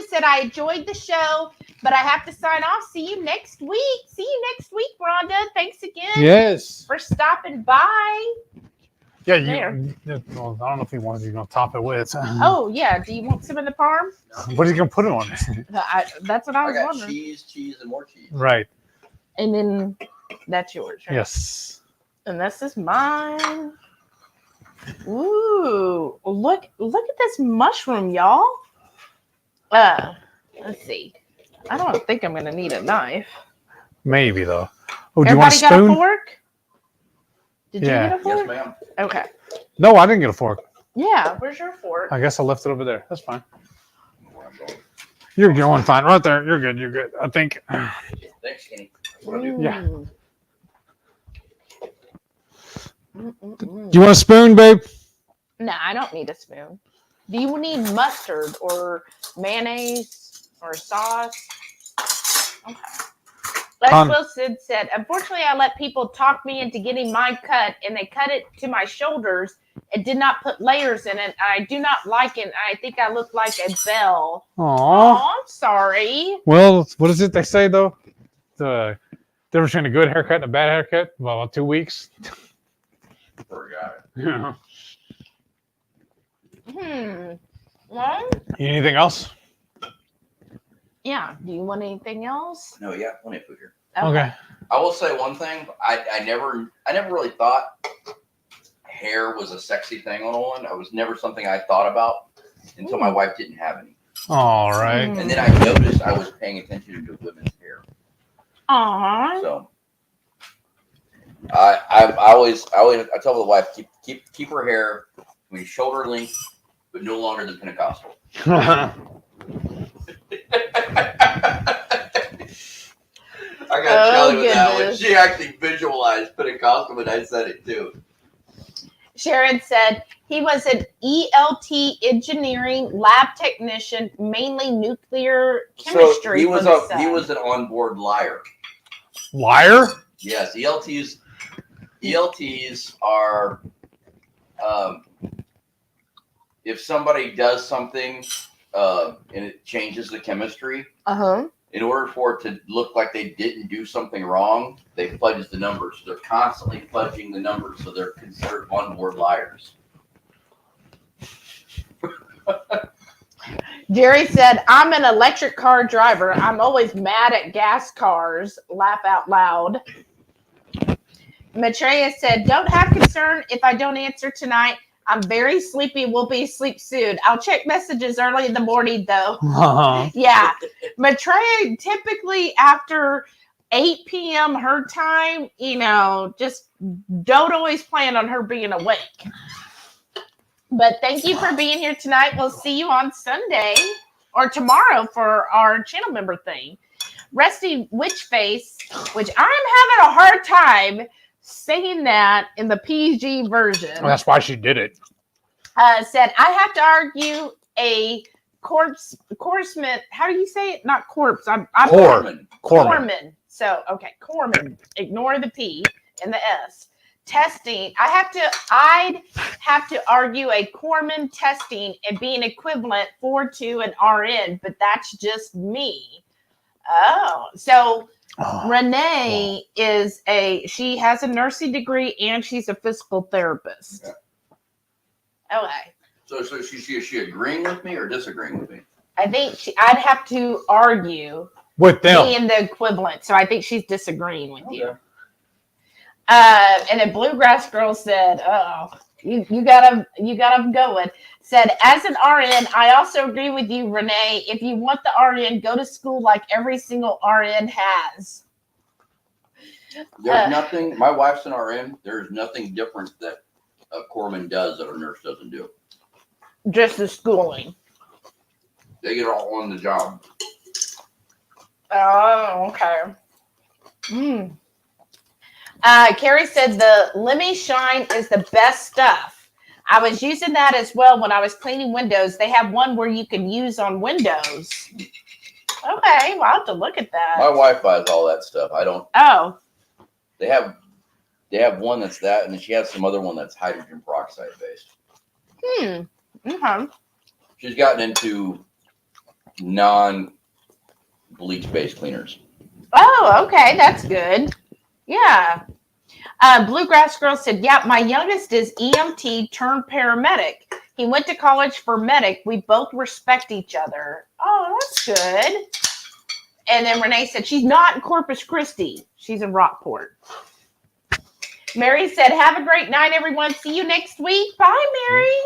said, I enjoyed the show, but I have to sign off. See you next week. See you next week, Rhonda. Thanks again Yes. for stopping by. Yeah, well, I don't know if he wants you going to top it with. Oh, yeah. Do you want some of the parm? What is he going to put it on? That's what I was got wondering. cheese, and more cheese. Right. And then that's yours, right? Yes. And this is mine. Ooh, look at this mushroom, y'all. Let's see. I don't think I'm gonna need a knife. Maybe though. Oh, do you want a Everybody got a spoon? fork? Did you get a fork? Yes, ma'am. Okay. No, I didn't get a fork. Yeah, where's your fork? I guess I left it over there. That's fine. You're going fine. Right there. You're good. You're good. I think. Thanks, Kenny. That's what I do. Yeah. Mm-mm-mm. Do you want a spoon, babe? No, I don't need a spoon. Do you need mustard or mayonnaise or sauce? Okay. Les Wilson said, unfortunately, I let people talk me into getting mine cut, and they cut it to my shoulders and did not put layers in it. I do not like it. I think I look like a belle. Aww. I'm sorry. Well, what is it they say, though? The difference between a good haircut and a bad haircut? Well, 2 weeks. Poor guy. Yeah. Well, Anything else? yeah. Do you want anything else? No, yeah, plenty of food here. Okay. I will say one thing. I never really thought hair was a sexy thing on a woman. It was never something I thought about until my wife didn't have any. All right. And then I noticed I was paying attention to women's hair. Aww. So I always tell the wife keep her hair between shoulder length but no longer the Pentecostal. I got Shelly with that one. She actually visualized Pentecostal when I said it too. Sharon said he was an ELT engineering lab technician, mainly nuclear chemistry. So he was an onboard liar. Liar? Yes, ELTs are if somebody does something and it changes the chemistry. In order for it to look like they didn't do something wrong, they fudge the numbers. So they're constantly fudging the numbers, so they're considered onboard liars. Jerry said, I'm an electric car driver. I'm always mad at gas cars. Laugh out loud. Maitreya said, don't have concern if I don't answer tonight. I'm very sleepy. We'll be asleep soon. I'll check messages early in the morning, though. Yeah. Maitreya, typically after 8 p.m. her time, just don't always plan on her being awake. But thank you for being here tonight. We'll see you on Sunday or tomorrow for our channel member thing. Rusty Witchface, which I'm having a hard time saying that in the PG version. Well, that's why she did it. Said, I have to argue a corpsman. How do you say it? Not corpse. I'm Corpsman. So, okay, Corpsman. Ignore the P and the S. Testing. I'd have to argue a Corpsman testing and being equivalent to an RN, but that's just me. Oh, so Renee she has a nursing degree and she's a physical therapist. Yeah. Okay. So is she agreeing with me or disagreeing with me? I think I'd have to argue with them being the equivalent. So I think she's disagreeing with you. And then Bluegrass Girl said, "Oh, you got them going." Said, as an RN, I also agree with you, Renee. If you want the RN, go to school like every single RN has. There's nothing. My wife's an RN. There's nothing different that a corpsman does that a nurse doesn't do. Just the schooling. They get all on the job. Oh, okay. Carrie said the Lemmy Shine is the best stuff. I was using that as well when I was cleaning windows. They have one where you can use on windows. Okay, well, I'll have to look at that. My wife buys all that stuff. I don't. Oh. They have one that's that, and then she has some other one that's hydrogen peroxide based. Okay. She's gotten into non-bleach based cleaners. Oh, okay, that's good. Yeah. Bluegrass Girl said, yeah, my youngest is EMT turned paramedic. He went to college for medic. We both respect each other. Oh, that's good. And then Renee said, she's not in Corpus Christi. She's in Rockport. Mary said, have a great night, everyone. See you next week. Bye, Mary.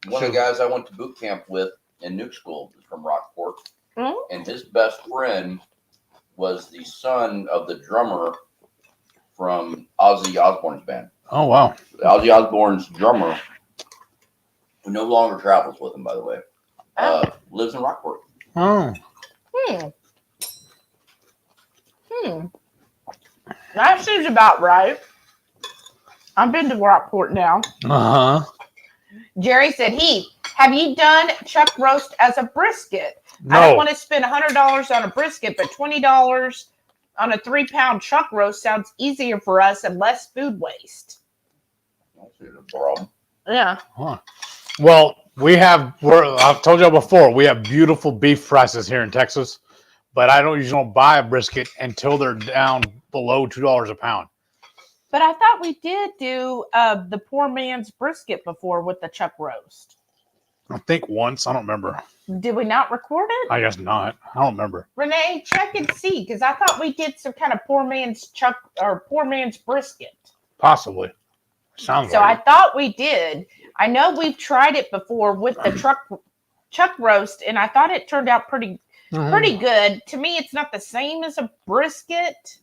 One of the guys I went to boot camp with in Nuke School is from Rockport. And his best friend was the son of the drummer from Ozzy Osbourne's band. Oh, wow. Ozzy Osbourne's drummer, who no longer travels with him, by the way, lives in Rockport. Oh. That seems about right. I've been to Rockport now. Jerry said, Heath, have you done chuck roast as a brisket? No. I don't want to spend $100 on a brisket, but $20 on a 3-pound chuck roast sounds easier for us and less food waste. That's a problem. Yeah. Huh. Well, I've told you before, we have beautiful beef prices here in Texas, but I usually don't buy a brisket until they're down below $2 a pound. But I thought we did do the poor man's brisket before with the chuck roast. I think once. I don't remember. Did we not record it? I guess not. I don't remember. Renee, check and see, because I thought we did some kind of poor man's brisket. Possibly. Sounds so like I thought we did. I know we've tried it before with the chuck roast, and I thought it turned out pretty good. To me, it's not the same as a brisket.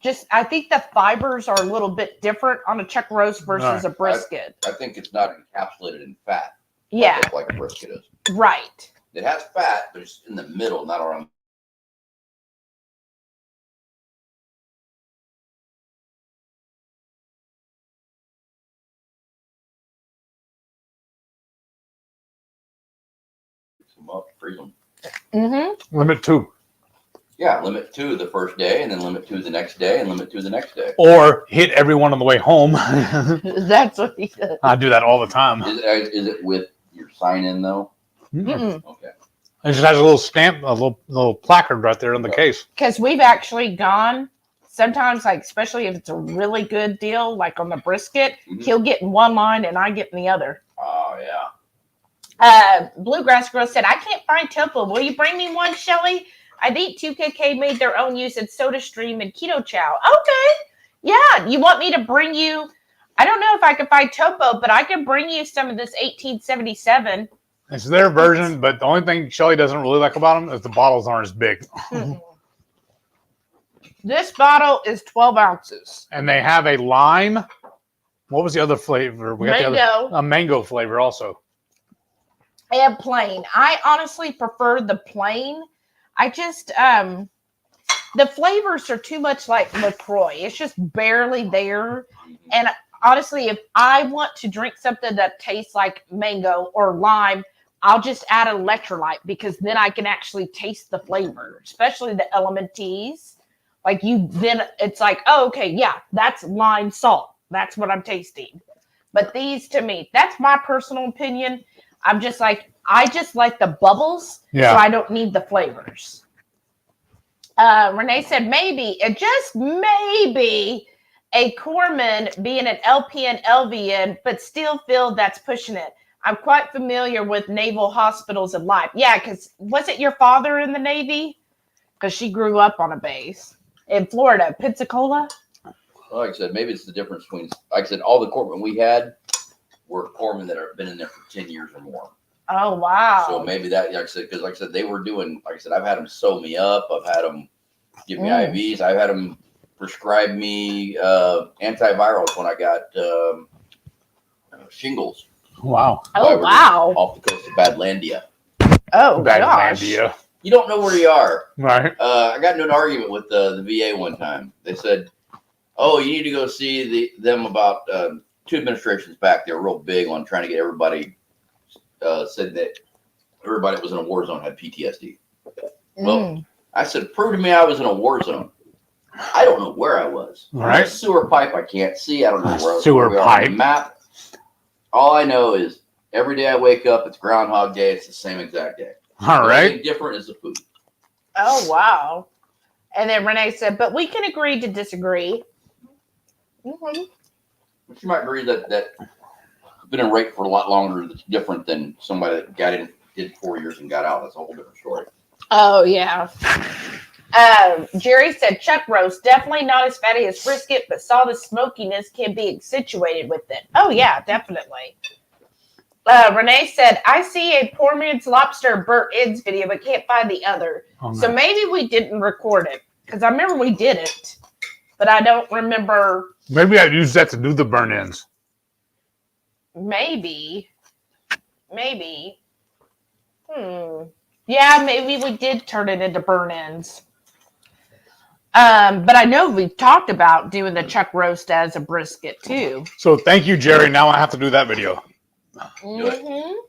Just I think the fibers are a little bit different on a chuck roast versus a brisket. I think it's not encapsulated in fat. Yeah, like a brisket is. right. It has fat, but it's in the middle, not around. Them up, freeze them. Mm-hmm. Limit 2. Yeah, limit 2 the first day, and then limit 2 the next day, and limit 2 the next day. Or hit everyone on the way home. That's what he does. I do that all the time. Is it with your sign in though? Mm-mm. Okay. It just has a little stamp, a little placard right there in the case. Because we've actually gone sometimes, like especially if it's a really good deal, like on the brisket, he'll get in one line and I get in the other. Oh yeah. Bluegrass Girl said, "I can't find tofu. Will you bring me one, Shelly? I'd eat 2KK made their own use at SodaStream and Ketochow." Okay. Yeah. You want me to bring you? I don't know if I can find tofu, but I can bring you some of this 1877. It's their version, but the only thing Shelly doesn't really like about them is the bottles aren't as big. This bottle is 12 ounces. And they have a lime. What was the other flavor? We got Mango. a mango flavor also. And plain. I honestly prefer the plain. I just the flavors are too much like LaCroix. It's just barely there. And honestly, if I want to drink something that tastes like mango or lime, I'll just add an electrolyte because then I can actually taste the flavor, especially the element teas. Like then it's like, oh, okay, yeah, that's lime salt. That's what I'm tasting. But these, to me, that's my personal opinion. I just like the bubbles, so I don't need the flavors. Renee said maybe, just maybe, a corpsman being an LPN, LVN, but still feel that's pushing it. I'm quite familiar with naval hospitals and life. Yeah, because was it your father in the Navy? Because she grew up on a base in Florida, Pensacola. Well, like I said, maybe it's the difference between, like I said, all the corpsmen we had were corpsmen that have been in there for 10 years or more. Oh, wow. So maybe that, like I said, because like I said, they were doing, like I said, I've had them sew me up. I've had them give me IVs. I've had them prescribe me antivirals when I got shingles. Wow. Oh, wow. Off the coast of Badlandia. Oh, gosh. Badlandia. You don't know where you are. Right. I got into an argument with the VA one time. They said, "Oh, you need to go see them about 2 administrations back. They were real big on trying to get everybody said that everybody that was in a war zone had PTSD." Well, I said, "Prove to me I was in a war zone." I don't know where I was. Right. A sewer pipe I can't see. I don't know where Sewer we are pipe. on the map. All I know is every day I wake up, it's Groundhog Day. It's the same exact day. All right. The only thing different is the food. Oh, wow. And then Renee said, "But we can agree to disagree." But you might agree that been in rape for a lot longer. That's different than somebody that got in, did 4 years and got out. That's a whole different story. Oh, yeah. Jerry said, "Chuck roast, definitely not as fatty as brisket, but saw the smokiness can be accentuated with it." Oh, yeah, definitely. Renee said, "I see a poor man's lobster burnt ends video, but can't find the other." Oh, no. So maybe we didn't record it, because I remember we did it, but I don't remember. Maybe I used that to do the burn ends. Maybe. Yeah, maybe we did turn it into burn ends. But I know we've talked about doing the chuck roast as a brisket too. So thank you, Jerry. Now I have to do that video. Mm-hmm.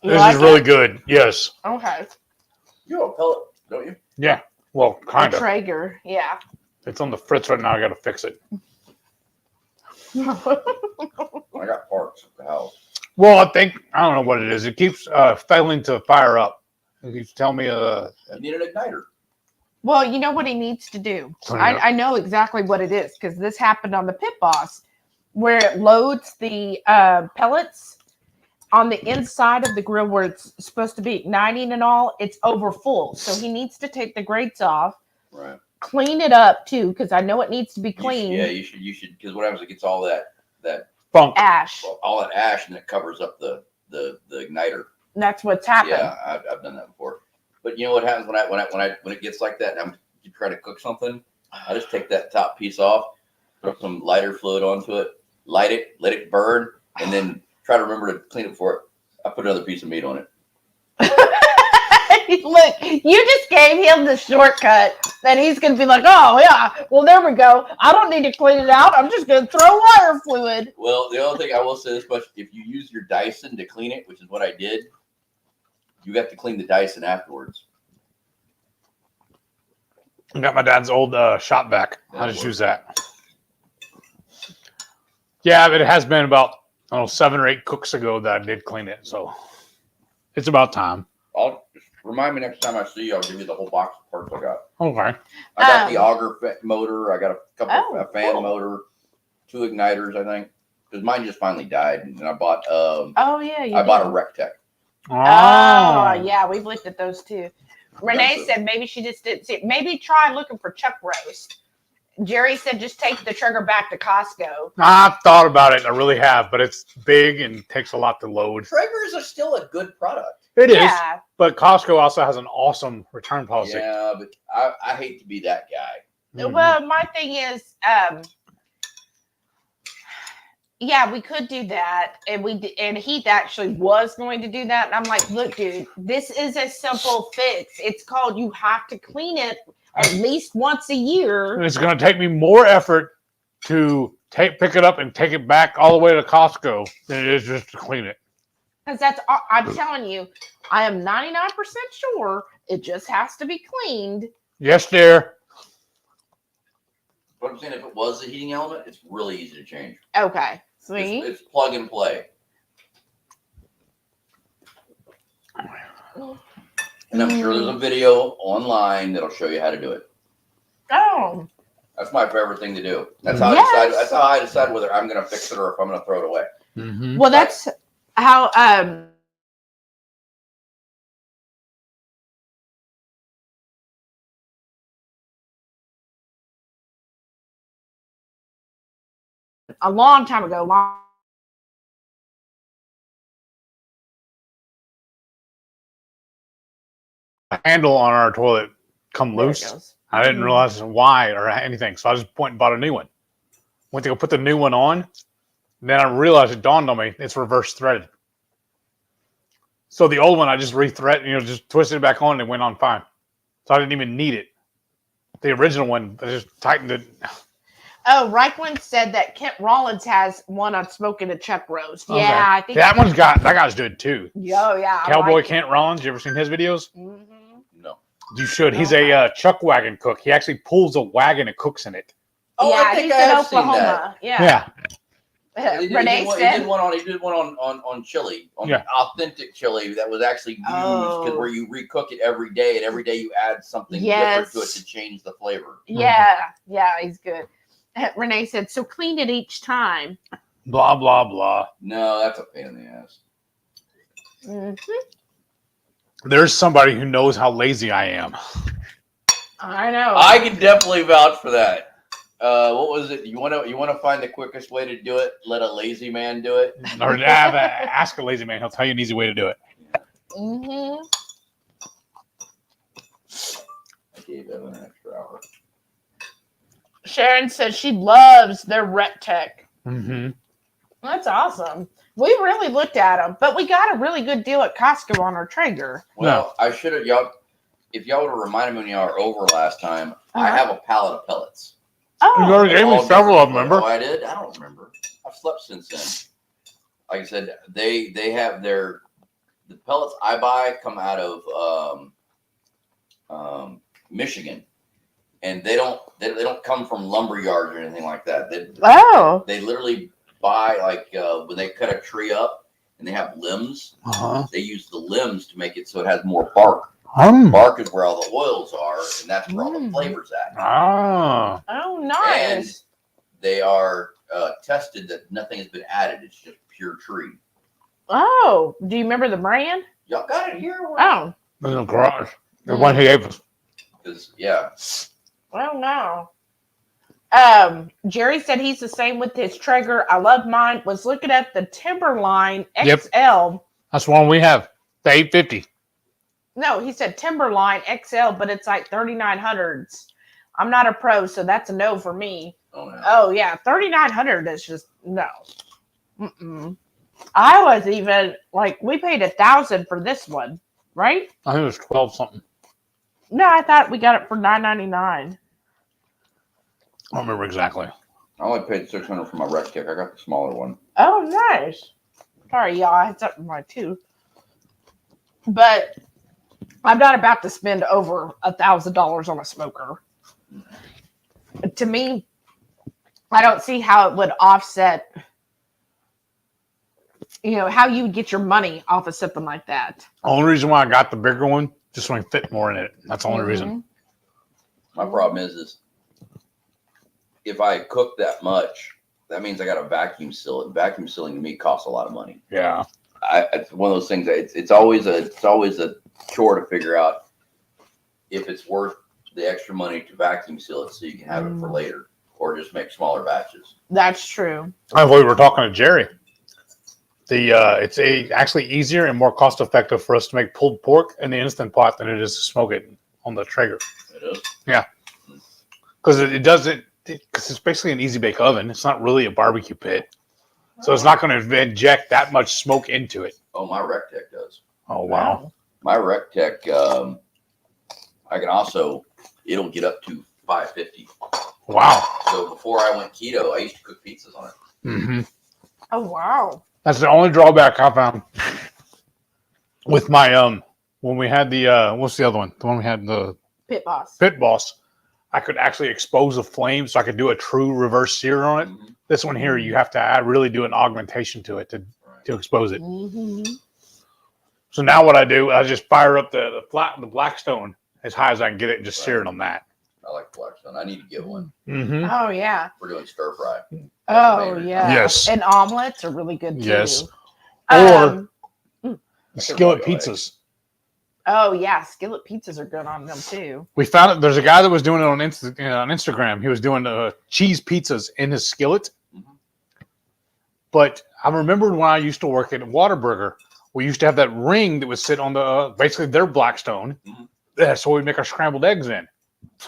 This is really good. Yes. Okay. You have a pellet, don't you? Yeah. Well, kind of. Traeger, yeah. It's on the fritz right now. I got to fix it. I got parts at the house. Well, I don't know what it is. It keeps failing to fire up. It keeps telling me You need an igniter. Well, you know what he needs to do? Turn it up. I know exactly what it is because this happened on the Pit Boss where it loads the pellets on the inside of the grill where it's supposed to be igniting and all. It's over full. So he needs to take the grates off. Right. Clean it up too, because I know it needs to be clean. You should, because what happens? It gets all that funk, ash, all that ash, and it covers up the igniter. That's what's happened. Yeah, I've done that before. But you know what happens when it gets like that? You try to cook something. I just take that top piece off, throw some lighter fluid onto it, light it, let it burn, and then try to remember to clean it before it. I put another piece of meat on it. Look, you just gave him the shortcut that he's going to be like, oh, yeah, well, there we go. I don't need to clean it out. I'm just going to throw water fluid. Well, the only thing I will say this much, if you use your Dyson to clean it, which is what I did, you have to clean the Dyson afterwards. I got my dad's old shop vac. I just use that. Yeah, but it has been about 7 or 8 cooks ago that I did clean it, so it's about time. I'll remind me next time I see you. I'll give you the whole box of parts I got. Okay. I got the auger motor. I got a couple a fan motor, 2 igniters, I think, because mine just finally died, and I bought. I bought a Rectech. Oh, yeah, we've looked at those too. Renee said maybe she just didn't see it. Maybe try looking for chuck roast. Jerry said just take the trigger back to Costco. I've thought about it. I really have, but it's big and takes a lot to load. Traegers are still a good product. It is, but Costco also has an awesome return policy. Yeah, but I hate to be that guy. Mm-hmm. Well, my thing is, yeah, we could do that, and Heath actually was going to do that, and I'm like, look, dude, this is a simple fix. It's called you have to clean it at least once a year. It's going to take me more effort to pick it up and take it back all the way to Costco than it is just to clean it. Because that's, I'm telling you, I am 99% sure it just has to be cleaned. Yes, dear. But I'm saying if it was a heating element, it's really easy to change. Okay. Sweet. It's plug and play. And I'm sure there's a video online that'll show you how to do it. Oh. That's my favorite thing to do. That's how I decide. That's how I decide whether I'm going to fix it or if I'm going to throw it away. Mm-hmm. Well, that's how. A long time ago. The handle on our toilet come loose. I didn't realize why or anything, so I just went and bought a new one. Went to go put the new one on, then I realized it dawned on me it's reverse threaded. So the old one I just rethreaded, just twisted it back on and it went on fine. So I didn't even need it. The original one, I just tightened it. Oh, Reichman said that Kent Rollins has one on smoking a chuck roast. Okay. Yeah, I think that guy's good too. Oh yeah, Cowboy Kent Rollins. You ever seen his videos? Mm-hmm. No. You should. He's a chuck wagon cook. He actually pulls a wagon and cooks in it. Oh, yeah, I think he's I in have Oklahoma. seen that. Yeah. Renee said he did one on chili, authentic chili that was actually used because where you recook it every day, and every day you add something different to it to change the flavor. Yeah, he's good. Renee said, so clean it each time. Blah, blah, blah. No, that's a pain in the ass. Mm-hmm. There's somebody who knows how lazy I am. I know. I can definitely vouch for that. What was it? You want to find the quickest way to do it? Let a lazy man do it. Or ask a lazy man. He'll tell you an easy way to do it. Mm-hmm. I gave him an extra hour. Sharon says she loves their Rectech. Mm-hmm. That's awesome. We really looked at them, but we got a really good deal at Costco on our Traeger. Well, I should have if y'all would have reminded me when y'all were over last time. I have a pallet of pellets. You already gave me several of them, remember? Oh, I did? I don't remember. I've slept since then. Like I said, they have the pellets I buy come out of Michigan. And they don't come from lumber yards or anything like that. They literally buy when they cut a tree up and they have limbs. They use the limbs to make it so it has more bark. Bark is where all the oils are, and that's where all the flavors at. Oh, nice. And they are tested that nothing has been added. It's just pure tree. Oh, do you remember the brand? Y'all got it here? Oh. In the garage. The one he gave us. Yeah. Well, no. Jerry said he's the same with his Traeger. I love mine. Was looking at the Timberline XL. Yep. That's the one we have. The 850. No, he said Timberline XL, but it's like 3900s. I'm not a pro, so that's a no for me. Oh, no. Oh yeah, 3900 is just no. Mm-mm. I was even like, we paid $1,000 for this one, right? I think it was 12 something. No, I thought we got it for $9.99. I don't remember exactly. I only paid $600 for my rec tick. I got the smaller one. Oh, nice. Sorry, y'all. I had something in my tooth. But I'm not about to spend over $1,000 on a smoker. To me, I don't see how it would offset, how you would get your money off of something like that. The only reason why I got the bigger one, just so I can fit more in it. That's the only reason. My problem is if I cook that much, that means I got to vacuum seal it. Vacuum sealing to me costs a lot of money. Yeah. It's one of those things that it's always a chore to figure out if it's worth the extra money to vacuum seal it so you can have it for later, or just make smaller batches. That's true. I believe we were talking to Jerry. It's actually easier and more cost effective for us to make pulled pork in the Instant Pot than it is to smoke it on the Traeger. It is. Yeah, because it doesn't. Because it's basically an easy bake oven. It's not really a barbecue pit, so it's not going to inject that much smoke into it. Oh, my rec tech does. Oh wow! My rec tech, I can also. It'll get up to 550. Wow! So before I went keto, I used to cook pizzas on it. Mm-hmm. Oh, wow. That's the only drawback I found with my when we had the what's the other one? The one we had the Pit Boss. Pit Boss. I could actually expose a flame, so I could do a true reverse sear on it. Mm-hmm. This one here, you have to really do an augmentation to it to expose it. Mm-hmm. So now what I do, I just fire up the Blackstone as high as I can get it and just sear it on that. I like Blackstone. I need to get one. Mm-hmm. Oh, yeah. We're doing stir fry. Oh, yeah. Yes. And omelets are really good, too. Yes. Or skillet Go ahead. pizzas. Oh, yeah. Skillet pizzas are good on them, too. We found it. There's a guy that was doing it on Instagram. He was doing cheese pizzas in his skillet. Mm-hmm. But I remembered when I used to work at Whataburger, we used to have that ring that would sit on the basically their Blackstone. Mm-hmm. That's what we make our scrambled eggs in.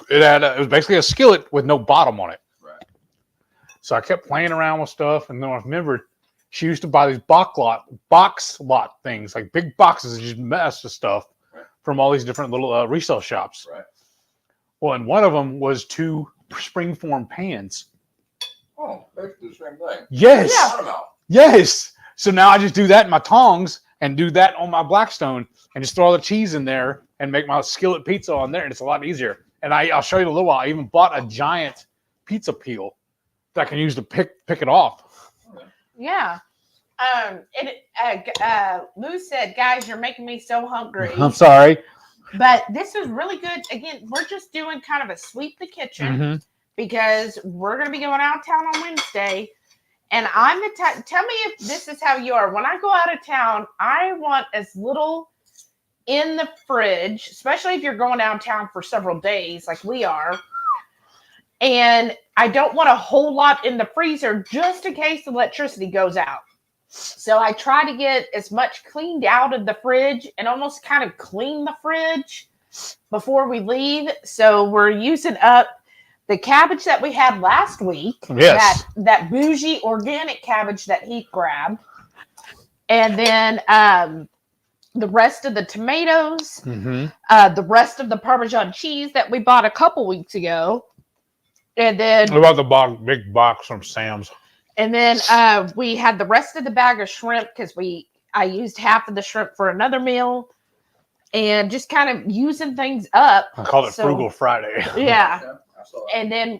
It was basically a skillet with no bottom on it. Right. So I kept playing around with stuff, and then I remembered she used to buy these box lot things, like big boxes of just mess of stuff from all these different little resale shops. Right. Well, and one of them was 2 springform pans. Oh, basically the same thing. Yes. Yeah. Yes. So now I just do that in my tongs and do that on my Blackstone and just throw all the cheese in there and make my skillet pizza on there, and it's a lot easier. And I'll show you in a little while. I even bought a giant pizza peel that I can use to pick it off. Yeah. Lou said, guys, you're making me so hungry. I'm sorry. But this is really good. Again, we're just doing kind of a sweep the kitchen because we're going to be going out of town on Wednesday. And I'm the type, tell me if this is how you are. When I go out of town, I want as little in the fridge, especially if you're going downtown for several days like we are. And I don't want a whole lot in the freezer just in case the electricity goes out. So I try to get as much cleaned out of the fridge and almost kind of clean the fridge before we leave. So we're using up the cabbage that we had last week. Yes. That bougie organic cabbage that Heath grabbed. And then the rest of the tomatoes, the rest of the Parmesan cheese that we bought a couple weeks ago. And then what about the big box from Sam's? And then we had the rest of the bag of shrimp because I used half of the shrimp for another meal, and just kind of using things up. I called it Frugal Friday. Yeah. I saw that. And then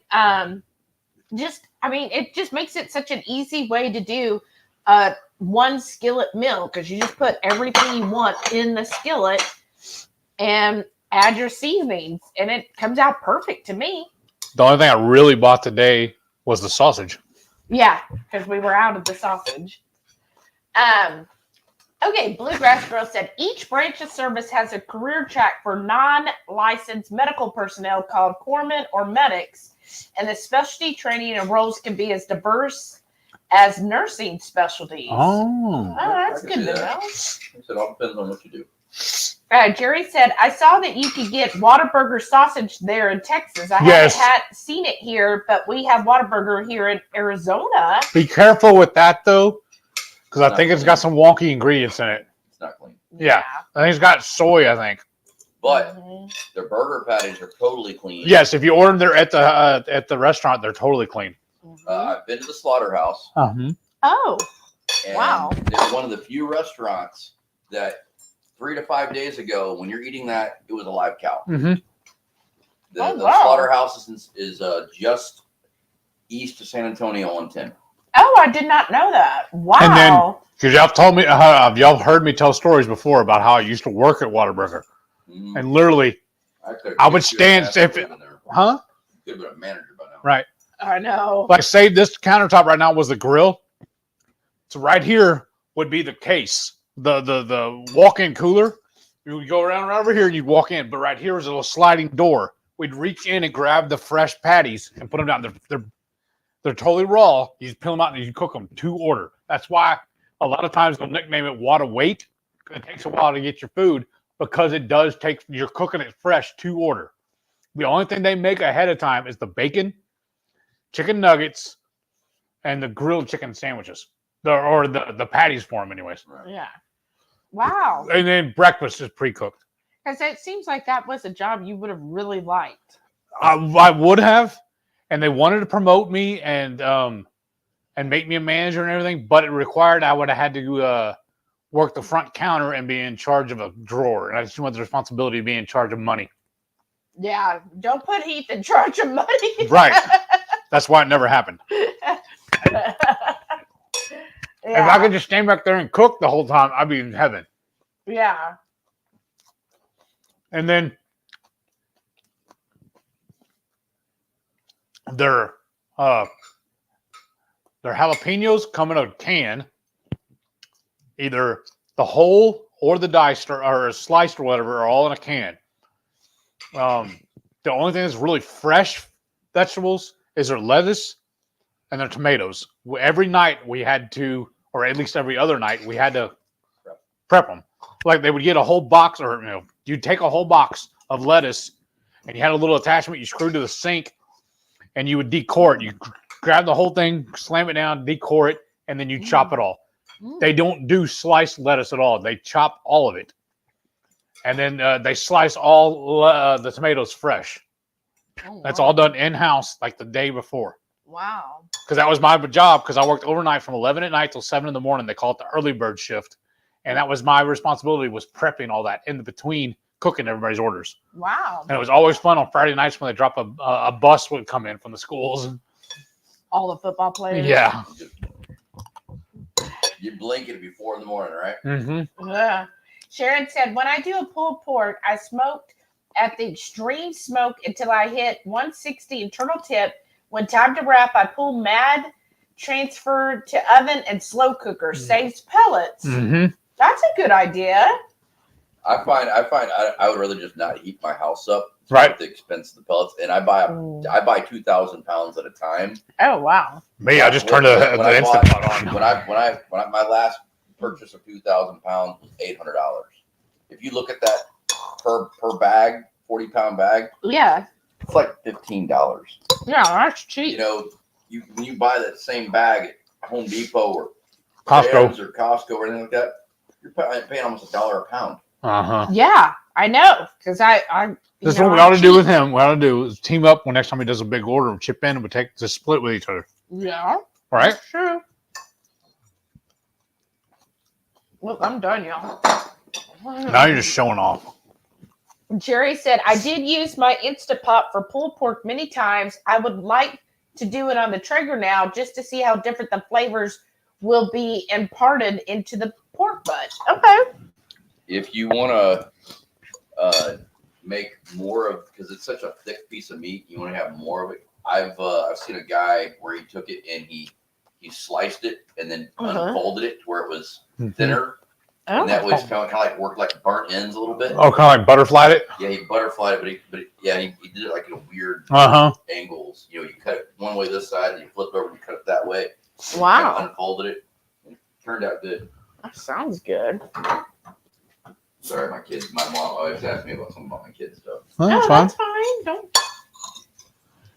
it just makes it such an easy way to do one skillet meal because you just put everything you want in the skillet and add your seasonings, and it comes out perfect to me. The only thing I really bought today was the sausage. Yeah, because we were out of the sausage. Okay, Bluegrass Girl said, each branch of service has a career track for non-licensed medical personnel called corpsmen or medics, and the specialty training and roles can be as diverse as nursing specialties. Oh. That's I good can to see know. that. It all depends on what you do. Jerry said, I saw that you could get Whataburger sausage there in Texas. I Yes. haven't seen it here, but we have Whataburger here in Arizona. Be careful with that, though, because I Not think it's clean. got some wonky ingredients in it. It's not clean. Yeah. I think it's got soy, I think. But Mhm. their burger patties are totally clean. Yes, if you order them there at the restaurant, they're totally clean. I've been to the slaughterhouse. Oh, And Wow. they're one of the few restaurants that 3 to 5 days ago, when you're eating that, it was a live cow. Mm-hmm. The Oh, wow. slaughterhouse is just east of San Antonio on 10. oh, I did not know that. Wow. And then- Because y'all told me, y'all heard me tell stories before about how I used to work at Whataburger, Mm. and literally, I would stand if it, Could huh? have been a manager by now. Right. I know. Like, say this countertop right now was the grill. So right here would be the case, the walk-in cooler. You would go around right over here and you'd walk in, but right here is a little sliding door. We'd reach in and grab the fresh patties and put them down. They're totally raw. You just peel them out and you cook them to order. That's why a lot of times they'll nickname it Whata Wait. It takes a while to get your food because it does take. You're cooking it fresh to order. The only thing they make ahead of time is the bacon, chicken nuggets, and the grilled chicken sandwiches. The patties for them, anyways. Right. Yeah. Wow. And then breakfast is pre-cooked. Because it seems like that was a job you would have really liked. I would have, and they wanted to promote me and make me a manager and everything, but it required I would have had to work the front counter and be in charge of a drawer. And I just want the responsibility of being in charge of money. Yeah. Don't put Heath in charge of money. Right. That's why it never happened. If I could just stand back there and cook the whole time, I'd be in heaven. Yeah. And then their jalapeños come in a can, either the whole or the diced or sliced or whatever, are all in a can. The only thing that's really fresh vegetables is their lettuce and their tomatoes. Every night we had to, or at least every other night, we had to prep them. Like they would get a whole box, or you'd take a whole box of lettuce, and you had a little attachment you screwed to the sink, and you would decore it. You grab the whole thing, slam it down, decore it, and then you chop it all. They don't do sliced lettuce at all. They chop all of it, and then they slice all the tomatoes fresh. Oh, That's wow. all done in-house, like the day before. Wow. Because that was my job, because I worked overnight from 11 at night till 7 in the morning. They call it the early bird shift. And that was my responsibility, was prepping all that in between cooking everybody's orders. Wow. And it was always fun on Friday nights when they drop a bus would come in from the schools. All the football players. Yeah. You blink it before in the morning, right? Mm-hmm. Yeah. Sharon said, when I do a pulled pork, I smoked at the extreme smoke until I hit 160 internal tip. When time to wrap, I pull mad, transfer to oven and slow cooker. Saves pellets. Mm-hmm. That's a good idea. I find I would rather just not heat my house up Right. at the expense of the pellets, and I buy 2,000 pounds at a time. Oh, wow. Me, I just turned the Instant Pot on. When I my last purchase of 2,000 pounds was $800. If you look at that per bag, 40-pound bag, Yeah. it's like $15. Yeah, that's cheap. You know, when you buy that same bag at Home Depot or Costco. Sam's or Costco or anything like that, you're paying almost $1 a pound. Uh-huh. Yeah, I know. Because I This is what we ought to do with him. What we ought to do is team up when next time he does a big order and chip in and we just split with each other. Yeah. Right? That's true. Look, I'm done, y'all. Now you're just showing off. Jerry said, I did use my Instapot for pulled pork many times. I would like to do it on the Traeger now just to see how different the flavors will be imparted into the pork butt. Okay. If you want to make more of, because it's such a thick piece of meat, you want to have more of it. I've seen a guy where he took it and he sliced it and then unfolded it to where it was thinner. Oh. And that was kind of like worked like burnt ends a little bit. Oh, kind of like butterflied it? Yeah, he butterflied it, but he did it like in a weird Uh-huh. angles. You cut it one way this side, and you flip it over and you cut it that way. Wow. Kind of unfolded it. It turned out good. That sounds good. Sorry, my kids. My mom always asks me about some of my kids' stuff. Well, No, that's that's fine. Don't.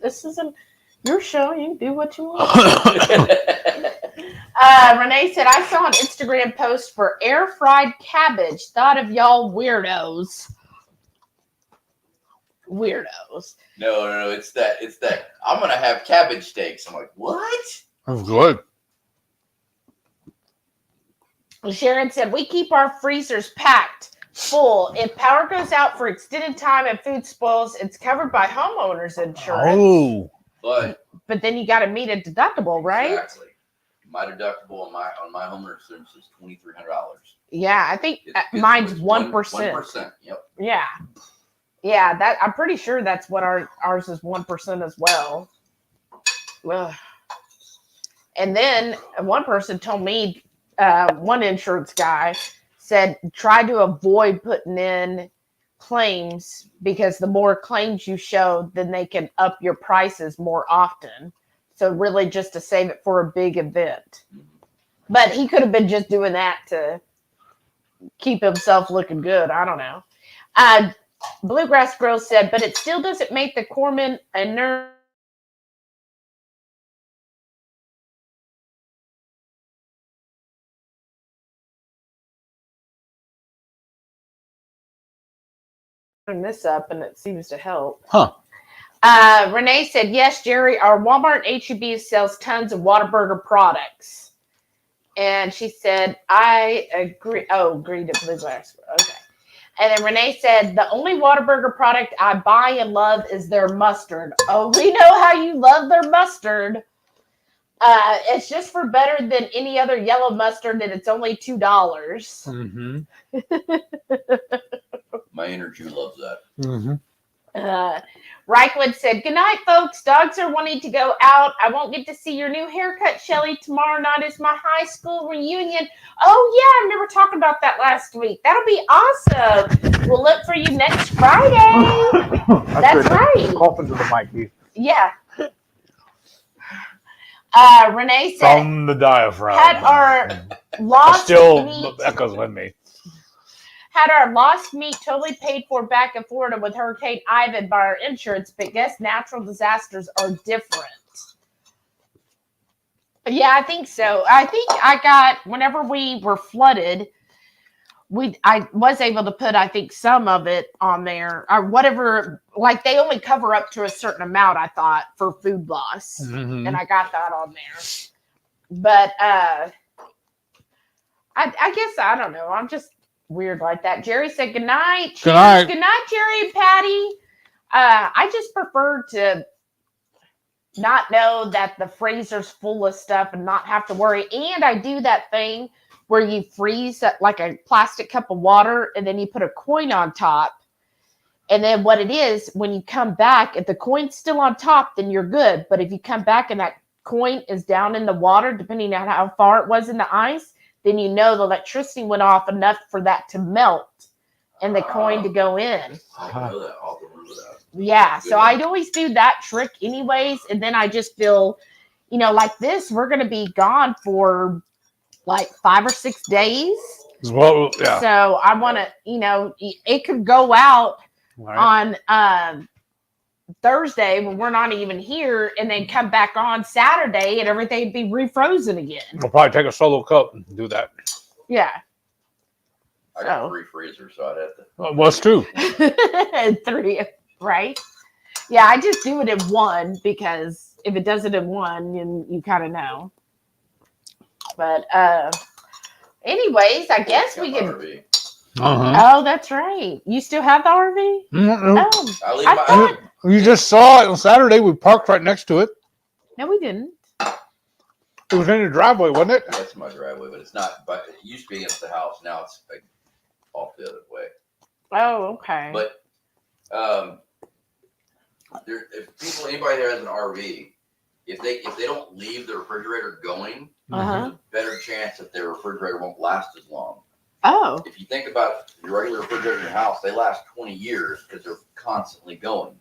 This isn't your show. You can do what you want. Renee said, I saw an Instagram post for air fried cabbage. Thought of y'all weirdos. Weirdos. No. It's that. I'm gonna have cabbage steaks. I'm like, what? That's good. Sharon said, we keep our freezers packed full. If power goes out for extended time and food spoils, it's covered by homeowners insurance. Oh. But then you got to meet a deductible, right? Exactly. My deductible on my homeowner insurance is $2,300. Yeah, I think mine's 1%. 1%. Yep. Yeah. Yeah, that I'm pretty sure that's what ours is 1% as well. Ugh. And then one person told me, one insurance guy said, try to avoid putting in claims because the more claims you show, then they can up your prices more often. So really just to save it for a big event. But he could have been just doing that to keep himself looking good. I don't know. Bluegrass Girl said, but it still doesn't make the corpsman a nerve. This up and it seems to help. Huh. Renee said, yes, Jerry, our Walmart H-E-B sells tons of Whataburger products. And she said, I agree. Oh, agree to Bluegrass. Okay. And then Renee said, the only Whataburger product I buy and love is their mustard. Oh, we know how you love their mustard. It's just for better than any other yellow mustard, and it's only $2. Mm-hmm. My inner Jew loves that. Mm-hmm. Reichwood said, good night, folks. Dogs are wanting to go out. I won't get to see your new haircut, Shelly. Tomorrow night is my high school reunion. Oh, yeah, I remember talking about that last week. That'll be awesome. We'll look for you next Friday. That's right. Cough into the mic, Heath. Yeah. Renee said, From the diaphragm. had our lost Still meat, echoes with me. had our lost meat totally paid for back in Florida with Hurricane Ivan by our insurance, but guess natural disasters are different. Yeah, I think so. I think I got, whenever we were flooded, I was able to put, I think, some of it on there or whatever. Like they only cover up to a certain amount, I thought, for food loss. Mm-hmm. And I got that on there. But I guess, I don't know. I'm just weird like that. Jerry said, good night. Good night. Good night, Jerry and Patty. I just prefer to not know that the freezer's full of stuff and not have to worry. And I do that thing where you freeze like a plastic cup of water and then you put a coin on top. And then what it is, when you come back, if the coin's still on top, then you're good. But if you come back and that coin is down in the water, depending on how far it was in the ice, then you know the electricity went off enough for that to melt and the coin to go in. I know that. I'll remember that. Yeah, so I'd always do that trick anyways. And then I just feel, like this, we're going to be gone for like 5 or 6 days. Well, yeah. So I want to, it could go out Right. on Thursday when we're not even here and then come back on Saturday and everything would be refrozen again. We'll probably take a solo cup and do that. Yeah. I got 3 freezers, so I'd have to. Well, it's true. 3, right? Yeah, I just do it in one because if it does it in one, you kind of know. But anyways, I guess we can. RV. Uh-huh. Oh, that's right. You still have the RV? Mm-hmm. Oh, I leave I my. thought. You just saw it on Saturday. We parked right next to it. No, we didn't. It was in your driveway, wasn't it? That's my driveway, but it's not. But it used to be against the house. Now it's like off the other way. Oh, okay. But if anybody there has an RV, if they don't leave the refrigerator going, Uh-huh. there's a better chance that their refrigerator won't last as long. Oh. If you think about your regular refrigerator in your house, they last 20 years because they're constantly going.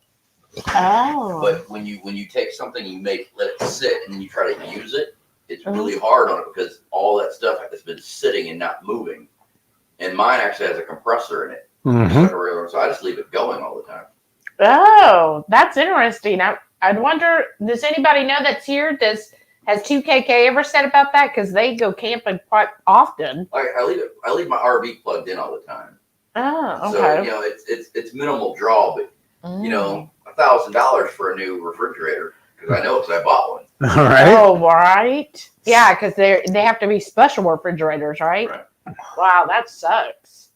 Oh. But when you take something, let it sit, and then you try to use it, it really hard on it because all that stuff has been sitting and not moving. And mine actually has a compressor in it. Mm-hmm. So I just leave it going all the time. Oh, that's interesting. I'd wonder, does anybody know that's here? Has 2KK ever said about that? Because they go camping quite often. I leave my RV plugged in all the time. Oh, okay. So, you know, it's minimal draw, but, you know, $1,000 for a new refrigerator because I know because I bought one. All right. Oh, right. Yeah, because they have to be special refrigerators, right? Wow, that sucks.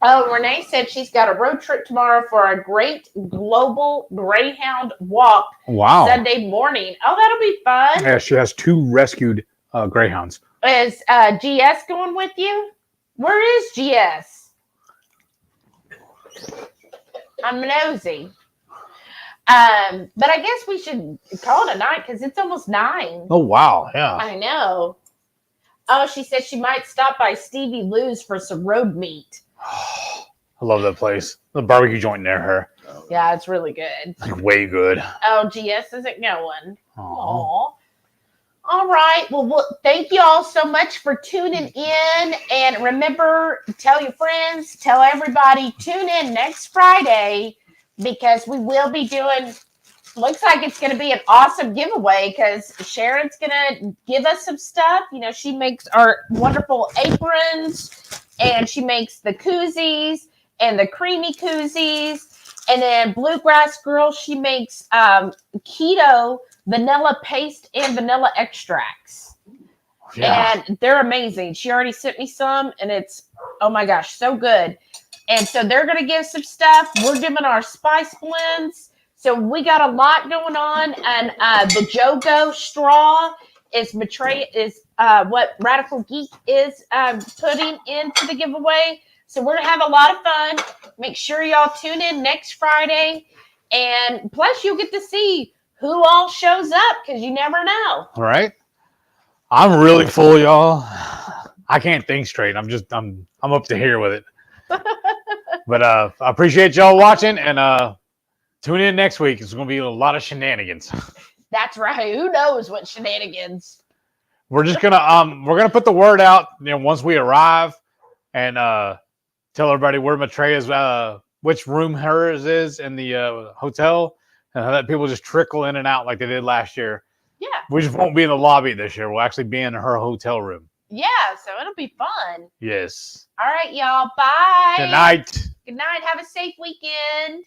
Oh, Renee said she's got a road trip tomorrow for a great global greyhound walk Wow. Sunday morning. Oh, that'll be fun. Yeah, she has 2 rescued greyhounds. Is GS going with you? Where is GS? I'm nosy. But I guess we should call it a night because it's almost 9. Oh, wow. Yeah. I know. Oh, she said she might stop by Stevie Lou's for some road meat. I love that place. The barbecue joint near her. Yeah, it's really good. Like, way good. Oh, GS isn't going. Aw. Aw. All right. Well, thank you all so much for tuning in. And remember, tell your friends, tell everybody, tune in next Friday because we will be doing, looks like it's going to be an awesome giveaway because Sharon's going to give us some stuff. You know, she makes our wonderful aprons and she makes the koozies and the creamy koozies. And then Bluegrass Girl, she makes keto vanilla paste and vanilla extracts. Yeah. And they're amazing. She already sent me some and it's, oh my gosh, so good. And so they're going to give some stuff. We're giving our spice blends. So we got a lot going on. And the Jogo straw is what Radical Geek is putting into the giveaway. So we're going to have a lot of fun. Make sure y'all tune in next Friday. And plus you'll get to see who all shows up because you never know. All right. I'm really full, y'all. I can't think straight. I'm up to here with it. But I appreciate y'all watching and tune in next week. It's going to be a lot of shenanigans. That's right. Who knows what shenanigans? We're just gonna put the word out, you know, once we arrive and tell everybody where Matreya's which room hers is in the hotel, and let people just trickle in and out like they did last year. Yeah. We just won't be in the lobby this year. We'll actually be in her hotel room. Yeah, so it'll be fun. Yes. All right, y'all. Bye. Good night. Good night. Have a safe weekend.